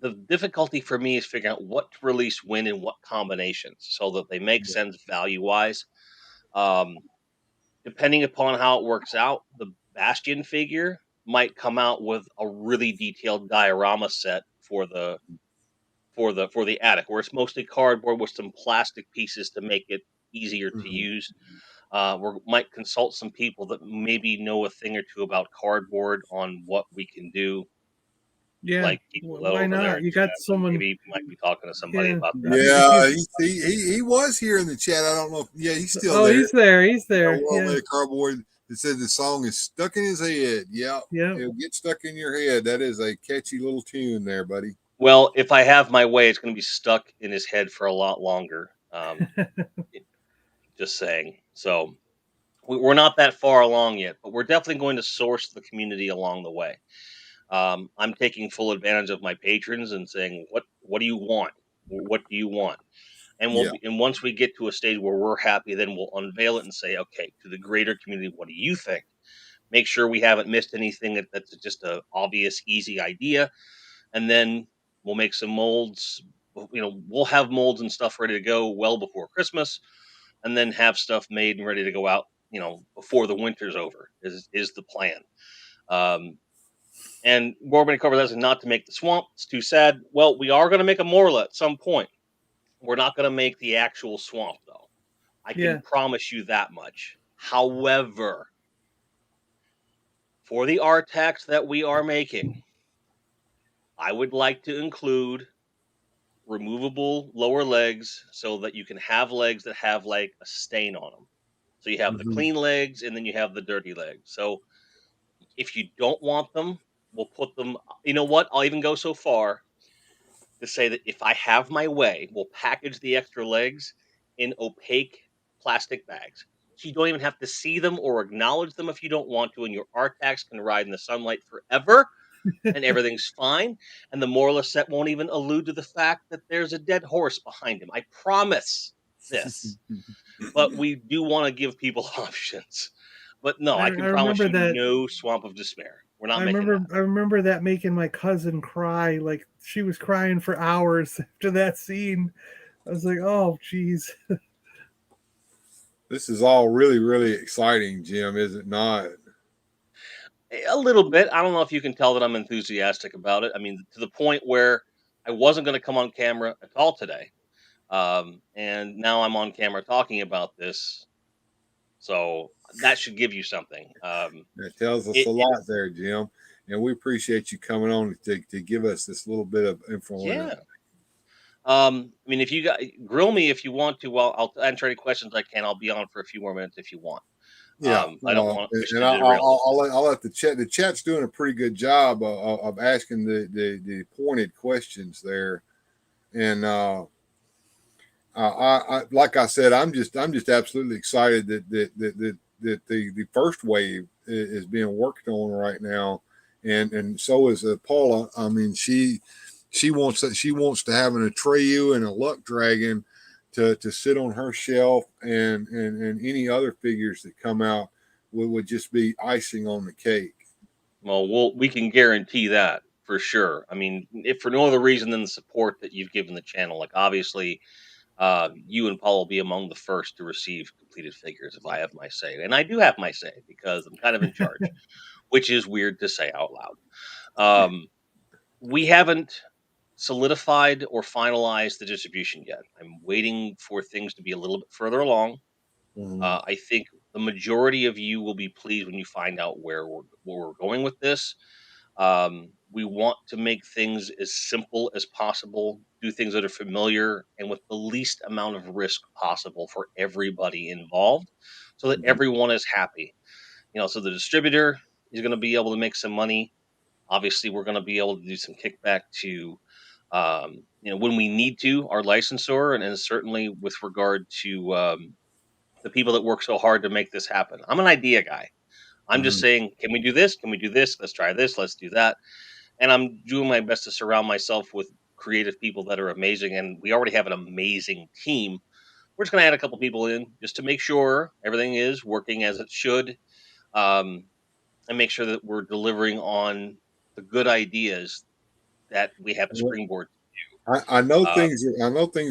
Speaker 8: the difficulty for me is figuring out what to release when and what combinations so that they make sense value wise. Um, Depending upon how it works out, the Bastion figure might come out with a really detailed diorama set for the attic, where it's mostly cardboard with some plastic pieces to make it easier to use. We might consult some people that maybe know a thing or two about cardboard on what we can do,
Speaker 7: Yeah.
Speaker 8: like people
Speaker 7: Why
Speaker 8: over there
Speaker 7: not?
Speaker 8: in
Speaker 7: You got
Speaker 8: chat. So
Speaker 7: someone.
Speaker 8: maybe we might be talking to somebody
Speaker 7: Yeah.
Speaker 8: about that.
Speaker 7: If
Speaker 6: Yeah,
Speaker 7: you.
Speaker 6: he was here in the chat. I don't know. Yeah, he's still
Speaker 7: Oh,
Speaker 6: there.
Speaker 7: he's there. He's
Speaker 6: Got
Speaker 7: there.
Speaker 6: one
Speaker 7: Yeah.
Speaker 6: with a cardboard that said the song is stuck in his head. Yeah,
Speaker 7: Yeah.
Speaker 6: it'll get stuck in your head. That is a catchy little tune there, buddy.
Speaker 8: Well, if I have my way, it's going to be stuck in his head for a lot longer. Just saying. So we're not that far along yet, but we're definitely going to source the community along the way. I'm taking full advantage of my patrons and saying, what do you want? What do you want? And
Speaker 6: Yeah.
Speaker 8: and once we get to a stage where we're happy, then we'll unveil it and say, okay, to the greater community, what do you think? Make sure we haven't missed anything that's just a obvious, easy idea, and then we'll make some molds. We'll have molds and stuff ready to go well before Christmas, and then have stuff made and ready to go out. Before the winter's over is the plan. And we're going to cover that, not to make the swamp. It's too sad. Well, we are going to make a Morla at some point. We're not going to make the actual swamp, though. I can promise you that much. However, for the artax that we are making, I would like to include removable lower legs so that you can have legs that have like a stain on them. So you have the clean legs and then you have the dirty legs. So if you don't want them, we'll put them. You know what? I'll even go so far to say that if I have my way, we'll package the extra legs in opaque plastic bags. So you don't even have to see them or acknowledge them if you don't want to, and your Artax can ride in the sunlight forever, and everything's fine. And the Morla set won't even allude to the fact that there's a dead horse behind him. I promise this. But we do want to give people options. But no, I can promise you no Swamp of Despair. We're not making that.
Speaker 7: I remember that making my cousin cry. Like she was crying for hours after that scene. I was like, oh, geez.
Speaker 6: This is all really, really exciting, Jim, is it not?
Speaker 8: A little bit. I don't know if you can tell that I'm enthusiastic about it. I mean, to the point where I wasn't going to come on camera at all today. And now I'm on camera talking about this. So that should give you something.
Speaker 6: That tells us a lot there, Jim. And we appreciate you coming on to give us this little bit of info.
Speaker 8: Yeah. I mean, if you got grill me if you want to, well, I'll answer any questions I can. I'll be on for a few more minutes if you want.
Speaker 6: Yeah,
Speaker 8: I don't want to.
Speaker 6: And I'll let the chat. The chat's doing a pretty good job of asking the pointed questions there, and I like I said, I'm just absolutely excited that the first wave is being worked on right now, and so is Paula. I mean, she wants to have an Atreyu and a Luck Dragon to sit on her shelf, and any other figures that come out would just be icing on the cake.
Speaker 8: Well, we can guarantee that for sure. I mean, if for no other reason than the support that you've given the channel, like obviously, you and Paul will be among the first to receive completed figures if I have my say, and I do have my say because I'm kind of in charge, which is weird to say out loud. We haven't solidified or finalized the distribution yet. I'm waiting for things to be a little bit further along. I think the majority of you will be pleased when you find out where we're going with this. We want to make things as simple as possible, do things that are familiar and with the least amount of risk possible for everybody involved so that everyone is happy. So the distributor is going to be able to make some money. Obviously, we're going to be able to do some kickback to, when we need to, our licensor, and certainly with regard to the people that work so hard to make this happen. I'm an idea guy. I'm just saying, can we do this? Can we do this? Let's try this. Let's do that. And I'm doing my best to surround myself with creative people that are amazing. And we already have an amazing team. We're just going to add a couple people in just to make sure everything is working as it should, and make sure that we're delivering on the good ideas that we have a springboard to do.
Speaker 6: I know things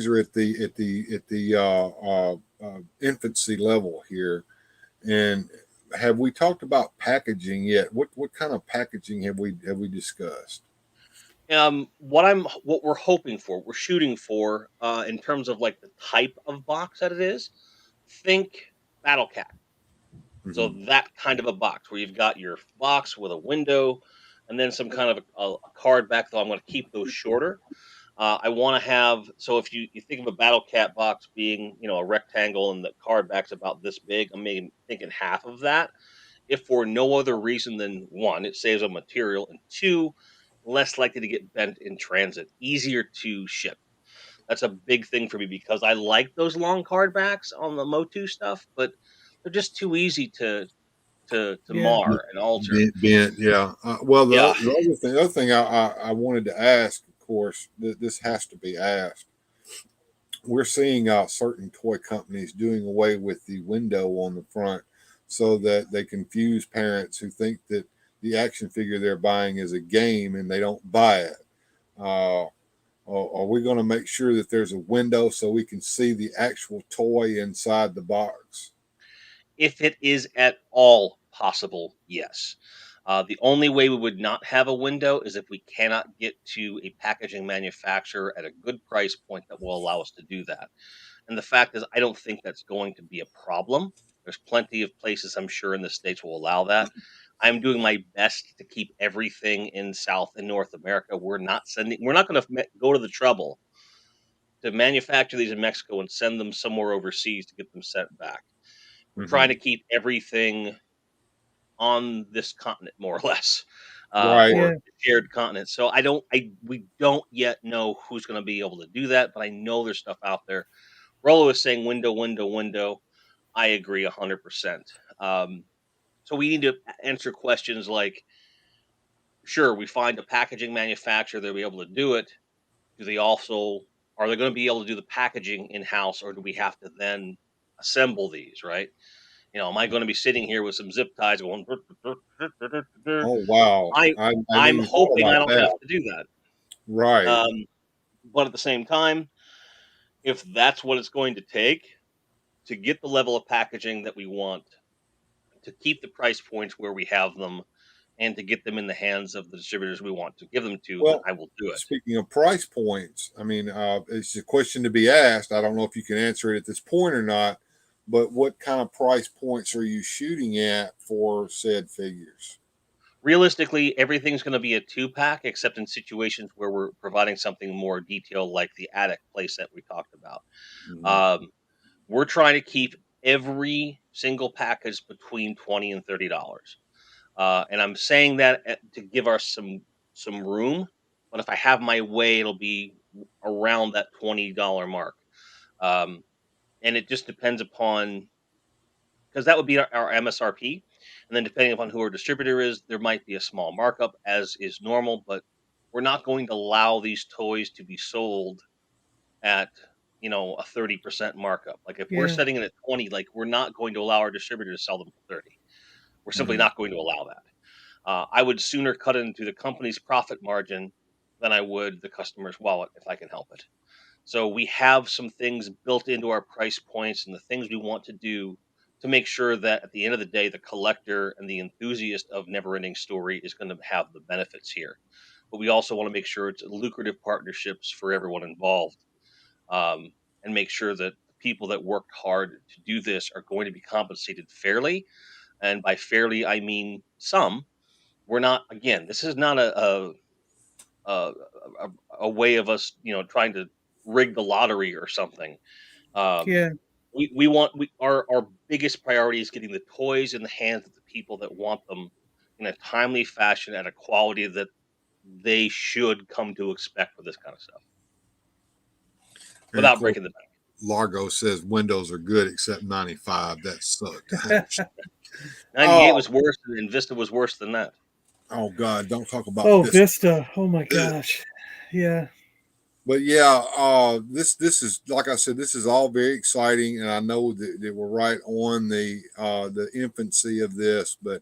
Speaker 6: are at the infancy level here, and have we talked about packaging yet? What kind of packaging have we discussed?
Speaker 8: What we're hoping for, we're shooting for, in terms of like the type of box that it is. Think Battle Cat. So
Speaker 6: Mhm.
Speaker 8: that kind of a box where you've got your box with a window, and then some kind of a card back. Though I'm going to keep those shorter. I want to have, so if you think of a Battle Cat box being, a rectangle and the card back's about this big, I'm thinking half of that. If for no other reason than one, it saves on material, and two, less likely to get bent in transit, easier to ship. That's a big thing for me because I like those long card backs on the Motu stuff, but they're just too easy to
Speaker 7: Yeah.
Speaker 8: mar and alter.
Speaker 6: Bent, yeah. Well,
Speaker 8: Yeah.
Speaker 6: the other thing I wanted to ask, of course, this has to be asked. We're seeing certain toy companies doing away with the window on the front so that they confuse parents who think that the action figure they're buying is a game and they don't buy it. Are we going to make sure that there's a window so we can see the actual toy inside the box?
Speaker 8: If it is at all possible, yes. The only way we would not have a window is if we cannot get to a packaging manufacturer at a good price point that will allow us to do that. And the fact is, I don't think that's going to be a problem. There's plenty of places I'm sure in the States will allow that. I'm doing my best to keep everything in South and North America. We're not going to go to the trouble to manufacture these in Mexico and send them somewhere overseas to get them sent back. We're trying to
Speaker 6: Mhm.
Speaker 8: keep everything on this continent more or less,
Speaker 6: Right.
Speaker 8: or
Speaker 7: Yeah.
Speaker 8: the shared continent. So we don't yet know who's going to be able to do that, but I know there's stuff out there. Rollo is saying window, window, window. I agree 100%. So we need to answer questions like, sure, we find a packaging manufacturer that'll be able to do it. Do they also Are they going to be able to do the packaging in house, or do we have to then assemble these? Right? Am I going to be sitting here with some zip ties going?
Speaker 6: Oh wow.
Speaker 8: I
Speaker 6: I hadn't
Speaker 8: I'm
Speaker 6: even thought
Speaker 8: hoping I
Speaker 6: about
Speaker 8: don't have
Speaker 6: that.
Speaker 8: to do that.
Speaker 6: Right.
Speaker 8: But at the same time, if that's what it's going to take to get the level of packaging that we want, to keep the price points where we have them, and to get them in the hands of the distributors we want to give them to, then
Speaker 6: Well,
Speaker 8: I will do it.
Speaker 6: speaking of price points, I mean, it's a question to be asked. I don't know if you can answer it at this point or not, but what kind of price points are you shooting at for said figures?
Speaker 8: Realistically, everything's going to be a two-pack, except in situations where we're providing something more detailed, like the attic place that we talked about.
Speaker 6: Mhm.
Speaker 8: Um, we're trying to keep every single package between $20 and $30. And I'm saying that to give us some room. But if I have my way, it'll be around that $20 mark. Um, and it just depends upon, because that would be our MSRP. And then depending upon who our distributor is, there might be a small markup, as is normal. But we're not going to allow these toys to be sold at a 30% markup. Like if we're
Speaker 7: Yeah.
Speaker 8: setting it at 20, like we're not going to allow our distributor to sell them for 30. We're simply
Speaker 6: Mhm.
Speaker 8: not going to allow that. I would sooner cut into the company's profit margin than I would the customer's wallet if I can help it. So we have some things built into our price points and the things we want to do to make sure that at the end of the day, the collector and the enthusiast of Neverending Story is going to have the benefits here. But we also want to make sure it's lucrative partnerships for everyone involved, and make sure that the people that worked hard to do this are going to be compensated fairly. And by fairly, I mean some. We're not, again, this is not a, a, a way of us, trying to rig the lottery or something. Um,
Speaker 7: Yeah.
Speaker 8: our biggest priority is getting the toys in the hands of the people that want them in a timely fashion at a quality that they should come to expect for this kind of stuff
Speaker 6: And of
Speaker 8: without
Speaker 6: course,
Speaker 8: breaking the bank.
Speaker 6: Largo says windows are good except 95. That sucked.
Speaker 8: 98
Speaker 6: Oh,
Speaker 8: was worse, and Vista was worse than that.
Speaker 6: oh God, don't talk about
Speaker 7: Oh,
Speaker 6: this.
Speaker 7: Vista. Oh my
Speaker 6: Ugh.
Speaker 7: gosh. Yeah.
Speaker 6: But yeah, this is, like I said, this is all very exciting, and I know that we're right on the infancy of this, but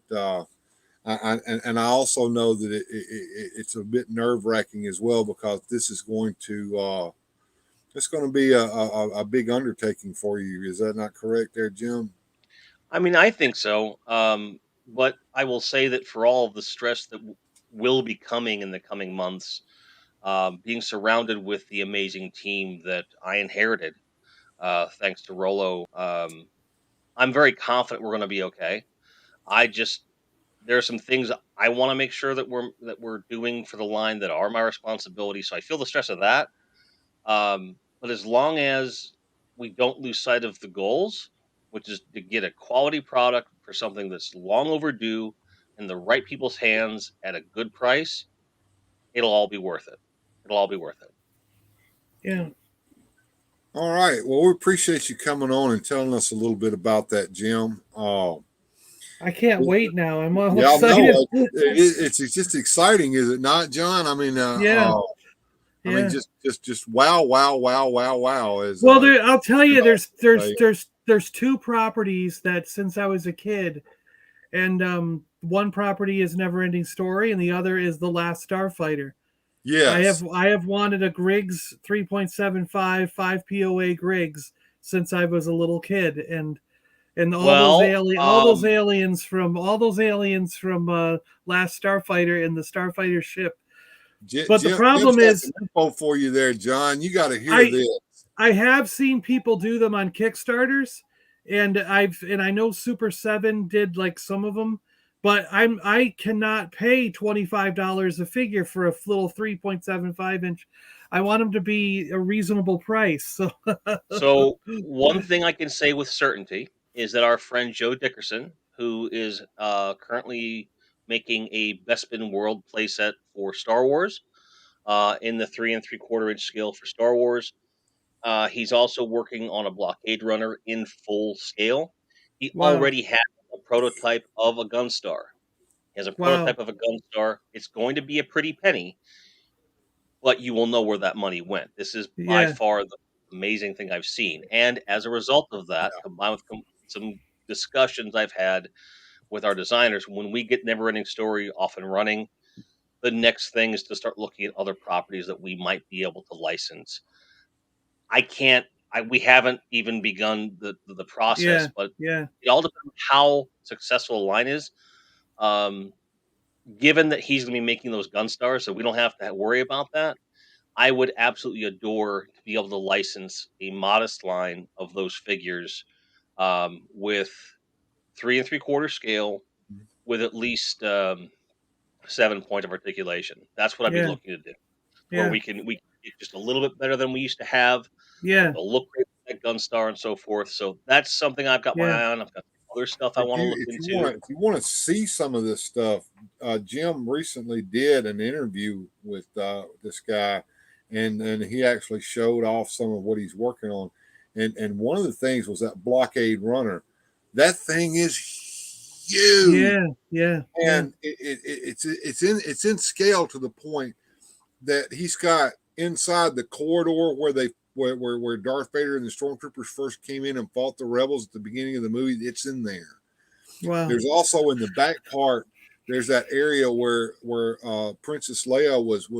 Speaker 6: and I also know that it's a bit nerve wracking as well, because this is going to it's going to be a big undertaking for you. Is that not correct, there, Jim?
Speaker 8: I mean, I think so. But I will say that for all of the stress that will be coming in the coming months, being surrounded with the amazing team that I inherited, thanks to Rolo, I'm very confident we're going to be okay. I just there are some things I want to make sure that we're doing for the line that are my responsibility. So I feel the stress of that. But as long as we don't lose sight of the goals, which is to get a quality product for something that's long overdue in the right people's hands at a good price, it'll all be worth it. It'll all be worth it.
Speaker 7: Yeah.
Speaker 6: All right. Well, we appreciate you coming on and telling us a little bit about that, Jim.
Speaker 7: I can't wait now. I'm all
Speaker 6: Yeah, I
Speaker 7: excited.
Speaker 6: know. It's just exciting, is it not, John? I mean,
Speaker 7: Yeah.
Speaker 6: I mean, just wow, wow, wow, wow, wow.
Speaker 7: Well, I'll tell you, there's two properties that since I was a kid, and one property is Never Ending Story, and the other is The Last Starfighter.
Speaker 6: Yes.
Speaker 7: I have wanted a Griggs 3.75 5 POA Griggs since I was a little kid, and all those aliens from Last Starfighter and the Starfighter ship. But the problem is,
Speaker 6: info for you there, John. You got to hear this.
Speaker 7: I have seen people do them on Kickstarters, and I know Super 7 did like some of them, but I cannot pay $25 a figure for a little 3.75 inch. I want them to be a reasonable price.
Speaker 8: So one thing I can say with certainty is that our friend Joe Dickerson, who is currently making a Bespin World playset for Star Wars, in the 3 3/4 inch scale for Star Wars. He's also working on a blockade runner in full scale. He already has a prototype of a Gunstar. He has a prototype of a Gunstar. It's going to be a pretty penny, but you will know where that money went. This is by far the amazing thing I've seen. And as a result of that, combined with some discussions I've had with our designers, when we get Never Ending Story off and running, the next thing is to start looking at other properties that we might be able to license. We haven't even begun the process, but it all depends on how successful a line is. Given that he's going to be making those Gunstars, so we don't have to worry about that, I would absolutely adore to be able to license a modest line of those figures, with 3 3/4 scale, with at least 7 point of articulation. That's what I'd be looking to do. Where we can get just a little bit better than we used to have. It'll look great with that Gunstar and so forth. So that's something I've got my eye on. I've got other stuff I want to look into.
Speaker 6: If you want to see some of this stuff, Jim recently did an interview with this guy, and he actually showed off some of what he's working on. And one of the things was that blockade runner. That thing is huge. And it's in scale to the point that he's got inside the corridor where Darth Vader and the Stormtroopers first came in and fought the rebels at the beginning of the movie. It's in there.
Speaker 7: Wow.
Speaker 6: There's also in the back part, there's that area where Princess Leia was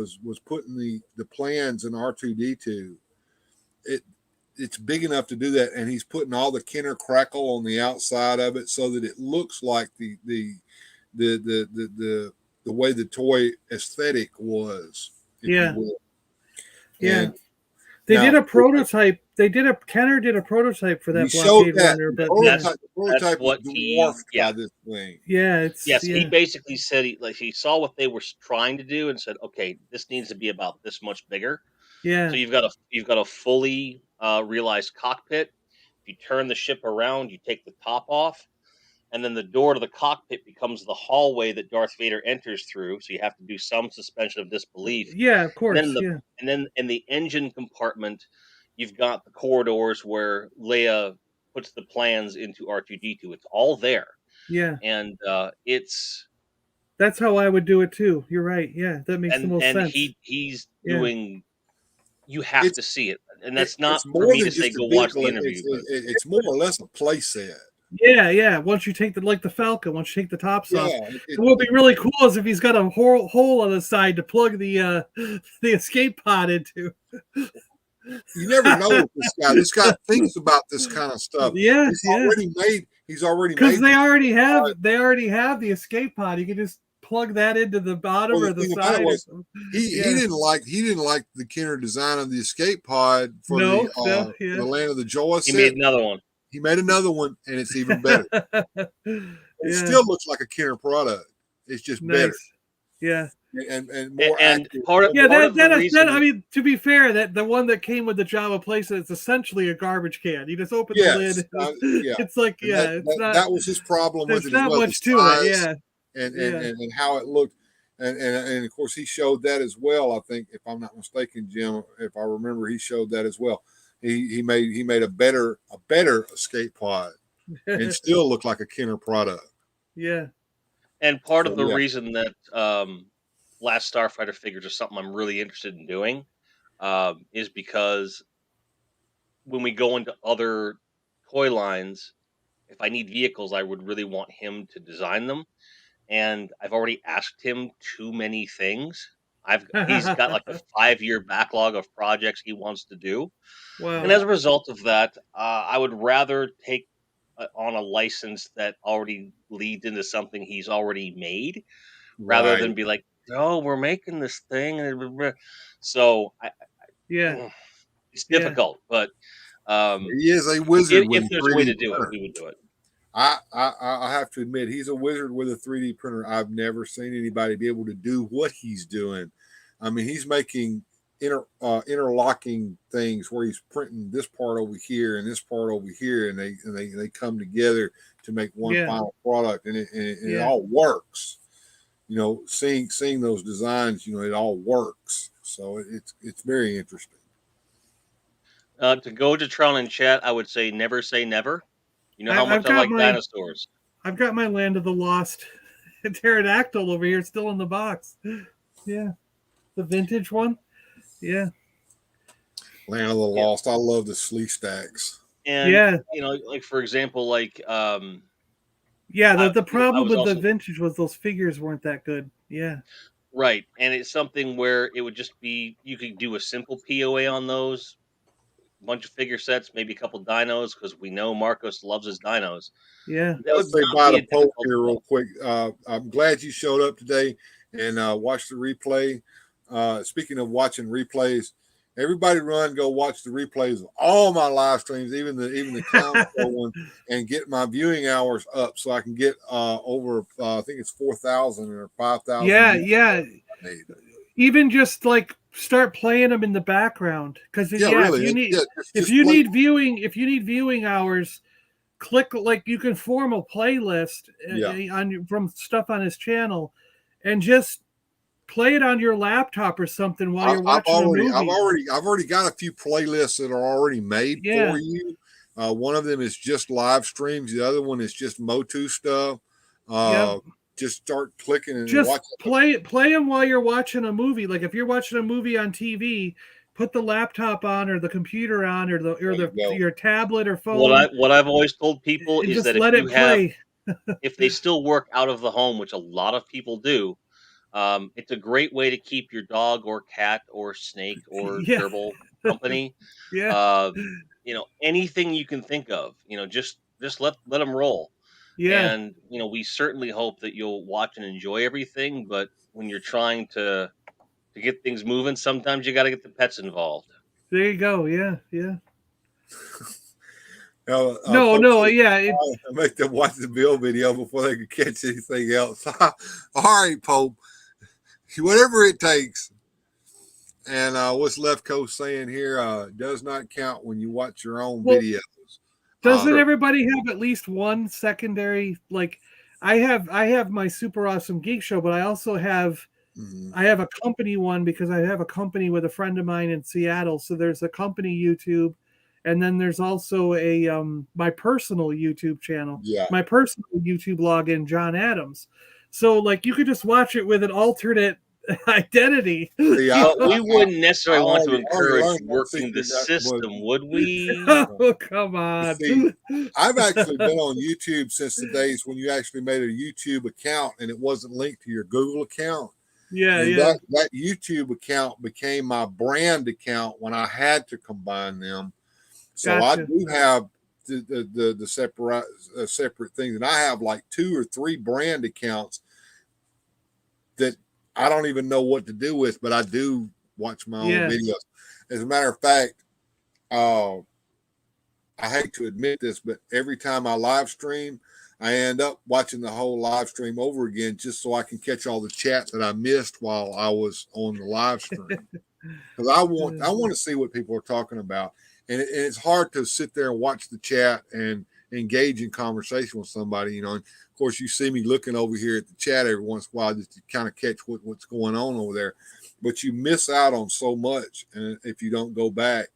Speaker 6: putting the plans in R2D2. It's big enough to do that, and he's putting all the Kenner crackle on the outside of it so that it looks like the way the toy aesthetic was.
Speaker 7: They did a prototype. Kenner did a prototype for that blockade runner, but
Speaker 6: that's what dwarfed by this thing.
Speaker 8: He basically said he saw what they were trying to do and said, okay, this needs to be about this much bigger. So you've got a fully realized cockpit. If you turn the ship around, you take the top off, and then the door to the cockpit becomes the hallway that Darth Vader enters through. So you have to do some suspension of disbelief.
Speaker 7: Yeah, of course.
Speaker 8: And then in the engine compartment, you've got the corridors where Leia puts the plans into R2D2. It's all there.
Speaker 7: Yeah.
Speaker 8: And
Speaker 7: that's how I would do it too. You're right. Yeah, that makes the most sense.
Speaker 8: And he's doing. You have to see it, and that's not for me to say go watch the interview.
Speaker 6: It's more or less a play set.
Speaker 7: Yeah. Once you take the Falcon, once you take the tops off, what would be really cool is if he's got a hole on the side to plug the escape pod into.
Speaker 6: You never know with this guy. This guy thinks about this kind of stuff.
Speaker 7: He's
Speaker 6: already made. He's already
Speaker 7: because
Speaker 6: made
Speaker 7: they already have the escape pod. You can just plug that into the bottom
Speaker 6: Well,
Speaker 7: or the
Speaker 6: thing about it
Speaker 7: side.
Speaker 6: was, he didn't like the Kenner design of the escape pod for the Land of the Joy
Speaker 8: He
Speaker 6: set.
Speaker 8: made another one.
Speaker 6: He made another one, and it's even better. It still looks like a Kenner product. It's just better.
Speaker 7: Yeah.
Speaker 6: And more
Speaker 8: And
Speaker 6: accurate.
Speaker 8: part of the reason,
Speaker 7: I mean, to be fair, that the one that came with the Java playset is essentially a garbage can. You just open the lid. It's like, it's not.
Speaker 6: That was his problem with it.
Speaker 7: There's not much to it. Yeah.
Speaker 6: And how it looked. And of course, he showed that as well. I think, if I'm not mistaken, Jim, if I remember, he showed that as well. He made a better escape pod, and still looked like a Kenner product.
Speaker 7: Yeah.
Speaker 8: And part of the reason that Last Starfighter figures are something I'm really interested in doing is because when we go into other toy lines, if I need vehicles, I would really want him to design them. And I've already asked him too many things. He's got like a 5-year backlog of projects he wants to do.
Speaker 7: Wow.
Speaker 8: And as a result of that, I would rather take on a license that already leads into something he's already made, rather than be like, "No, we're making this thing." So it's difficult, but
Speaker 6: he is a wizard.
Speaker 8: If there's a way to do it, we would do it.
Speaker 6: I have to admit, he's a wizard with a 3D printer. I've never seen anybody be able to do what he's doing. I mean, he's making interlocking things where he's printing this part over here and this part over here, and they come together to make one final product, and it all works. You know, seeing those designs, you know, it all works. So it's very interesting.
Speaker 8: To go to Tron in chat, I would say never say never. You know how much I like dinosaurs.
Speaker 7: I've got my Land of the Lost pterodactyl over here, still in the box. Yeah, the vintage one. Yeah,
Speaker 6: Land of the Lost. I love the Slee stacks.
Speaker 8: And you know, like for example, like
Speaker 7: the problem with the vintage was those figures weren't that good. Yeah.
Speaker 8: Right. And it's something where it would just be, you could do a simple POA on those, a bunch of figure sets, maybe a couple dinos, because we know Marcos loves his dinos.
Speaker 7: Yeah.
Speaker 6: Let's say bye to Pope here real quick. I'm glad you showed up today and watched the replay. Speaking of watching replays, everybody go watch the replays of all my live streams, even the clown show one, and get my viewing hours up so I can get over I think it's 4,000 or 5,000.
Speaker 7: Yeah. Even just like start playing them in the background, because if you need viewing hours, click, like, you can form a playlist from stuff on his channel and just play it on your laptop or something while you're watching a movie.
Speaker 6: I've already got a few playlists that are already made for you. One of them is just live streams. The other one is just Motu stuff. Just start clicking and
Speaker 7: just play them while you're watching a movie. Like if you're watching a movie on TV, put the laptop on or the computer on or your tablet or phone.
Speaker 8: What I've always told people is that if they still work out of the home, which a lot of people do, it's a great way to keep your dog or cat or snake or gerbil company. You know, anything you can think of, you know, just let them roll. And, you know, we certainly hope that you'll watch and enjoy everything. But when you're trying to get things moving, sometimes you got to get the pets involved.
Speaker 7: There you go. Yeah.
Speaker 6: I make them watch the Bill video before they can catch anything else. All right, Pope. Whatever it takes. And what's Left Coast saying here does not count when you watch your own videos.
Speaker 7: Doesn't everybody have at least one secondary? Like, I have my Super Awesome Geek Show, but I also have I have a company one because I have a company with a friend of mine in Seattle. So there's a company YouTube, and then there's also a my personal YouTube channel. My personal YouTube login, John Adams. So like you could just watch it with an alternate identity.
Speaker 8: We wouldn't necessarily want to encourage working the system, would we?
Speaker 7: Oh, come on.
Speaker 6: See, I've actually been on YouTube since the days when you actually made a YouTube account and it wasn't linked to your Google account. That YouTube account became my brand account when I had to combine them. So I do have the separate things. And I have like 2 or 3 brand accounts that I don't even know what to do with, but I do watch my own videos. As a matter of fact, I hate to admit this, but every time I live stream, I end up watching the whole live stream over again just so I can catch all the chat that I missed while I was on the live stream. Because I want to see what people are talking about. And it's hard to sit there and watch the chat and engage in conversation with somebody, you know. And of course, you see me looking over here at the chat every once in a while just to kind of catch what's going on over there. But you miss out on so much if you don't go back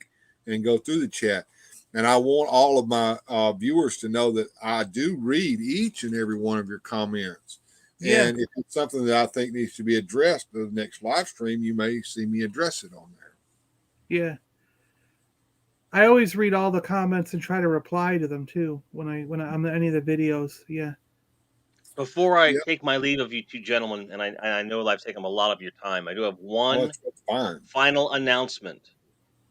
Speaker 6: and go through the chat. And I want all of my viewers to know that I do read each and every one of your comments. Yeah. And if it's something that I think needs to be addressed in the next live stream, you may see me address it on there.
Speaker 7: Yeah. I always read all the comments and try to reply to them too when I'm on any of the videos. Yeah.
Speaker 8: Before I take my leave of you two gentlemen, and I know I've taken a lot of your time, I do have one final announcement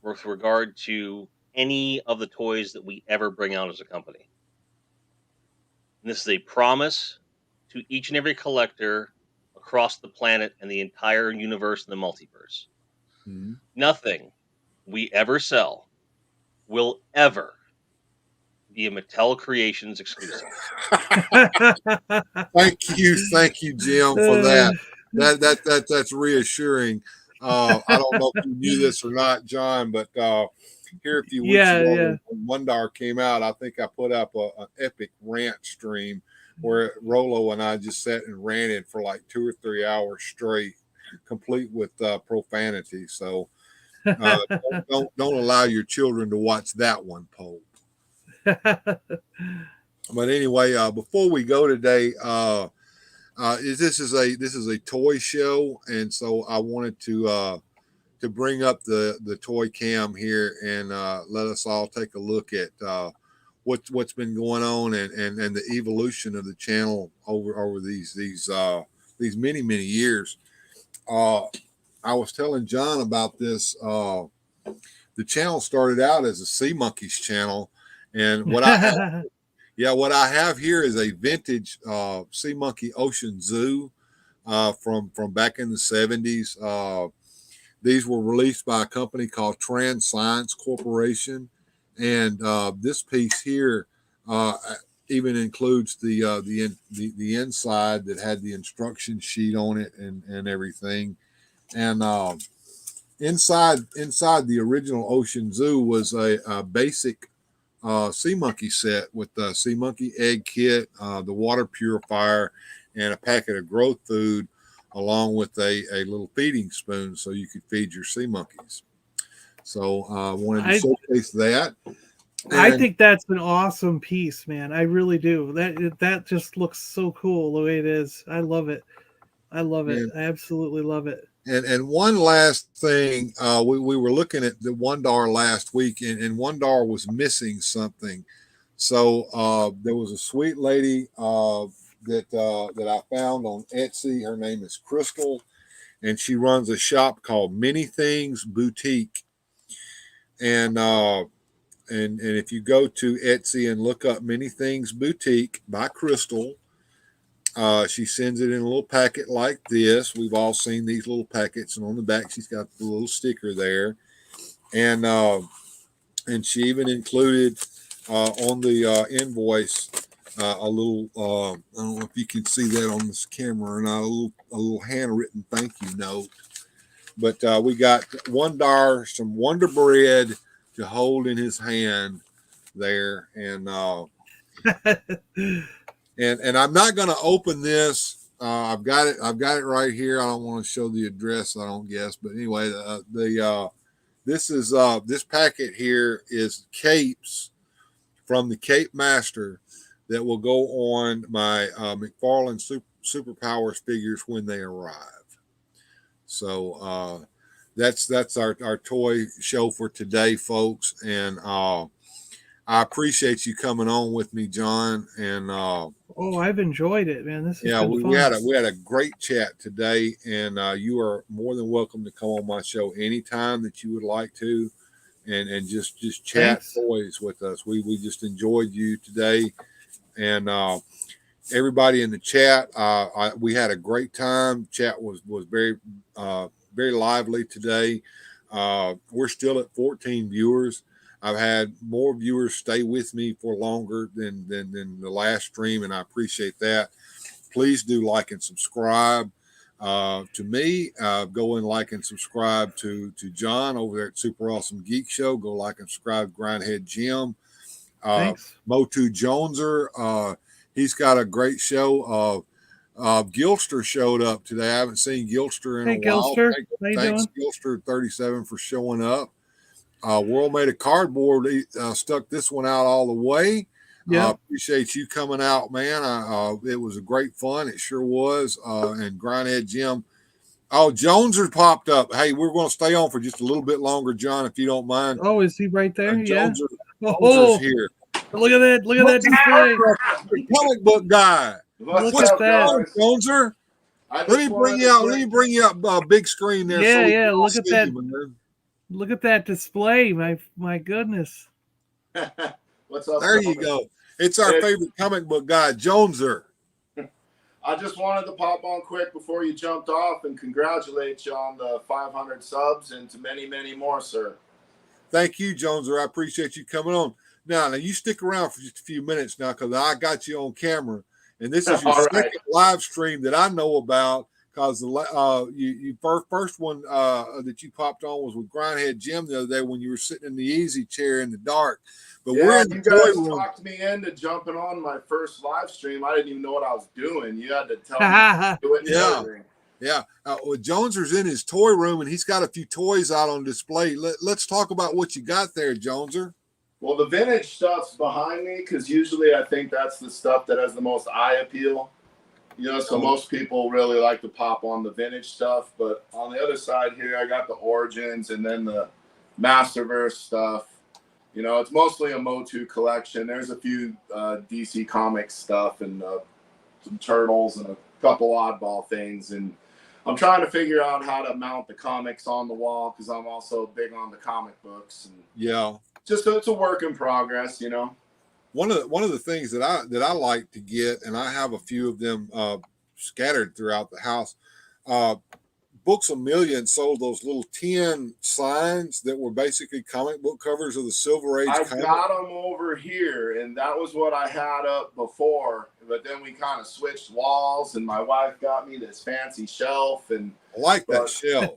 Speaker 8: with regard to any of the toys that we ever bring out as a company. And this is a promise to each and every collector across the planet and the entire universe and the multiverse. Mm-hmm. Nothing we ever sell will ever be a Mattel Creations exclusive.
Speaker 6: Thank you, Jim, for that. That's reassuring. I don't know if you knew this or not, John, but here a few weeks ago, when $1 came out, I think I put up an epic rant stream where Rolo and I just sat and ranted for like 2 or 3 hours straight, complete with profanity. So don't allow your children to watch that one, Pope. But anyway, before we go today, this is a toy show, and so I wanted to bring up the toy cam here and let us all take a look at what's been going on and the evolution of the channel over these many years. I was telling John about this. The channel started out as a Sea Monkeys channel, and what I have here is a vintage Sea Monkey Ocean Zoo from back in the 70s. These were released by a company called Trans Science Corporation, and this piece here even includes the inside that had the instruction sheet on it and everything. And inside the original Ocean Zoo was a basic Sea Monkey set with the Sea Monkey egg kit, the water purifier, and a packet of growth food, along with a little feeding spoon so you could feed your sea monkeys. So I wanted to showcase that.
Speaker 7: I think that's an awesome piece, man. I really do. That just looks so cool the way it is. I love it. I absolutely love it.
Speaker 6: And one last thing, we were looking at the $1 last week, and $1 was missing something. So there was a sweet lady that I found on Etsy. Her name is Crystal, and she runs a shop called Many Things Boutique. And if you go to Etsy and look up Many Things Boutique by Crystal, she sends it in a little packet like this. We've all seen these little packets, and on the back she's got the little sticker there, and she even included on the invoice a little I don't know if you can see that on this camera or not, a little handwritten thank you note. But we got $1 some Wonder Bread to hold in his hand there, and And I'm not going to open this. I've got it right here. I don't want to show the address, I don't guess. But anyway, this packet here is capes from the Cape Master that will go on my McFarlane Superpowers figures when they arrive. So that's our toy show for today, folks. And I appreciate you coming on with me, John. And
Speaker 7: I've enjoyed it, man. This is
Speaker 6: we had a great chat today, and you are more than welcome to come on my show anytime that you would like to.
Speaker 2: and just chat
Speaker 7: Thanks.
Speaker 2: toys with us. We just enjoyed you today, and everybody in the chat. We had a great time. Chat was very very lively today. We're still at 14 viewers. I've had more viewers stay with me for longer than the last stream, and I appreciate that. Please do like and subscribe to me. Go and like and subscribe to John over there at Super Awesome Geek Show. Go like and subscribe to Grindhead Jim.
Speaker 7: Thanks.
Speaker 2: Motu Joneser. He's got a great show. Gilster showed up today. I haven't seen Gilster in
Speaker 7: Hey,
Speaker 2: a while.
Speaker 7: Gilster. How you
Speaker 2: Thanks,
Speaker 7: doing?
Speaker 2: Gilster 37 for showing up. World Made of Cardboard stuck this one out all the way.
Speaker 7: Yeah.
Speaker 2: Appreciate you coming out, man. It was a great fun. It sure was. And Grindhead Jim. Oh, Joneser popped up. Hey, we're going to stay on for just a little bit longer, John, if you don't mind.
Speaker 7: Oh, is he right there? Yeah.
Speaker 2: Joneser's here.
Speaker 7: Look at that! Look at that display.
Speaker 2: Comic book guy.
Speaker 7: Look at that,
Speaker 2: Joneser. Let me bring you out. Let me bring you up big screen there.
Speaker 7: Yeah,
Speaker 2: so we
Speaker 7: yeah.
Speaker 2: can all
Speaker 7: Look at
Speaker 2: see
Speaker 7: that.
Speaker 2: you, man.
Speaker 7: Look at that display. My goodness.
Speaker 10: What's up?
Speaker 2: There you go. It's our favorite comic book guy, Joneser.
Speaker 10: I just wanted to pop on quick before you jumped off and congratulate you on the 500 subs and to many, many more, sir.
Speaker 2: Thank you, Joneser. I appreciate you coming on. Now you stick around for just a few minutes now because I got you on camera, and this is your second live stream that I know about. Because you first one that you popped on was with Grindhead Jim the other day when you were sitting in the easy chair in the dark. But
Speaker 10: yeah,
Speaker 2: we're in
Speaker 10: you
Speaker 2: the
Speaker 10: guys
Speaker 2: toy room.
Speaker 10: talked me into jumping on my first live stream. I didn't even know what I was doing. You had to tell me to do it.
Speaker 2: Yeah. Well, Joneser's in his toy room and he's got a few toys out on display. Let's talk about what you got there, Joneser.
Speaker 10: Well, the vintage stuff's behind me because usually I think that's the stuff that has the most eye appeal. You know, so most people really like to pop on the vintage stuff. But on the other side here, I got the Origins and then the Masterverse stuff. You know, it's mostly a Motu collection. There's a few DC Comics stuff and some Turtles and a couple oddball things. And I'm trying to figure out how to mount the comics on the wall because I'm also big on the comic books. And
Speaker 2: yeah.
Speaker 10: Just it's a work in progress, you know.
Speaker 2: One of the things that I like to get, and I have a few of them scattered throughout the house. Books A Million sold those little tin signs that were basically comic book covers of the Silver Age.
Speaker 10: I've got them over here, and that was what I had up before. But then we kind of switched walls, and my wife got me this fancy shelf. And
Speaker 2: I like that shelf.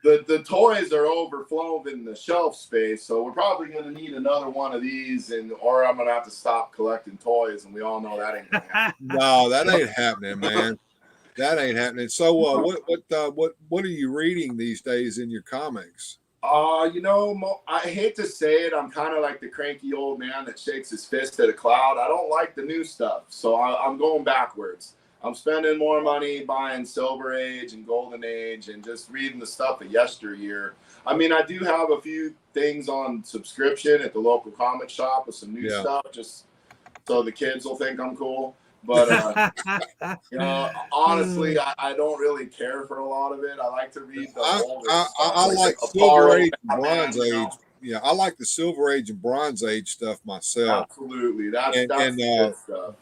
Speaker 10: The toys are overflowing in the shelf space, so we're probably going to need another one of these, or I'm going to have to stop collecting toys, and we all know that ain't going to happen.
Speaker 2: No, that ain't happening, man. That ain't happening. So, what are you reading these days in your comics?
Speaker 10: You know, I hate to say it, I'm kind of like the cranky old man that shakes his fist at a cloud. I don't like the new stuff, so I'm going backwards. I'm spending more money buying Silver Age and Golden Age and just reading the stuff of yesteryear. I mean, I do have a few things on subscription at the local comic shop with some new stuff, just so the kids will think I'm cool. But, you know, honestly, I don't really care for a lot of it. I like to read the older stuff.
Speaker 2: I like Silver Age and Bronze Age. Yeah, I like the Silver Age and Bronze Age stuff myself.
Speaker 10: Absolutely. That's good stuff.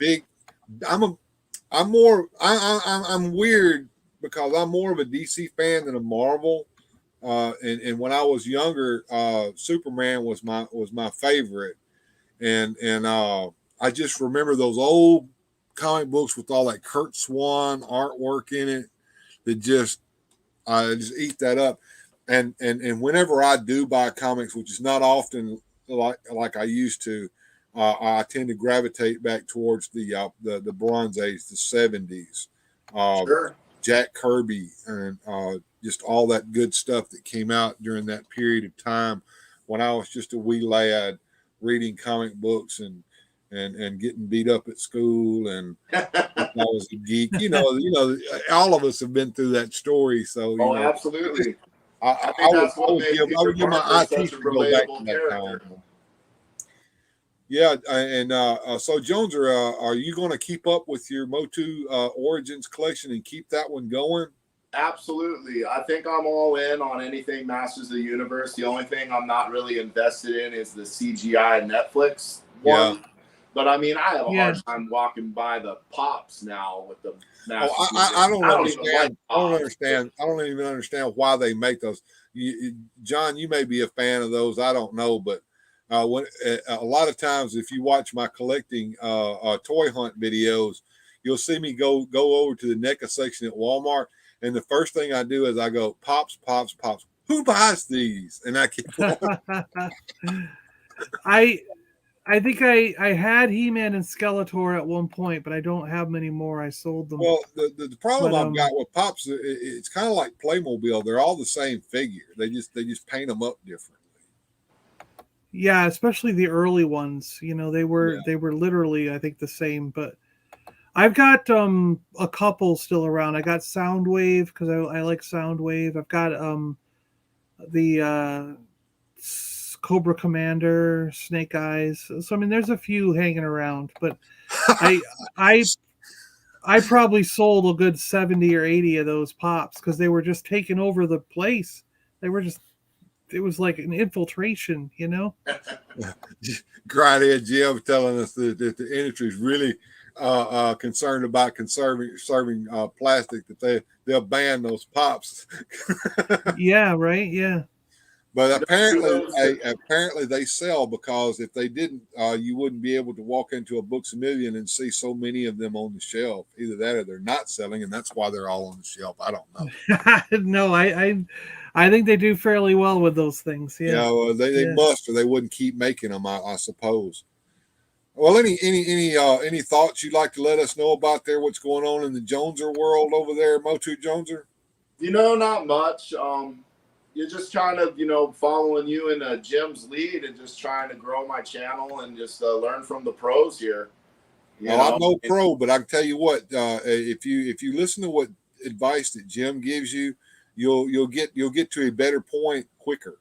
Speaker 2: I'm weird because I'm more of a DC fan than a Marvel. And when I was younger, Superman was my favorite. And I just remember those old comic books with all that Kurt Swan artwork in it that I just eat that up. And whenever I do buy comics, which is not often like I used to, I tend to gravitate back towards the Bronze Age, the 70s,
Speaker 10: Sure.
Speaker 2: Jack Kirby, and just all that good stuff that came out during that period of time when I was just a wee lad reading comic books and getting beat up at school, and I was a geek. You know, all of us have been through that story. So,
Speaker 10: absolutely.
Speaker 2: I would give my IT to go back to that time. Yeah, and so Jones, are you going to keep up with your Motu Origins collection and keep that one going?
Speaker 10: Absolutely. I think I'm all in on anything Masters of the Universe. The only thing I'm not really invested in is the CGI Netflix one.
Speaker 6: Yeah.
Speaker 10: But I mean, I have a
Speaker 7: Yeah.
Speaker 10: hard time walking by the pops now with the Masters
Speaker 6: Oh,
Speaker 10: of the Universe.
Speaker 6: I don't
Speaker 10: even like
Speaker 6: understand. I don't
Speaker 10: pops.
Speaker 6: understand. I don't even understand why they make those. John, you may be a fan of those. I don't know, but when a lot of times, if you watch my collecting toy hunt videos, you'll see me go over to the NECA section at Walmart, and the first thing I do is I go pops, pops, pops. Who buys these? And I keep going.
Speaker 7: I think I had He-Man and Skeletor at one point, but I don't have many more. I sold them.
Speaker 6: Well, the problem
Speaker 7: But,
Speaker 6: I've got with pops, it's kind of like Playmobil. They're all the same figure. They just paint them up differently.
Speaker 7: Yeah, especially the early ones. You know, they were literally, I think, the same. But I've got a couple still around. I got Soundwave because I like Soundwave. I've got the Cobra Commander, Snake Eyes. So I mean, there's a few hanging around, but I probably sold a good 70 or 80 of those pops because they were just taking over the place. They were just, it was like an infiltration, you know.
Speaker 6: Grindhead Jim telling us that the industry is really concerned about serving plastic, that they'll ban those pops.
Speaker 7: Yeah, right. Yeah.
Speaker 6: But apparently they sell, because if they didn't, you wouldn't be able to walk into a Books A Million and see so many of them on the shelf. Either that or they're not selling, and that's why they're all on the shelf. I don't know.
Speaker 7: No, I think they do fairly well with those things. Yeah,
Speaker 6: they must, or they wouldn't keep making them, I suppose. Well, any thoughts you'd like to let us know about there? What's going on in the Joneser world over there, Motu Joneser?
Speaker 10: You know, not much. You're just trying to, following you in Jim's lead and just trying to grow my channel and just learn from the pros here.
Speaker 6: I'm no pro, but I can tell you what, if you listen to what advice that Jim gives you, you'll get to a better point quicker.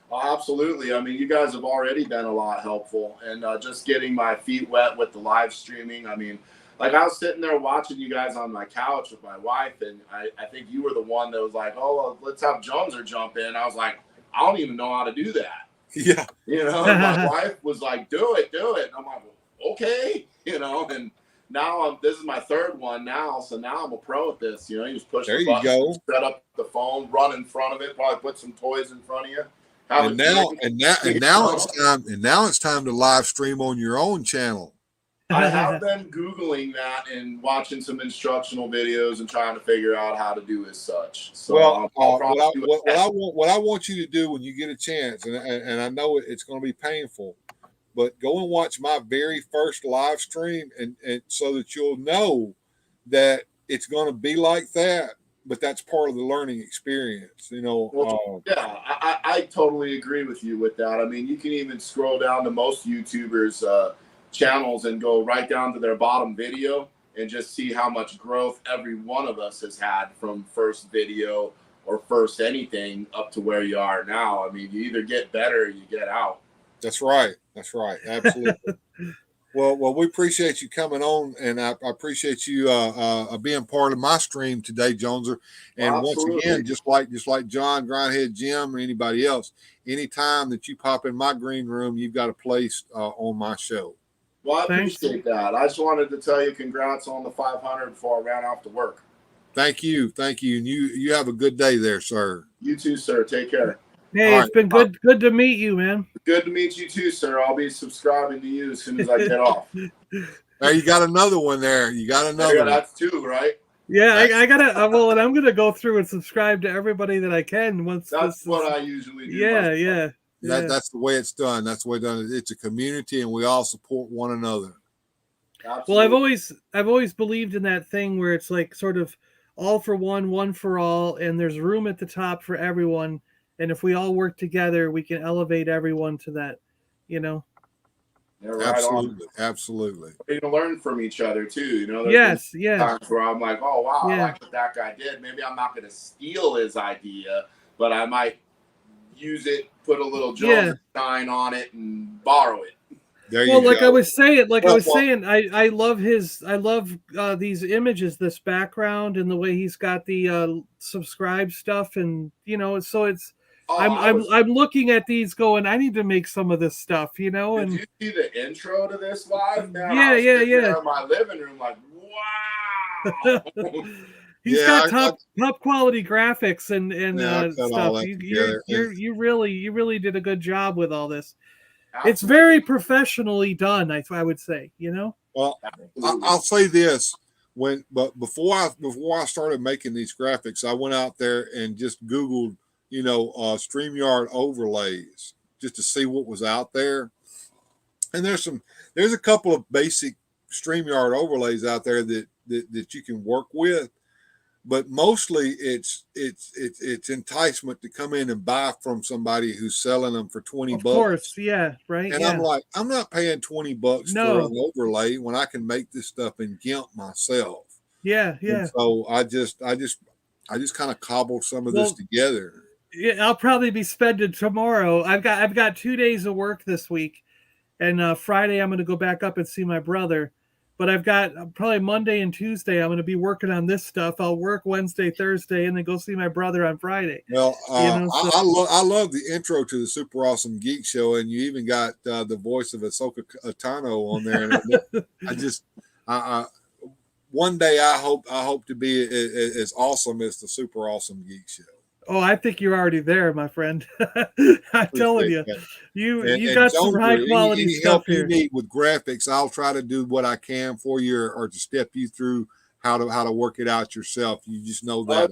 Speaker 10: Oh, absolutely. I mean, you guys have already been a lot helpful, and just getting my feet wet with the live streaming. I mean, like I was sitting there watching you guys on my couch with my wife, and I think you were the one that was like, "Oh, well, let's have Joneser jump in." I was like, "I don't even know how to do that."
Speaker 6: Yeah.
Speaker 10: My wife was like, "Do it." And I'm like, "Okay," and now this is my third one now, so now I'm a pro at this. You just push the button, go, set up the phone, run in front of it, probably put some toys in front of you.
Speaker 6: And now it's time to live stream on your own channel.
Speaker 10: I have been Googling that and watching some instructional videos and trying to figure out how to do as such. So
Speaker 6: well, what I want you to do when you get a chance, and I know it's going to be painful, but go and watch my very first live stream, and so that you'll know that it's going to be like that. But that's part of the learning experience,
Speaker 10: I totally agree with you with that. I mean, you can even scroll down to most YouTubers' channels and go right down to their bottom video and just see how much growth every one of us has had from first video or first anything up to where you are now. I mean, you either get better or you get out.
Speaker 6: That's right. Absolutely. Well, we appreciate you coming on, and I appreciate you being part of my stream today, Joneser. And Once again, just like John, Grindhead Jim, or anybody else, anytime that you pop in my green room, you've got a place on my show.
Speaker 10: Well, I appreciate that. I just wanted to tell you congrats on the 500 before I ran off to work.
Speaker 6: Thank you. And you have a good day there, sir.
Speaker 10: You too, sir. Take care.
Speaker 7: Hey, it's been good to meet you, man.
Speaker 10: Good to meet you too, sir. I'll be subscribing to you as soon as I get off.
Speaker 6: Hey, you got another one there.
Speaker 10: That's two, right?
Speaker 7: Yeah, I gotta. Well, and I'm gonna go through and subscribe to everybody that I can.
Speaker 10: That's what I usually do.
Speaker 7: Yeah.
Speaker 6: That's the way it's done. That's the way it's done. It's a community, and we all support one another.
Speaker 10: Absolutely.
Speaker 7: Well, I've always believed in that thing where it's like sort of all for one for all, and there's room at the top for everyone. And if we all work together, we can elevate everyone to that,
Speaker 10: Yeah, right
Speaker 6: Absolutely.
Speaker 10: We can learn from each other too,
Speaker 7: Yes.
Speaker 10: Times where I'm like, oh wow, I like what that guy did. Maybe I'm not going to steal his idea, but I might use it, put a little Jones sign on it, and borrow it.
Speaker 6: There
Speaker 7: Well,
Speaker 6: you
Speaker 7: like
Speaker 6: go.
Speaker 7: I was saying,
Speaker 6: Well,
Speaker 7: I love these images, this background, and the way he's got the subscribe stuff, and so it's.
Speaker 10: Oh,
Speaker 7: I'm looking at these going, I need to make some of this stuff,
Speaker 10: Did
Speaker 7: and
Speaker 10: you see the intro to this live? Man,
Speaker 7: Yeah,
Speaker 10: I was
Speaker 7: yeah,
Speaker 10: sitting
Speaker 7: yeah.
Speaker 10: there in my living room like, wow.
Speaker 7: he's
Speaker 6: Yeah,
Speaker 7: got top quality graphics and
Speaker 6: Yeah, I cut all
Speaker 7: stuff.
Speaker 6: that
Speaker 7: You
Speaker 6: together.
Speaker 7: you really did a good job with all this. It's
Speaker 10: Absolutely.
Speaker 7: very professionally done, I would say.
Speaker 6: Well,
Speaker 10: Absolutely.
Speaker 6: I'll say this: before I started making these graphics, I went out there and just Googled, StreamYard overlays just to see what was out there. And there's a couple of basic StreamYard overlays out there that you can work with, but mostly it's enticement to come in and buy from somebody who's selling them for $20.
Speaker 7: Of course, yeah, right.
Speaker 6: And
Speaker 7: Yeah.
Speaker 6: I'm like, I'm not paying $20 for
Speaker 7: No.
Speaker 6: an overlay when I can make this stuff in Gimp myself.
Speaker 7: Yeah, yeah.
Speaker 6: And so I just kind of cobbled some of this together.
Speaker 7: Yeah, I'll probably be spending tomorrow. I've got 2 days of work this week, and Friday I'm going to go back up and see my brother. But I've got probably Monday and Tuesday I'm going to be working on this stuff. I'll work Wednesday, Thursday, and then go see my brother on Friday.
Speaker 6: Well, I love the intro to the Super Awesome Geek Show, and you even got the voice of Ahsoka Tano on there. And one day I hope to be as awesome as the Super Awesome Geek Show.
Speaker 7: Oh, I think you're already there, my friend. I'm telling you, you got some high quality
Speaker 6: any
Speaker 7: stuff
Speaker 6: help
Speaker 7: here.
Speaker 6: you need with graphics, I'll try to do what I can for you, or to step you through how to work it out yourself. You just know that.
Speaker 10: I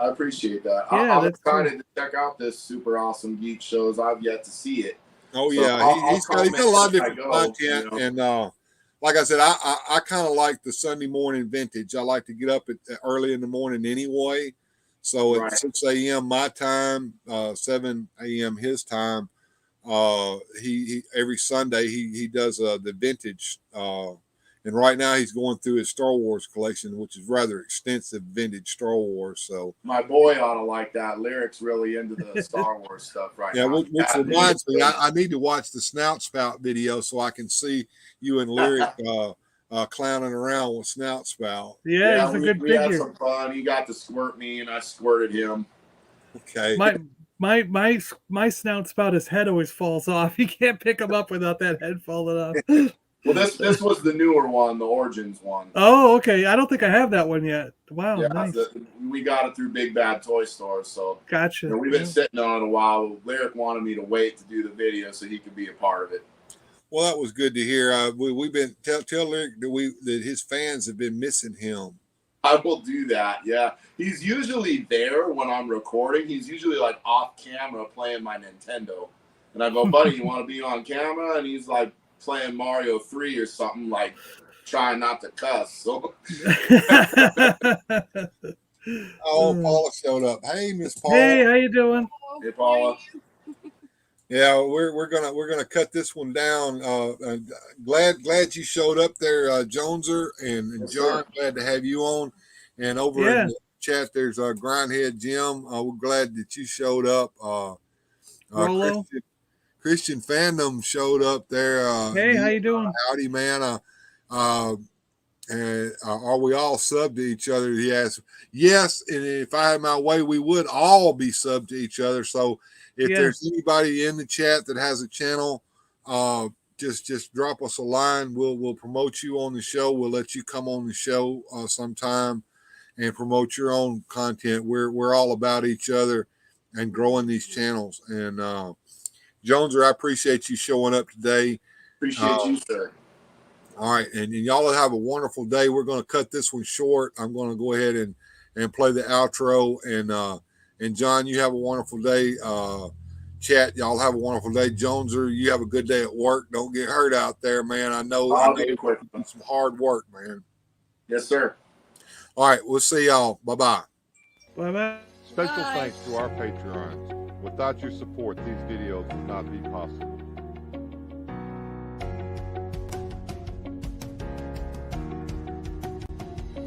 Speaker 10: appreciate that.
Speaker 7: Yeah,
Speaker 10: I'm
Speaker 7: that's
Speaker 10: excited to check out this Super Awesome Geek Shows. I've yet to see it.
Speaker 6: Oh
Speaker 10: So
Speaker 6: yeah, he's got a lot of different content,
Speaker 10: go,
Speaker 6: and like I said, I kind of like the Sunday morning vintage. I like to get up early in the morning anyway. So at 6 a.m. my time, 7 a.m. his time, he every Sunday he does the vintage, and right now he's going through his Star Wars collection, which is rather extensive vintage Star Wars. So
Speaker 10: my boy ought to like that. Lyric's really into the Star Wars stuff right now.
Speaker 6: Which reminds me, I need to watch the Snout Spout video so I can see you and Lyric clowning around with Snout Spout.
Speaker 7: Yeah, it's a good
Speaker 10: we
Speaker 7: figure.
Speaker 10: had some fun. He got to squirt me, and I squirted him.
Speaker 6: Okay.
Speaker 7: My snout spout, his head always falls off. You can't pick him up without that head falling off.
Speaker 10: Well, this was the newer one, the Origins one.
Speaker 7: Oh, okay. I don't think I have that one yet. Wow,
Speaker 10: Yeah,
Speaker 7: nice.
Speaker 10: We got it through Big Bad Toy Store, so
Speaker 7: Gotcha.
Speaker 10: we've been sitting on it a while. Lyric wanted me to wait to do the video so he could be a part of it.
Speaker 6: Well, that was good to hear. We've been tell Lyric that his fans have been missing him.
Speaker 10: I will do that. Yeah, he's usually there when I'm recording. He's usually like off camera playing my Nintendo, and I go, "Buddy, you want to be on camera?" And he's like playing Mario 3 or something, like trying not to cuss. So.
Speaker 6: Oh, Paula showed up. Hey, Miss Paula.
Speaker 7: Hey, how you doing?
Speaker 10: Hey, Paula.
Speaker 6: Yeah, we're gonna cut this one down. Glad you showed up there, Joneser and
Speaker 10: Yes,
Speaker 6: John.
Speaker 10: sir.
Speaker 6: Glad to have you on. And over in the chat, there's Grindhead Jim. We're glad that you showed up.
Speaker 7: Rolo.
Speaker 6: Christian Fandom showed up there.
Speaker 7: Hey, how you doing?
Speaker 6: Howdy, man. And are we all sub to each other? He asked. Yes, and if I had my way, we would all be sub to each other. So if there's anybody in the chat that has a channel, just drop us a line. We'll promote you on the show. We'll let you come on the show sometime and promote your own content. We're all about each other and growing these channels. And Joneser, I appreciate you showing up today.
Speaker 10: Appreciate you, sir.
Speaker 6: All right, and y'all have a wonderful day. We're going to cut this one short. I'm going to go ahead and play the outro. And John, you have a wonderful day. Chat, y'all have a wonderful day. Joneser, you have a good day at work. Don't get hurt out there, man. I know it's some hard work, man.
Speaker 10: Yes, sir.
Speaker 6: All right, we'll see y'all. Bye-bye.
Speaker 7: Bye-bye.
Speaker 2: Special thanks to our Patrons. Without your support, these videos would not be possible.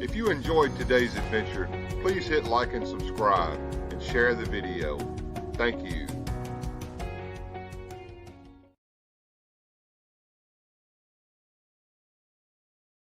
Speaker 2: If you enjoyed today's adventure, please hit like and subscribe and share the video. Thank you.